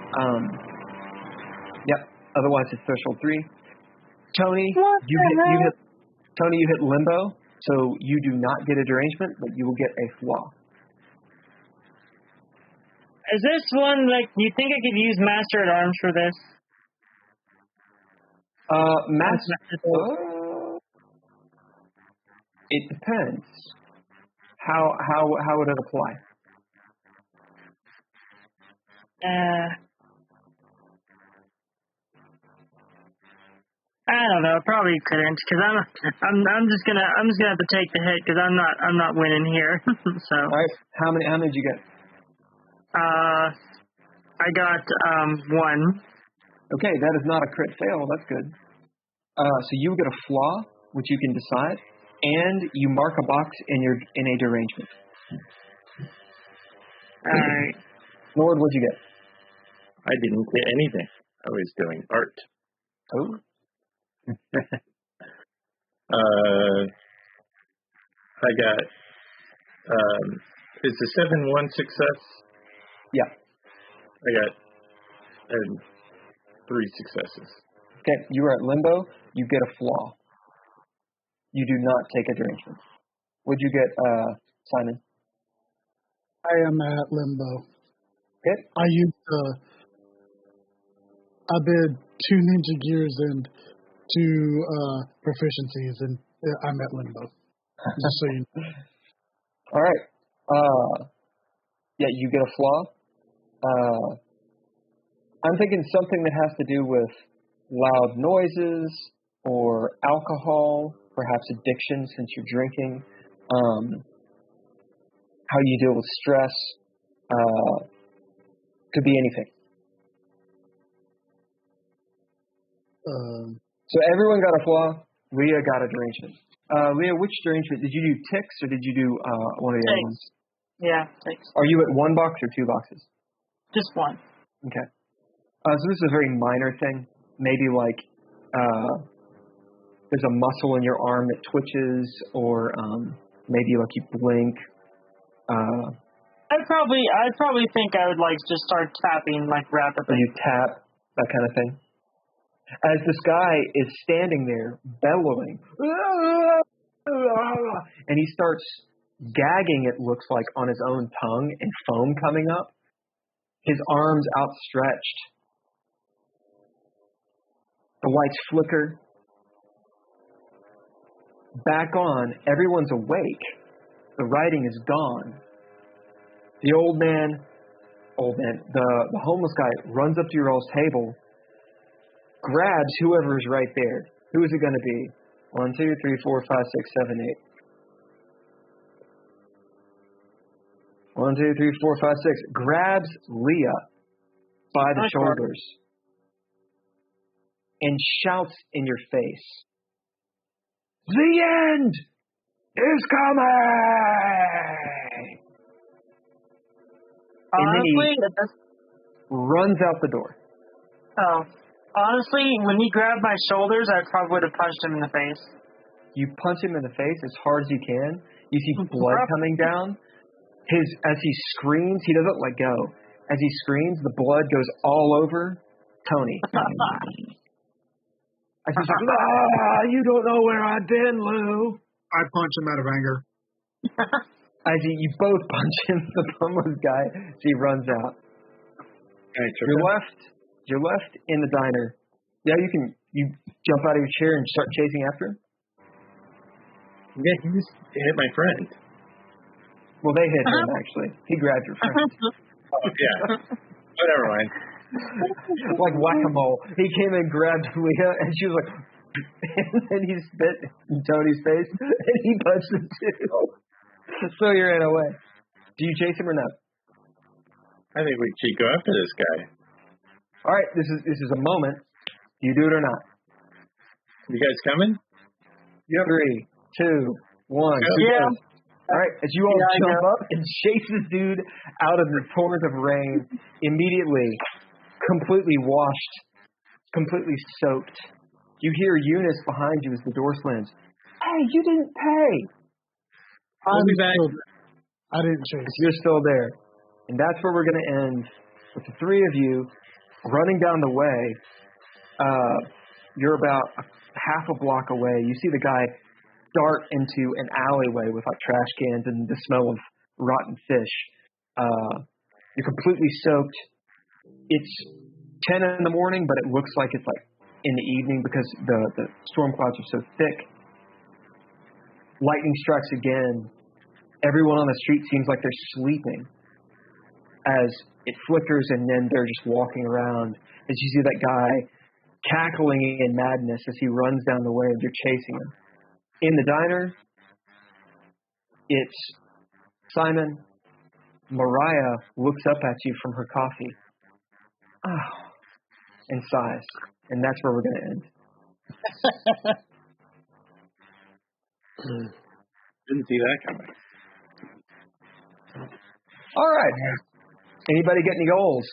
Speaker 1: Yep. Otherwise, it's threshold 3. Tony, you hit limbo, so you do not get a derangement, but you will get a flaw.
Speaker 3: Is this one, like, do you think I could use Master at Arms for this?
Speaker 1: It depends. How would it apply?
Speaker 3: I don't know. Probably couldn't, because I'm just gonna have to take the hit, because I'm not winning here. So.
Speaker 1: All right. How many did you get?
Speaker 3: I got 1.
Speaker 1: Okay, that is not a crit fail. That's good. So you get a flaw, which you can decide, and you mark a box in a derangement.
Speaker 3: All right.
Speaker 1: Lord, what'd you get?
Speaker 6: I didn't get anything. I was doing art.
Speaker 1: Oh.
Speaker 6: I got. Is the 7-1 success?
Speaker 1: Yeah.
Speaker 6: I got 3 successes.
Speaker 1: Okay, you are at limbo. You get a flaw. You do not take a derangement. What'd you get, Simon?
Speaker 4: I am at limbo.
Speaker 1: Okay.
Speaker 4: I used I bid 2 ninja gears and 2 proficiencies, and I'm at limbo. Just so you know.
Speaker 1: All right. Yeah, you get a flaw. I'm thinking something that has to do with loud noises or alcohol, perhaps addiction since you're drinking, how you deal with stress, could be anything. So everyone got a flaw. Leah got a derangement. Leah, which derangement? Did you do ticks or did you do one of the other ones?
Speaker 3: Yeah, thanks.
Speaker 1: Are you at 1 box or 2 boxes?
Speaker 3: Just 1.
Speaker 1: Okay. So this is a very minor thing. Maybe like there's a muscle in your arm that twitches, or maybe like you blink.
Speaker 3: I'd probably think I would like just start tapping like rapidly.
Speaker 1: Or you tap, that kind of thing. As this guy is standing there bellowing, and he starts gagging, it looks like, on his own tongue and foam coming up, his arms outstretched. The lights flicker. Back on, everyone's awake. The writing is gone. The old man old man. The homeless guy runs up to your all's table, grabs whoever is right there. Who is it going to be? 1, 2, 3, 4, 5, 6, 7, 8. 1, 2, 3, 4, 5, 6. Grabs Leah by the shoulders and shouts in your face, "The end is coming!"
Speaker 3: Honestly,
Speaker 1: and then he runs out the door.
Speaker 3: Honestly, when he grabbed my shoulders, I probably would have punched him in the face.
Speaker 1: You punch him in the face as hard as you can. You see blood coming down. As he screams, he doesn't let go. As he screams, the blood goes all over Tony. As he's like, "You don't know where I've been, Lou."
Speaker 2: I punch him out of anger.
Speaker 1: As you both punch him, the homeless guy, as he runs out. You're left in the diner. Yeah, you jump out of your chair and start chasing after him?
Speaker 6: Yeah, he just hit my friend.
Speaker 1: Well, they hit him, actually. He grabbed your friend.
Speaker 6: Oh, yeah. Whatever, mind.
Speaker 1: Like whack-a-mole. He came and grabbed Leah, and she was like, and then he spit in Tony's face, and he punched him too. So he ran away. Do you chase him or not?
Speaker 6: I think we should go after this guy.
Speaker 1: All right, this is a moment. Do you do it or not?
Speaker 6: You guys coming?
Speaker 1: Yep. 3, 2, 1.
Speaker 3: Yeah.
Speaker 1: All right, as you all jump up and chase this dude out of the torrent of rain, immediately, completely washed, completely soaked. You hear Eunice behind you as the door slams. "Hey, you didn't pay."
Speaker 4: I'll be back. I didn't chase.
Speaker 1: You're still there. And that's where we're going to end with the three of you running down the way. You're about half a block away. You see the guy dart into an alleyway with like trash cans and the smell of rotten fish. You're completely soaked. It's 10 in the morning, but it looks like it's like in the evening because the storm clouds are so thick. Lightning strikes again. Everyone on the street seems like they're sleeping as it flickers, and then they're just walking around. As you see that guy cackling in madness as he runs down the way and you're chasing him. In the diner, it's Simon. Mariah looks up at you from her coffee. And sighs. And that's where we're going to end.
Speaker 6: Didn't see that coming.
Speaker 1: All right. Anybody get any goals?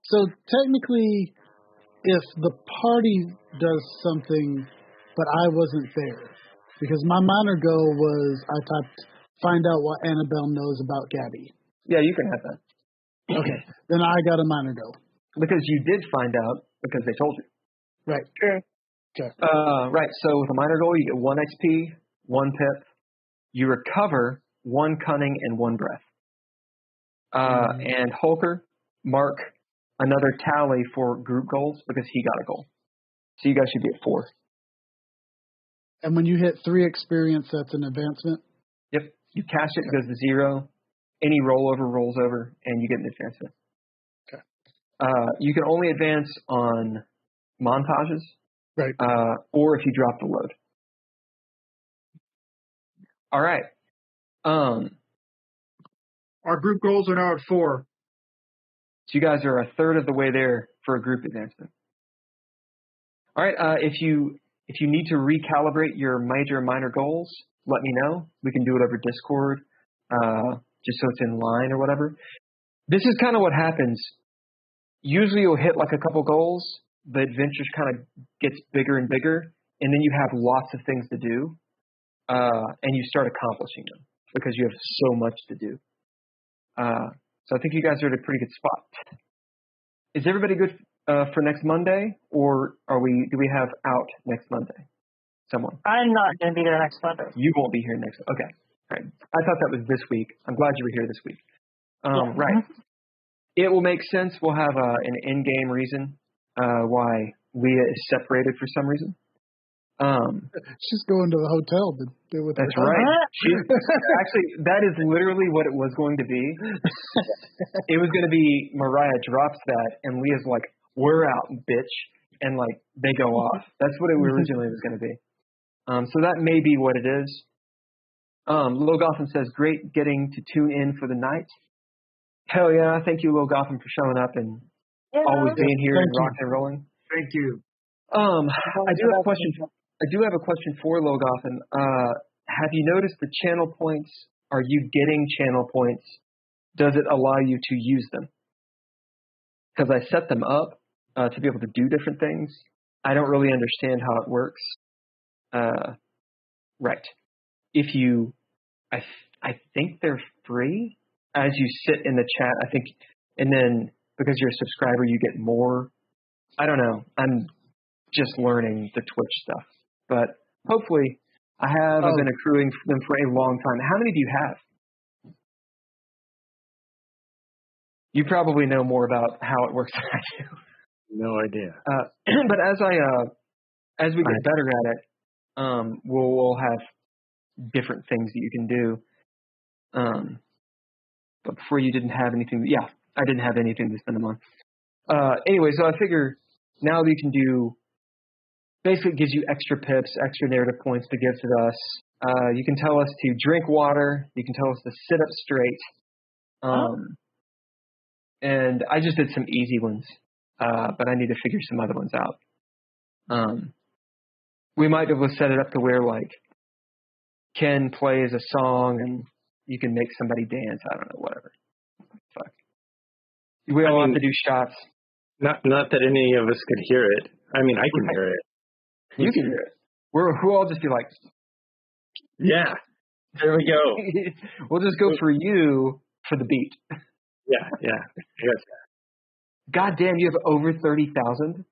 Speaker 4: So technically, if the party does something, but I wasn't there, because my minor goal was I typed find out what Annabelle knows about Gabby.
Speaker 1: Yeah, you can have that.
Speaker 4: Okay, then I got a minor goal.
Speaker 1: Because you did find out because they told you.
Speaker 4: Right.
Speaker 3: True.
Speaker 4: Okay.
Speaker 1: Right. So with a minor goal, you get 1 XP, 1 pip. You recover 1 cunning and 1 breath. And Holker, mark another tally for group goals because he got a goal. So you guys should be at 4.
Speaker 4: And when you hit 3 experience, that's an advancement?
Speaker 1: Yep. You cash it, it goes to 0. Any rollover rolls over, and you get an advancement.
Speaker 4: Okay.
Speaker 1: You can only advance on montages.
Speaker 4: Right.
Speaker 1: Or if you drop the load. All right.
Speaker 2: Our group goals are now at 4.
Speaker 1: So you guys are a third of the way there for a group advancement. All right. If you need to recalibrate your major and minor goals, let me know. We can do it over Discord, just so it's in line or whatever. This is kind of what happens. Usually you'll hit like a couple goals. The adventure kind of gets bigger and bigger, and then you have lots of things to do, and you start accomplishing them because you have so much to do. So I think you guys are at a pretty good spot. Is everybody good for next Monday, or do we have out next Monday? Someone?
Speaker 3: I'm not going to be there next Monday.
Speaker 1: You won't be here next. Okay. All right. I thought that was this week. I'm glad you were here this week.
Speaker 3: Yeah.
Speaker 1: Right. It will make sense. We'll have an in-game reason why Leah is separated for some reason.
Speaker 4: She's going to the hotel to do what.
Speaker 1: That's right. Actually, that is literally what it was going to be. It was going to be Mariah drops that, and Leah's like, "We're out, bitch," and like they go off. That's what it originally was going to be. So that may be what it is. Lil Gotham says, "Great getting to tune in for the night." Hell yeah! Thank you, Lil Gotham, for showing up and always being here and rocking and rolling.
Speaker 2: Thank you.
Speaker 1: I do have a question. I do have a question for Lil Gotham. Have you noticed the channel points? Are you getting channel points? Does it allow you to use them? Because I set them up to be able to do different things. I don't really understand how it works. Right. If you, I think they're free as you sit in the chat. I think, and then because you're a subscriber, you get more. I don't know. I'm just learning the Twitch stuff. But hopefully, I've been accruing them for a long time. How many do you have? You probably know more about how it works than I do.
Speaker 6: No idea.
Speaker 1: But as we get better at it, we'll have different things that you can do. But before you didn't have anything. Yeah, I didn't have anything to spend them on. Anyway, so I figure now that you can do. Basically, it gives you extra pips, extra narrative points to give to us. You can tell us to drink water. You can tell us to sit up straight. And I just did some easy ones, but I need to figure some other ones out. We might be able to set it up to where, like, Ken plays a song and you can make somebody dance. I don't know, whatever. Fuck. We all have to do shots.
Speaker 6: Not that any of us could hear it. I mean, I can hear it.
Speaker 1: You can hear it. We'll all just be like,
Speaker 6: yeah, there we go.
Speaker 1: We'll just go for you for the beat.
Speaker 6: Yeah. Yes.
Speaker 1: God damn, you have over 30,000?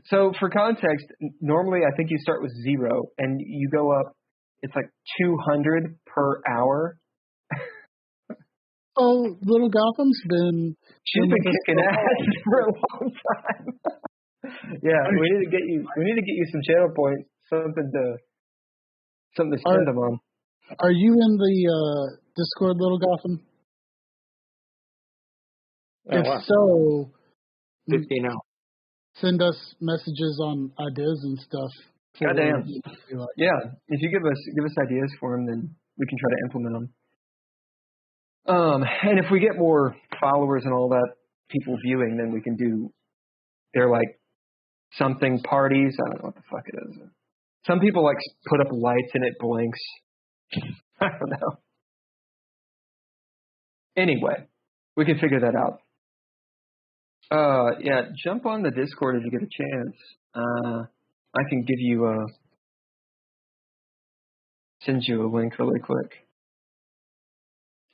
Speaker 1: So for context, normally I think you start with 0 and you go up, it's like 200 per hour.
Speaker 4: Oh, Little Gotham's been...
Speaker 1: She's been kicking ass for a long time. Yeah, we need to get you some channel points, something to spend them on.
Speaker 4: Are you in the Discord, Little Gotham? If so,
Speaker 6: 50 now.
Speaker 4: Send us messages on ideas and stuff.
Speaker 1: Goddamn. Yeah, if you give us ideas for them, then we can try to implement them. And if we get more followers and all that, people viewing, then we can do. They're like something parties. I don't know what the fuck it is. Some people like put up lights and it blinks. I don't know. Anyway, we can figure that out. Yeah, jump on the Discord if you get a chance. I can give you send you a link really quick.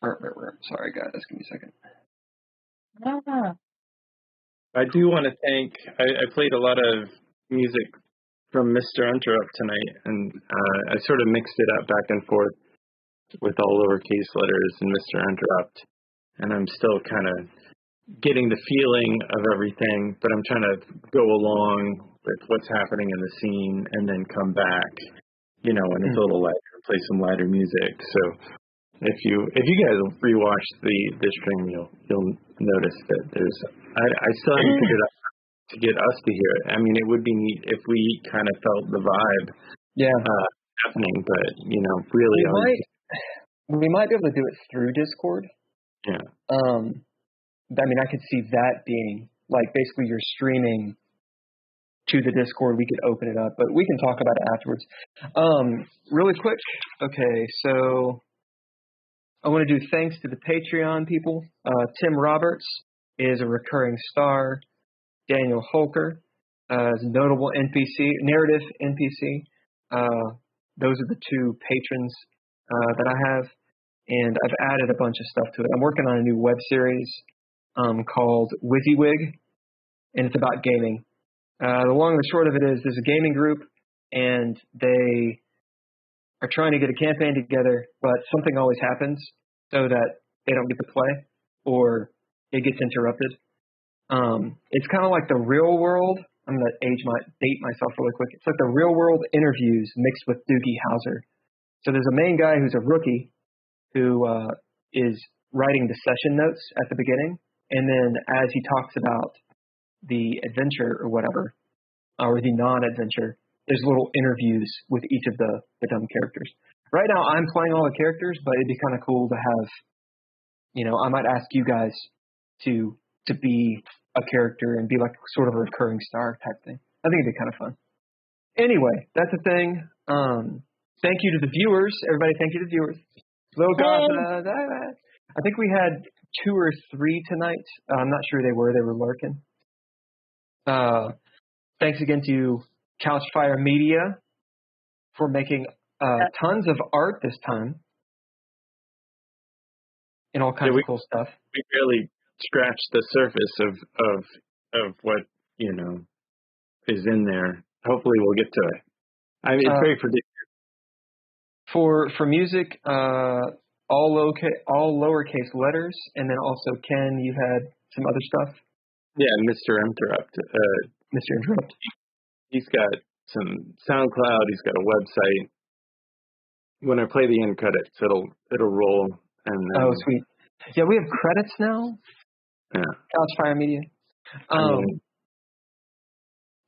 Speaker 1: Sorry, guys. Give me a second.
Speaker 6: I do want to thank. I played a lot of music from Mr. Interrupt tonight, and I sort of mixed it up back and forth with all lowercase letters and Mr. Interrupt, and I'm still kind of getting the feeling of everything, but I'm trying to go along with what's happening in the scene and then come back, when it's a little lighter, play some lighter music. So if you guys rewatch the stream, you'll notice that there's I still haven't figured out to get us to hear it. I mean, it would be neat if we kind of felt the vibe happening, but really
Speaker 1: we might be able to do it through Discord.
Speaker 6: Yeah.
Speaker 1: I mean, I could see that being like basically you're streaming to the Discord. We could open it up, but we can talk about it afterwards. Really quick. Okay, so I want to do thanks to the Patreon people. Tim Roberts is a recurring star. Daniel Holker is a notable narrative NPC. Those are the two patrons that I have, and I've added a bunch of stuff to it. I'm working on a new web series called WYSIWYG, and it's about gaming. The long and the short of it is there's a gaming group, and they are trying to get a campaign together, but something always happens so that they don't get to play, or it gets interrupted. It's kind of like the real world, I'm going to date myself really quick. It's like the real world interviews mixed with Doogie Howser. So there's a main guy who's a rookie who is writing the session notes at the beginning. And then as he talks about the adventure or whatever, or the non-adventure, there's little interviews with each of the dumb characters. Right now I'm playing all the characters, but it'd be kind of cool to have, I might ask you guys to be a character and be like sort of a recurring star type thing. I think it'd be kind of fun. Anyway, that's a thing. Thank you to the viewers. Everybody, thank you to the viewers. Little guys, I think we had 2 or 3 tonight. I'm not sure they were lurking. Thanks again to Couchfire Media for making tons of art this time and all kinds of cool stuff.
Speaker 6: We barely scratched the surface of what is in there. Hopefully, we'll get to it. I mean, it's very predictive.
Speaker 1: For music, all lowercase letters, and then also Ken, you had some other stuff.
Speaker 6: Yeah, Mr. Interrupt.
Speaker 1: Mr. Interrupt.
Speaker 6: He's got some SoundCloud. He's got a website. When I play the end credits, it'll roll. And
Speaker 1: sweet. Yeah, we have credits now.
Speaker 6: Yeah.
Speaker 1: Couchfire Media.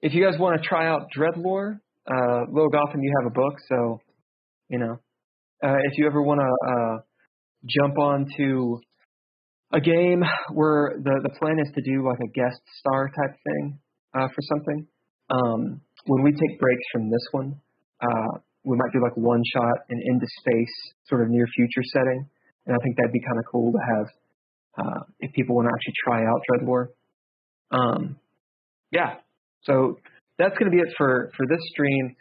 Speaker 1: If you guys want to try out DreadLore, Lil Gotham, you have a book, so if you ever want to jump onto a game where the plan is to do like a guest star type thing for something. When we take breaks from this one, we might do like one shot and into space sort of near future setting. And I think that'd be kind of cool to have if people want to actually try out DreadLore. Yeah. So that's going to be it for this stream.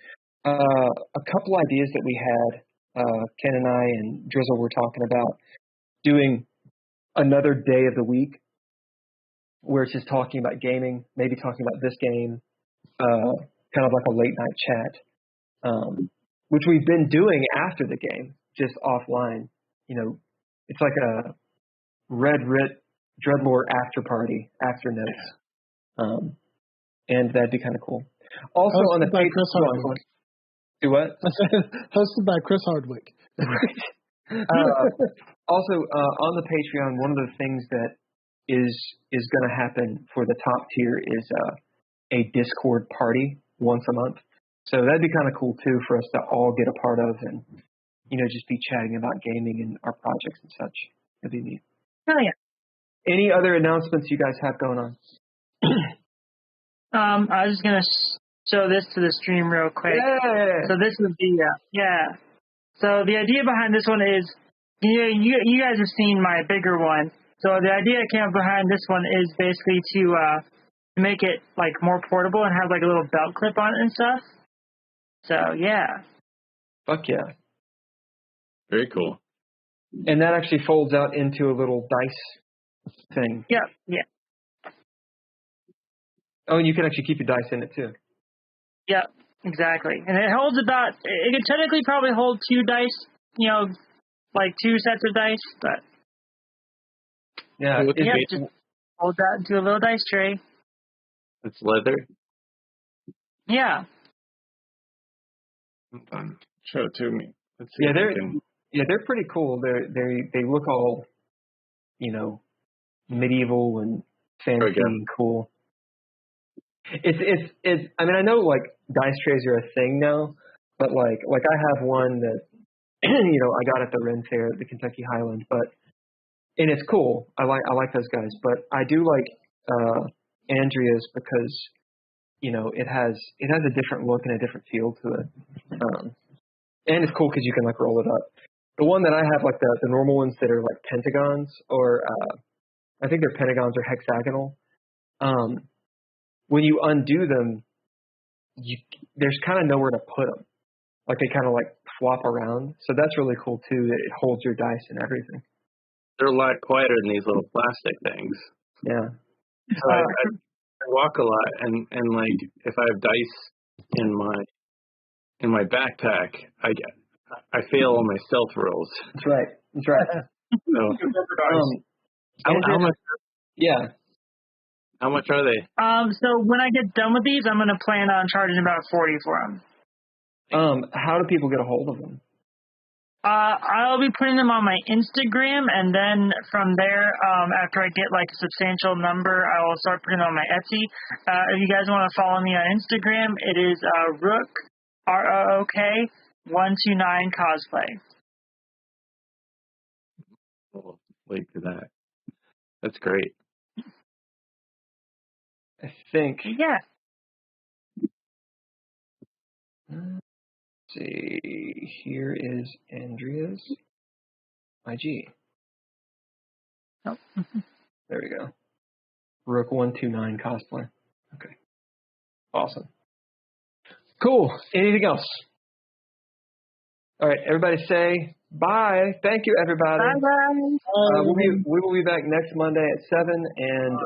Speaker 1: A couple ideas that we had, Ken and I and Drizzle were talking about doing another day of the week where it's just talking about gaming, maybe talking about this game, kind of like a late night chat, which we've been doing after the game, just offline. It's like a Red Writ DreadLore after party, after notes. And that'd be kind of cool. Also
Speaker 4: hosted
Speaker 1: on the
Speaker 4: by Chris Hardwick.
Speaker 1: Do what?
Speaker 4: Hosted by Chris Hardwick.
Speaker 1: Also, on the Patreon, one of the things that is going to happen for the top tier is a Discord party once a month. So that'd be kind of cool too for us to all get a part of and just be chatting about gaming and our projects and such. That'd be neat.
Speaker 3: Oh yeah.
Speaker 1: Any other announcements you guys have going on?
Speaker 3: I was just gonna show this to the stream real quick.
Speaker 1: Yeah.
Speaker 3: So this would be So the idea behind this one is, you guys have seen my bigger one. So the idea that came up behind this one is basically to make it like more portable and have like a little belt clip on it and stuff. So yeah.
Speaker 1: Fuck yeah.
Speaker 6: Very cool.
Speaker 1: And that actually folds out into a little dice thing.
Speaker 3: Yep. Yeah.
Speaker 1: Oh, and you can actually keep your dice in it too.
Speaker 3: Yep, exactly. And it holds it could technically probably hold 2 dice, like 2 sets of dice, but
Speaker 1: yeah,
Speaker 3: just hold that into a little dice tray.
Speaker 6: It's leather?
Speaker 3: Yeah.
Speaker 6: Show it to me. Let's see
Speaker 1: they're pretty cool. They look all, medieval and fancy and cool. It's I mean, I know like dice trays are a thing now, but like I have one that I got at the Ren Fair at the Kentucky Highland, and it's cool. I like those guys, but I do like Andrea's because it has a different look and a different feel to it, and it's cool because you can like roll it up. The one that I have, like the normal ones that are like pentagons, or I think they're pentagons or hexagonal. When you undo them, there's kind of nowhere to put them. Like they kind of like flop around. So that's really cool too. That it holds your dice and everything.
Speaker 6: They're a lot quieter than these little plastic things.
Speaker 1: Yeah.
Speaker 6: So I walk a lot, and like if I have dice in my backpack, I fail all my stealth rolls.
Speaker 1: That's right. That's right.
Speaker 6: So, how much?
Speaker 1: Yeah.
Speaker 6: How much are they?
Speaker 3: So when I get done with these, I'm going to plan on charging about 40 for them.
Speaker 1: How do people get a hold of them?
Speaker 3: I'll be putting them on my Instagram, and then from there, after I get like a substantial number, I will start putting them on my Etsy. If you guys want to follow me on Instagram, it is Rook, ROOK 129 cosplay.
Speaker 6: We'll wait for that. That's great.
Speaker 1: I think.
Speaker 3: Yeah.
Speaker 1: Let's see. Here is Andrea's IG.
Speaker 3: Oh.
Speaker 1: There we go. Rook 129 cosplay. Okay. Awesome. Cool. Anything else? All right. Everybody say bye. Thank you, everybody.
Speaker 3: Bye-bye.
Speaker 1: We will be back next Monday at 7 and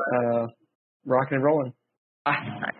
Speaker 1: rocking and rolling. Bye.